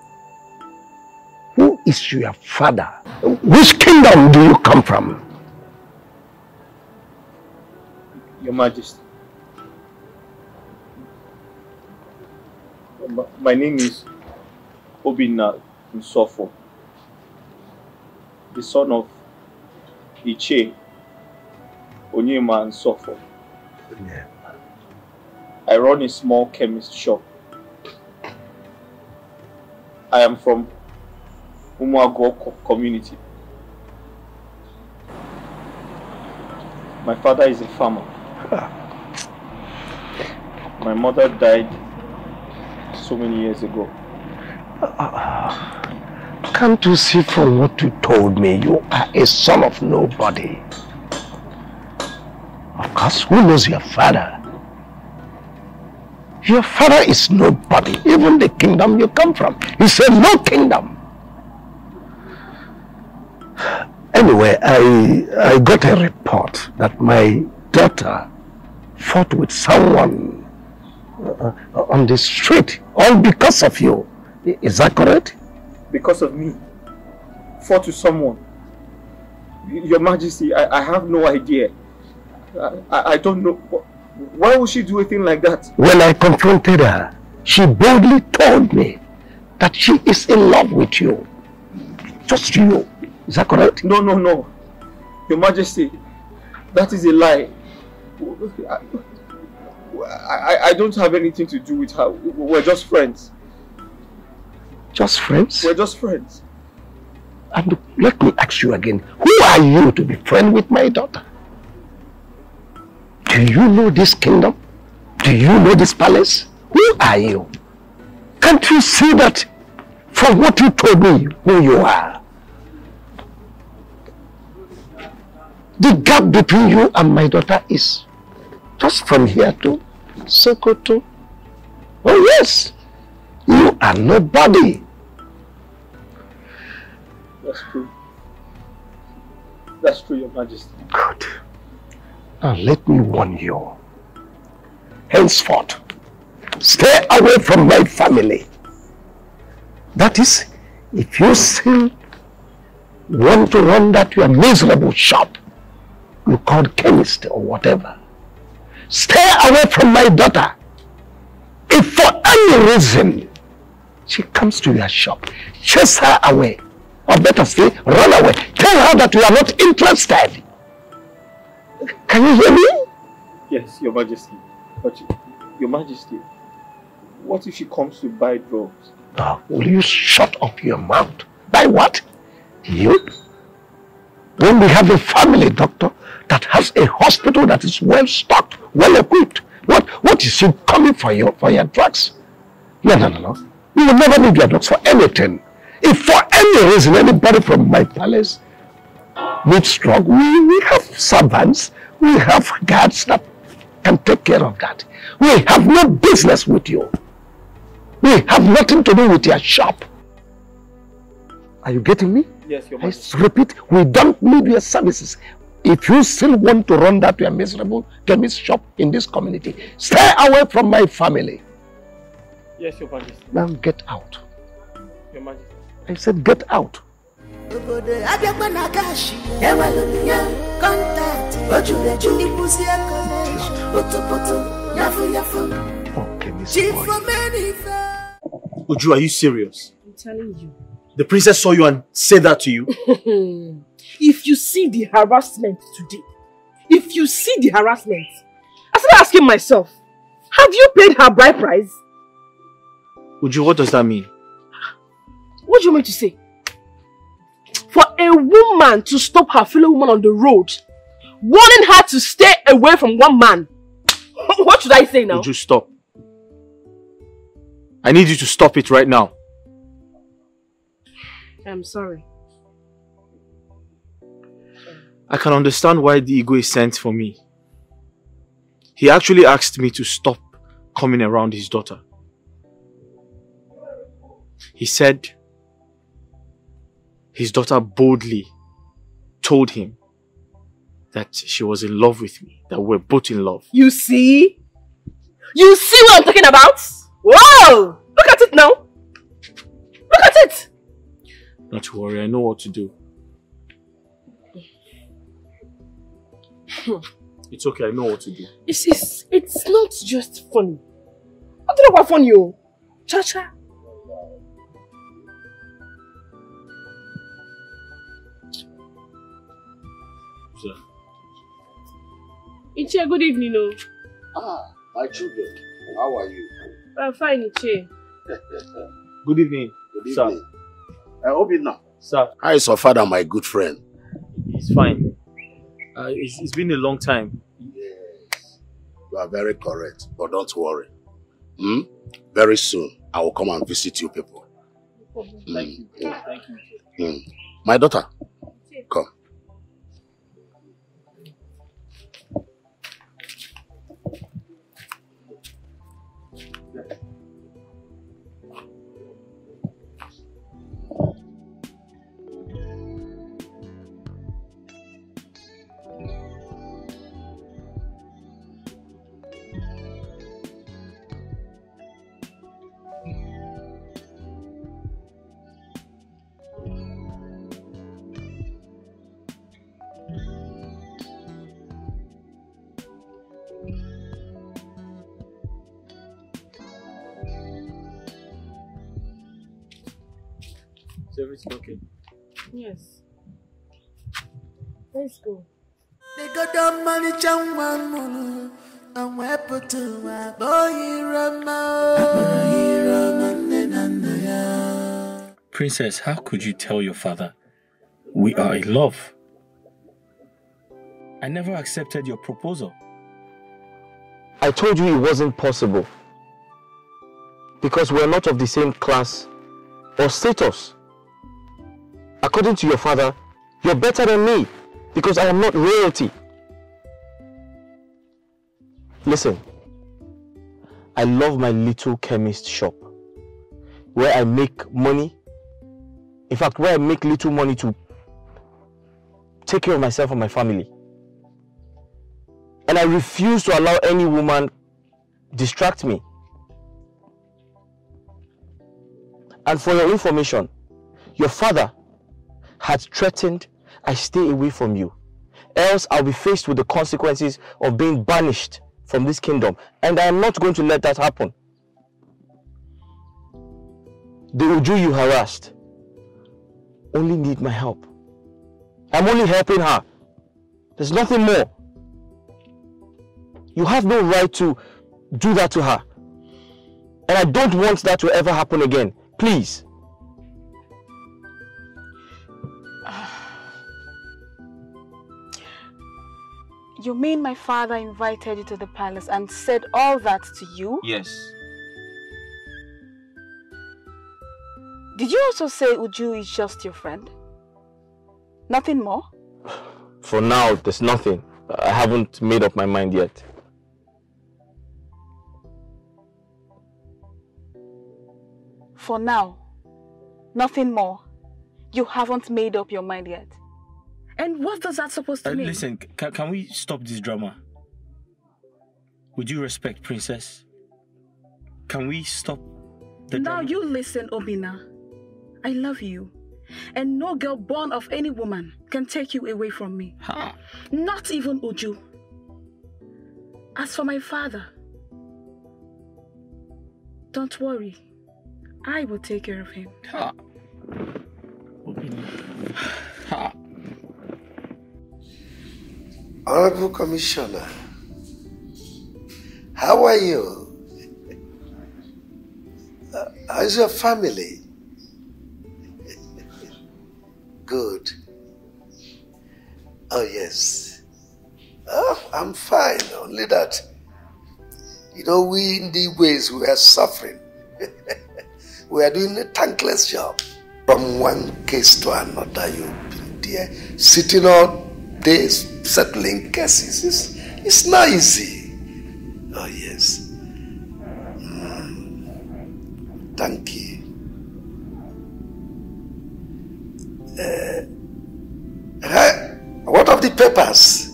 S1: Who is your father? Which kingdom do you come from?
S15: Your Majesty. My name is Obinna Nsofo, the son of Iche Onyema Nsofo.
S1: Yeah.
S15: I run a small chemist shop. I am from Umuago community. My father is a farmer. My mother died so many years ago.
S1: Can't you see from what you told me, you are a son of nobody? Of course, who knows your father? Your father is nobody, even the kingdom you come from. He said no kingdom. Anyway, I got a report that my daughter fought with someone on the street, all because of you. Is that correct?
S15: Because of me? Fought with someone? Your Majesty, I have no idea. I don't know. Why would she do a thing like that?
S1: When I confronted her, she boldly told me that she is in love with you. Just you. Is that correct?
S15: No, no, no. Your Majesty, that is a lie. I don't have anything to do with her. We're just friends.
S1: Just friends?
S15: We're just friends.
S1: And let me ask you again, who are you to be friends with my daughter? Do you know this kingdom? Do you know this palace? Who are you? Can't you see that from what you told me who you are? The gap between you and my daughter is just from here to Sokoto. Oh yes, you are nobody.
S15: That's true. That's true, Your Majesty.
S1: Good. Now let me warn you. Henceforth, stay away from my family. That is, if you still want to run that your miserable shop, you called chemist or whatever, stay away from my daughter. If for any reason she comes to your shop, chase her away. Or better still, run away. Tell her that you are not interested. Can you hear me?
S15: Yes, Your Majesty. But Your Majesty, what if she comes to buy drugs?
S1: Oh, will you shut up your mouth? Buy what? You? When we have a family doctor that has a hospital that is well stocked, well equipped, what is she coming for you for your drugs? No. You will never need your drugs for anything. If for any reason anybody from my palace needs drug, we have servants, we have guards that can take care of that. We have no business with you. We have nothing to do with your shop. Are you getting me?
S15: Yes, Your
S1: Majesty. I repeat, we don't need your services. If you still want to run that your miserable chemist shop in this community, stay away from my family.
S15: Yes, Your Majesty.
S1: Now get out.
S15: Your Majesty.
S1: I said get out. Okay, Miss
S19: Uju, are you serious?
S22: I'm telling you.
S19: The princess saw you and said that to you?
S22: If you see the harassment today, I started asking myself, have you paid her bride price?
S19: Uju, what does that mean?
S22: What do you mean to say? For a woman to stop her fellow woman on the road, warning her to stay away from one man. What should I say now?
S19: Uju, stop. I need you to stop it right now.
S22: I'm sorry.
S19: I can understand why the ego is sent for me. He actually asked me to stop coming around his daughter. He said his daughter boldly told him that she was in love with me, that we're both in love.
S22: You see? You see what I'm talking about? Whoa! Look at it now! Look at it!
S19: Not to worry, I know what to do. It's okay, I know what to do.
S16: It's not just funny. I don't know what funny you. Cha-cha. Ichie, good evening, no.
S2: My children, how are you?
S16: I'm fine, Ichie.
S19: Good evening,
S2: sir. I hope you know.
S19: Sir.
S2: How is your father, my good friend?
S19: He's fine. It's been a long time.
S2: Yes. You are very correct, but don't worry. Very soon, I will come and visit you people.
S19: Thank you. Thank you.
S2: My daughter, come.
S19: Is everything okay?
S16: Yes. Let's go.
S10: They got the money, Changman, and weapon to my boy, Rama.
S19: Princess, how could you tell your father we are in love? I never accepted your proposal.
S11: I told you it wasn't possible. Because we're not of the same class or status. According to your father, you're better than me because I am not royalty. Listen, I love my little chemist shop where I make money. In fact, where I make little money to take care of myself and my family. And I refuse to allow any woman distract me. And for your information, your father had threatened I stay away from you. Else I'll be faced with the consequences of being banished from this kingdom. And I am not going to let that happen. The Uju you harassed only need my help. I'm only helping her. There's nothing more. You have no right to do that to her. And I don't want that to ever happen again. Please.
S22: You mean my father invited you to the palace and said all that to you?
S19: Yes.
S22: Did you also say Uju is just your friend? Nothing more?
S11: For now, there's nothing. I haven't made up my mind yet.
S22: For now, nothing more. You haven't made up your mind yet. And what does that supposed to mean?
S19: Listen, can we stop this drama? Would you respect Princess? Can we stop the drama?
S22: Now you listen, Obina. I love you. And no girl born of any woman can take you away from me.
S19: Ha.
S22: Not even Uju. As for my father, don't worry. I will take care of him.
S19: Ha. Ha.
S1: Honorable Commissioner, how are you? How's your family? Good. Oh, yes. Oh, I'm fine. Only that, we in the ways we are suffering. We are doing a thankless job. From one case to another, you've been there, sitting all days, settling cases. It's not easy. Oh, yes. Thank you. What of the papers?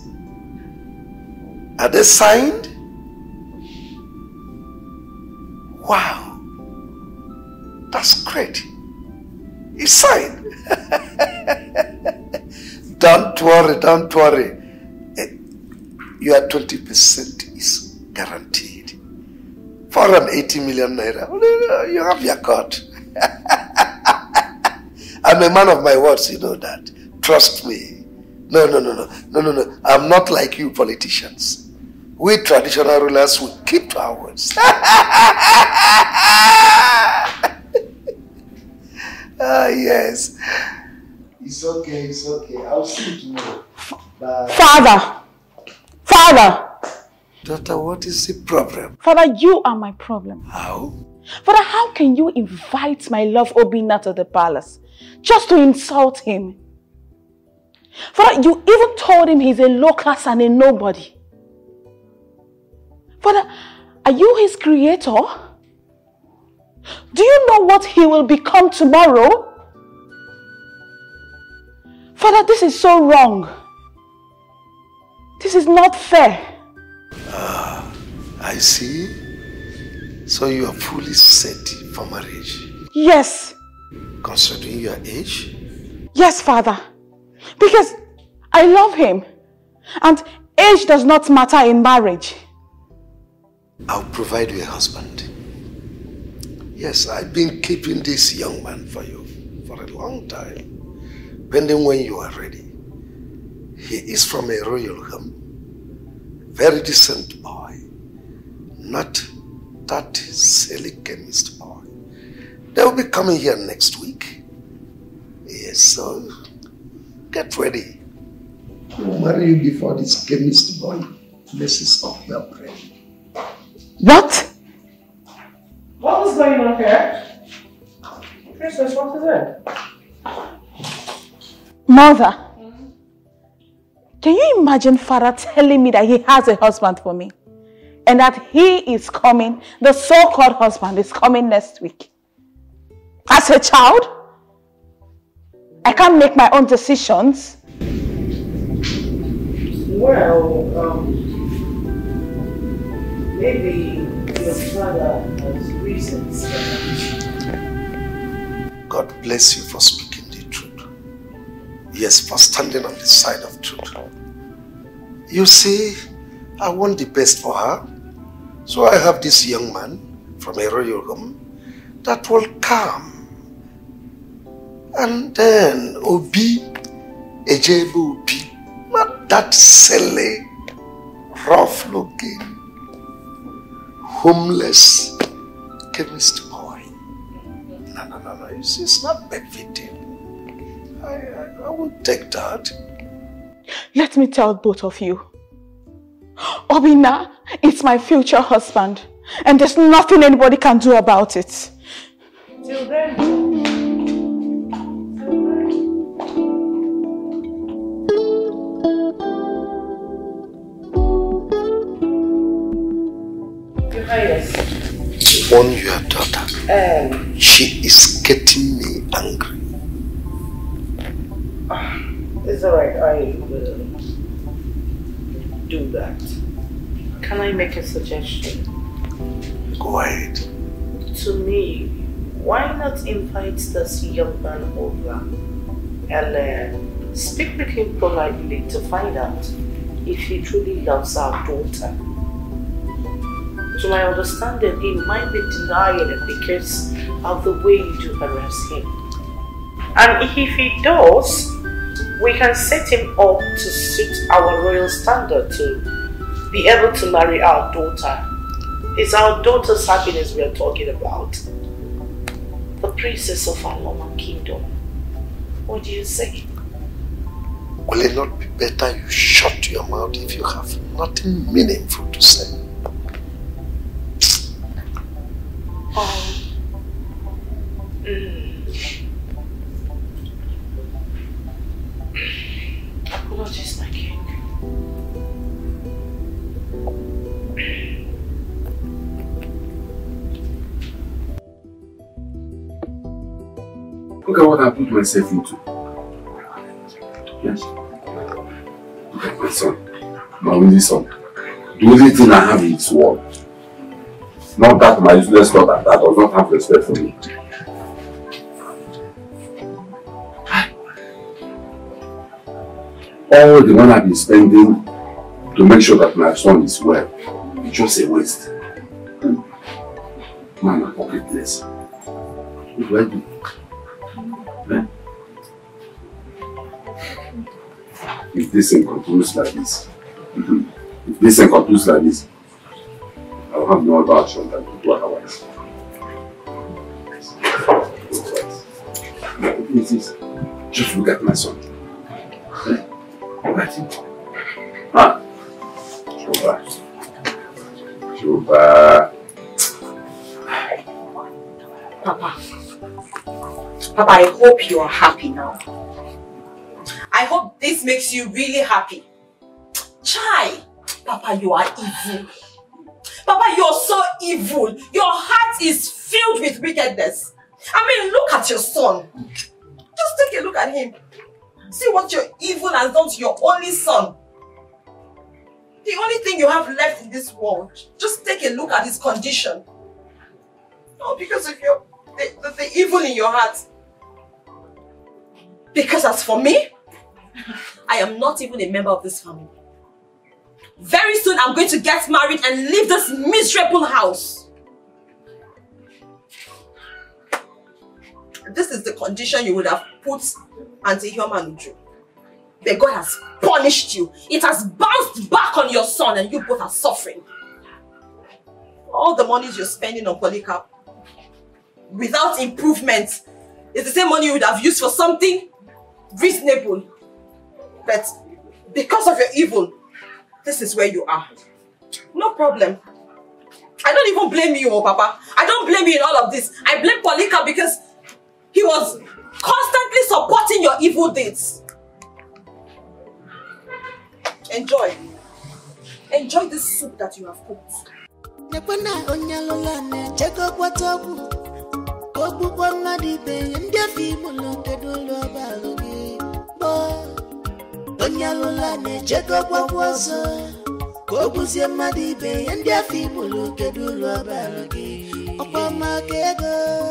S1: Are they signed? Wow. That's great. It's signed. Don't worry, don't worry. Your 20% is guaranteed. 480 million naira. You have your cut. I'm a man of my words, you know that. Trust me. No. I'm not like you politicians. We traditional rulers will keep to our words. Yes. It's okay. I'll see you tomorrow. Bye.
S22: Father!
S1: Daughter, what is the problem?
S22: Father, you are my problem.
S1: How?
S22: Father, how can you invite my love Obinna to the palace just to insult him? Father, you even told him he's a low class and a nobody. Father, are you his creator? Do you know what he will become tomorrow? Father, this is so wrong. This is not fair.
S1: I see. So you are fully set for marriage?
S22: Yes.
S1: Considering your age?
S22: Yes, Father. Because I love him. And age does not matter in marriage.
S1: I'll provide you a husband. Yes, I've been keeping this young man for you for a long time. Pending when you are ready. He is from a royal home. Very decent boy. Not that silly chemist boy. They'll be coming here next week. Yes, so get ready. We'll marry you before this chemist boy messes up your brain.
S22: What?
S4: What is going on here? Princess, what is it?
S22: Mother, can you imagine Father telling me that he has a husband for me? And that he is coming, the so-called husband is coming next week. As a child, I can't make my own decisions.
S4: Well, maybe your father has reasons.
S1: God bless you for speaking the truth. Yes, for standing on the side of truth. You see, I want the best for her. So I have this young man from a royal home that will come. And then Obi, Ejebu Obi, not that silly, rough looking, homeless chemist boy. No. You see, it's not befitting. I will take that.
S22: Let me tell both of you. Obinna is my future husband. And there's nothing anybody can do about it.
S4: Till then. Your Highness.
S1: Warn your daughter. She is getting me angry.
S4: It's alright, I will do that. Can I make a suggestion?
S1: Go ahead.
S4: To me, why not invite this young man over and speak with him politely to find out if he truly loves our daughter? To my understanding, he might be denying it because of the way you do harass him. And if he does, we can set him up to suit our royal standard to be able to marry our daughter. It's our daughter's happiness we are talking about. The princess of our Roman kingdom. What do you say?
S1: Will it not be better you shut your mouth if you have nothing meaningful to say?
S4: Apologies, my king.
S3: Look at what I put myself into. Yes. Look at my son. My only son. The only thing I have is word. Not that my useless daughter that does not have respect for me.
S2: all the money I've been spending to make sure that my son is well, it's just a waste. Man, I'm pocketless. What do I do? Eh? If this thing continues like this, I'll have no other option than to do otherwise. Just look at my son. Look at him. Ah. Shoba.
S18: Papa, I hope you are happy now. I hope this makes you really happy. Chai, Papa, you are evil. Papa, you're so evil. Your heart is filled with wickedness. I mean, look at your son. Just take a look at him. See what your evil has done to your only son. The only thing you have left in this world. Just take a look at his condition. Not because of the evil in your heart. Because as for me, I am not even a member of this family. Very soon I'm going to get married and leave this miserable house. This is the condition you would have put Auntie CHIOMA and Uju. But God has punished you. It has bounced back on your son and you both are suffering. All the monies you're spending on polycarp without improvement is the same money you would have used for something reasonable. But because of your evil, this is where you are. No problem. I don't even blame you, oh Papa. I don't blame you in all of this. I blame Polycarp because he was constantly supporting your evil deeds. Enjoy. Enjoy this soup that you have cooked.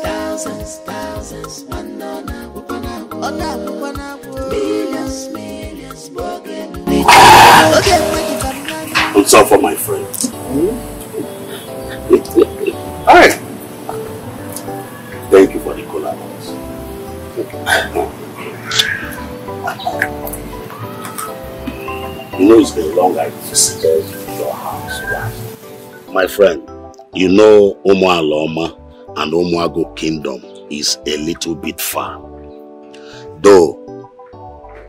S10: Thousands, millions,
S2: What's up for my friend? Hi. Thank you for the collaboration. You know it's been long I visited your house, right? My friend, you know Umualoma and Umuago Kingdom is a little bit far. Though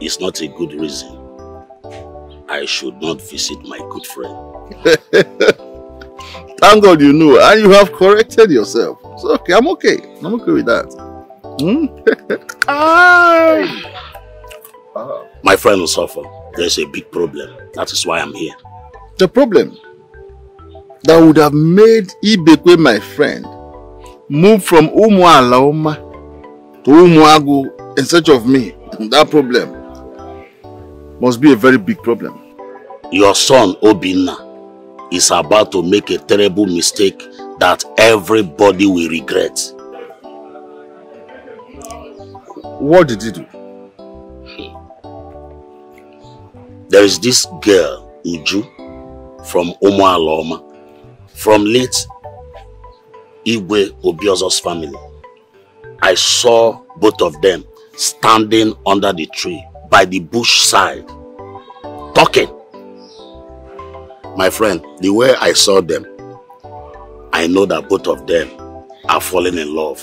S2: it's not a good reason I should not visit my good friend.
S8: Thank God you know, and you have corrected yourself. It's okay, I'm okay. I'm okay with that.
S2: My friend will suffer. There's a big problem. That is why I'm here.
S8: The problem that would have made Ibekwe, my friend, move from Umualaoma to Umuago in search of me. That problem must be a very big problem.
S2: Your son, Obinna, is about to make a terrible mistake that everybody will regret.
S8: What did he do?
S2: There is this girl, Uju, from Umualoma, from late Igwe Obiozo's family. I saw both of them standing under the tree by the bush side, talking. My friend, the way I saw them, I know that both of them are falling in love.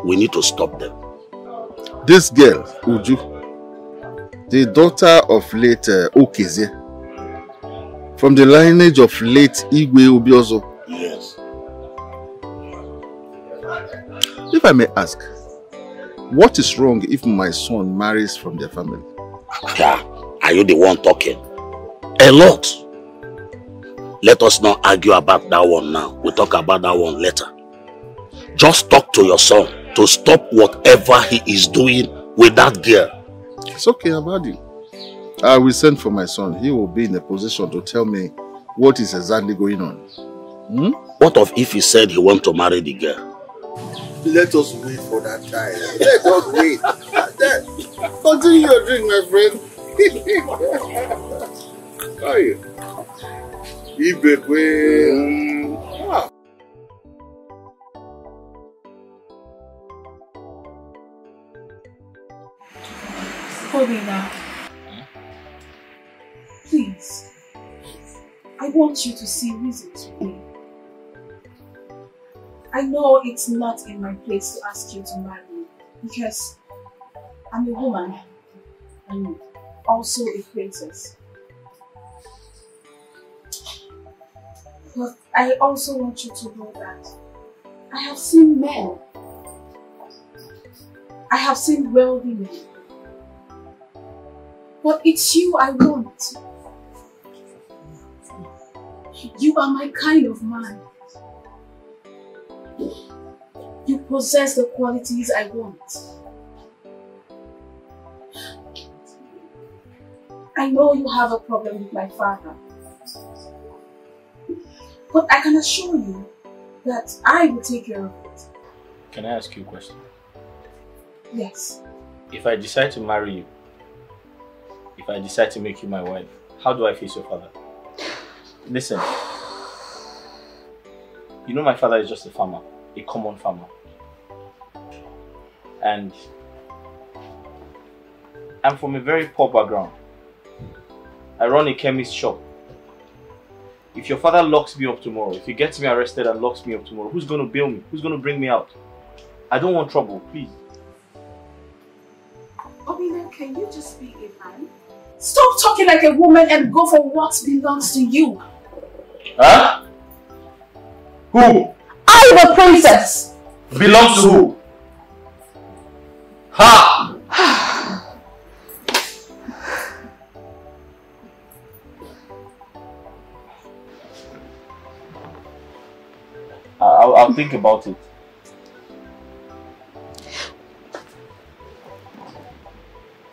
S2: We need to stop them.
S8: This girl, Uju, the daughter of late Okeze, from the lineage of late Igwe Obiozo.
S2: Yes.
S8: If I may ask, what is wrong if my son marries from their family?
S2: Yeah, are you the one talking? A lot. Let us not argue about that one now. We'll talk about that one later. Just talk to your son to stop whatever he is doing with that girl.
S8: It's okay about you. I will send for my son. He will be in a position to tell me what is exactly going on.
S2: What if he said he wants to marry the girl?
S8: Let us wait for that time. Let us wait. Continue your drink, my friend.
S3: Hey. Ibekwe.
S7: Obina, please, I want you to see reasons with me. I know it's not in my place to ask you to marry me because I'm a woman and also a princess. But I also want you to know that I have seen men. I have seen wealthy men. But it's you I want. You are my kind of man. You possess the qualities I want. I know you have a problem with my father. But I can assure you that I will take care of it.
S15: Can I ask you a question?
S7: Yes.
S15: If I decide to marry you, if I decide to make you my wife, how do I face your father? Listen, you know my father is just a farmer, a common farmer. And I'm from a very poor background. I run a chemist shop. If your father locks me up tomorrow, if he gets me arrested and locks me up tomorrow, who's going to bail me? Who's going to bring me out? I don't want trouble, please.
S7: Obina, can you just be a man? Stop talking like a woman and go for what belongs to you.
S15: Huh? Who?
S7: I'm a princess.
S15: Belongs to who? Ha! I'll think about it.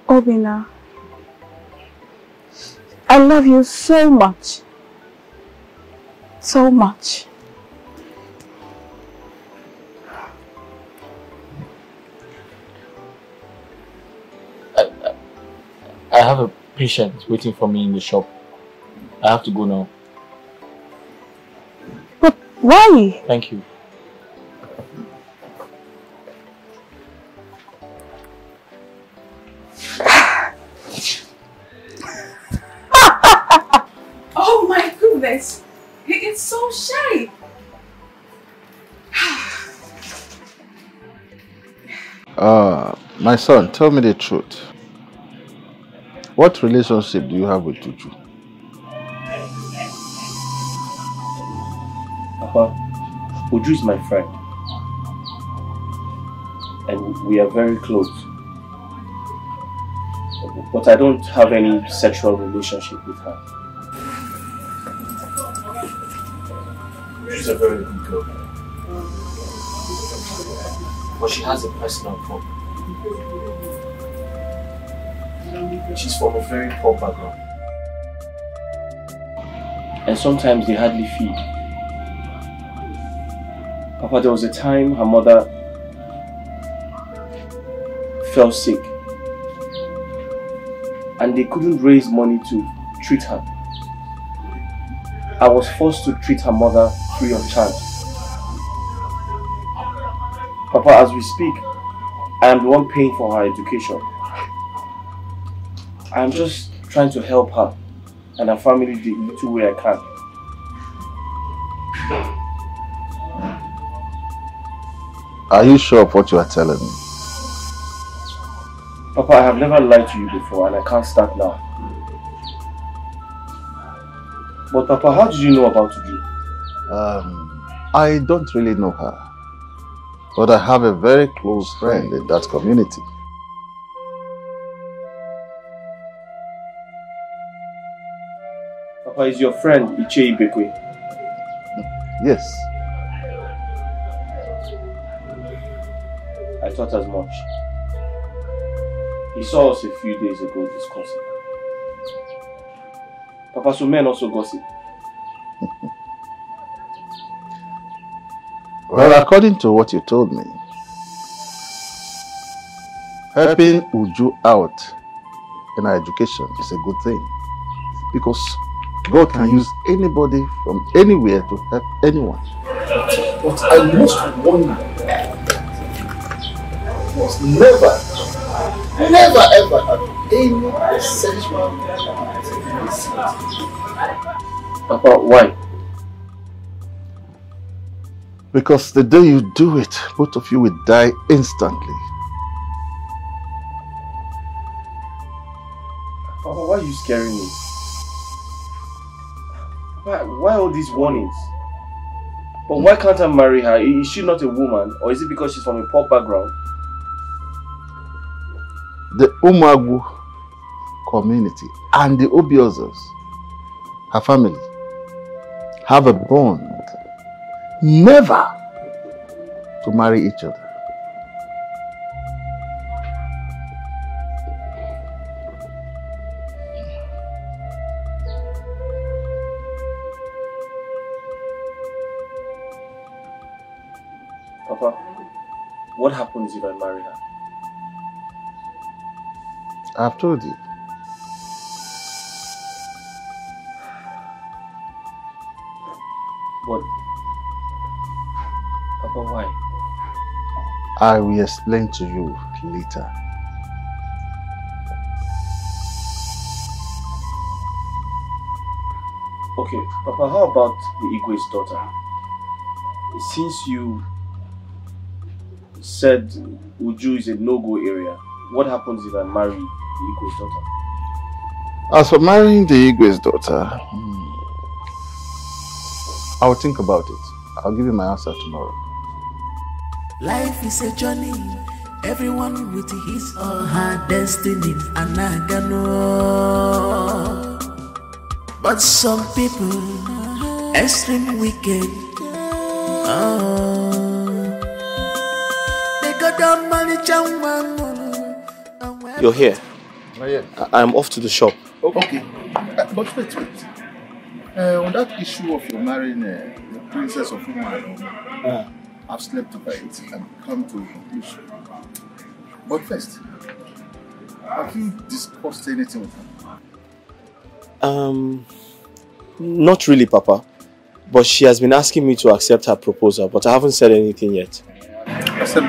S22: Obina, I love you so much. So much.
S11: I have a patient waiting for me in the shop. I have to go now.
S22: But why?
S11: Thank you.
S7: Oh my goodness. It's so shy.
S8: My son, tell me the truth. What relationship do you have with Uju?
S15: Papa, Uju is my friend. And we are very close. But I don't have any sexual relationship with her. She's a very good girl. But she has a personal problem. She's from a very poor background. And sometimes they hardly feed. Papa, there was a time her mother fell sick. And they couldn't raise money to treat her. I was forced to treat her mother free of charge. Papa, as we speak, I am the one paying for her education. I am just trying to help her and her family the little way I can.
S8: Are you sure of what you are telling me?
S15: Papa, I have never lied to you before and I can't start now. But Papa, how did you know about Uju?
S8: I don't really know her. But I have a very close friend in that community.
S15: Papa, is your friend Ibekwe?
S8: Yes.
S15: I thought as much. He saw us a few days ago discussing. Papa, so men also gossip.
S8: Well, according to what you told me, helping Uju out in our education is a good thing. Because God can use anybody from anywhere to help anyone.
S3: But I must warn you, you must never ever have any sexual intimacy.
S20: Papa, why?
S8: Because the day you do it, both of you will die instantly.
S20: Papa, why are you scaring me? Why all these warnings? But why can't I marry her? Is she not a woman? Or is it because she's from a poor background?
S8: The Umagwu community and the Obiozers, her family, have a bond never to marry each other.
S20: Papa, what happens if I marry her?
S8: I've told you.
S20: What? Papa, why?
S8: I will explain to you later.
S20: Okay, Papa, how about the Igwe's daughter? Since you said Uju is a no-go area, what happens if I marry the Igwe's daughter?
S8: As for marrying the Igwe's daughter, I'll think about it. I'll give you my answer tomorrow.
S10: Life is a journey, everyone with his or her destiny, and I can know. But some people, extreme wicked, they got down money.
S19: You're here.
S1: Oh, yes.
S19: I'm off to the shop.
S1: Okay. But wait. On that issue of your marrying the princess of Umaro, I've slept over it and come to a conclusion. But first, have you discussed anything with her?
S19: Not really, Papa. But she has been asking me to accept her proposal, but I haven't said anything yet.
S1: Accept.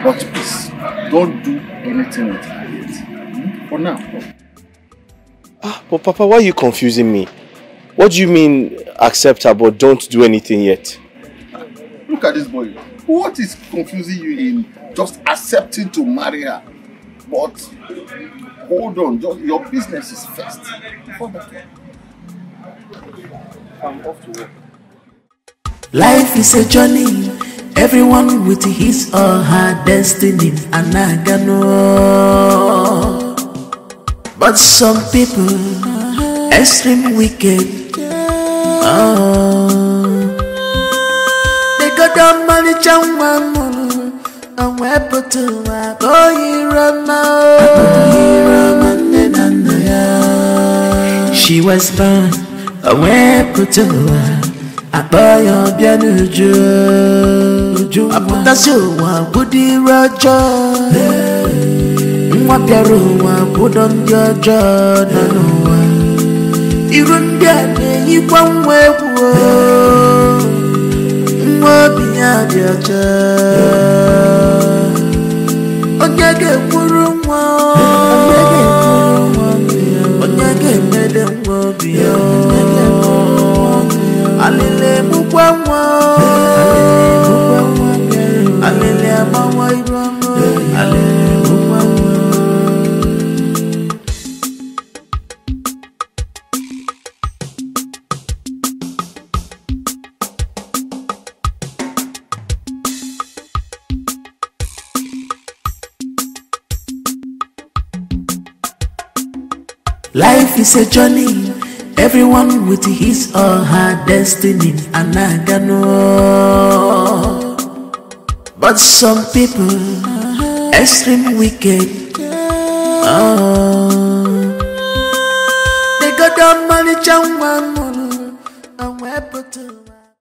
S1: But please, don't do anything with her yet. For now.
S19: But Papa, why are you confusing me? What do you mean accept her but don't do anything yet?
S1: Look at this boy. What is confusing you in just accepting to marry her? But hold on, your business is first.
S20: I'm off to work.
S10: Life is a journey, everyone with his or her destiny, and I can know. But some people, extreme wicked, they got down money, and we're put to work. She was born, we're put to work. I buy your piano, I put a show, Woody Roger. What you put on your jaw, even then, you won't wear what behind your jaw. On your game, on your game, madam, will be Alele Mukwawa, Alele Amawa Ibrahim, Alele Mukwawa. Life is a journey, everyone with his or her destiny, and I can know. But some people, extreme wicked, they got down money,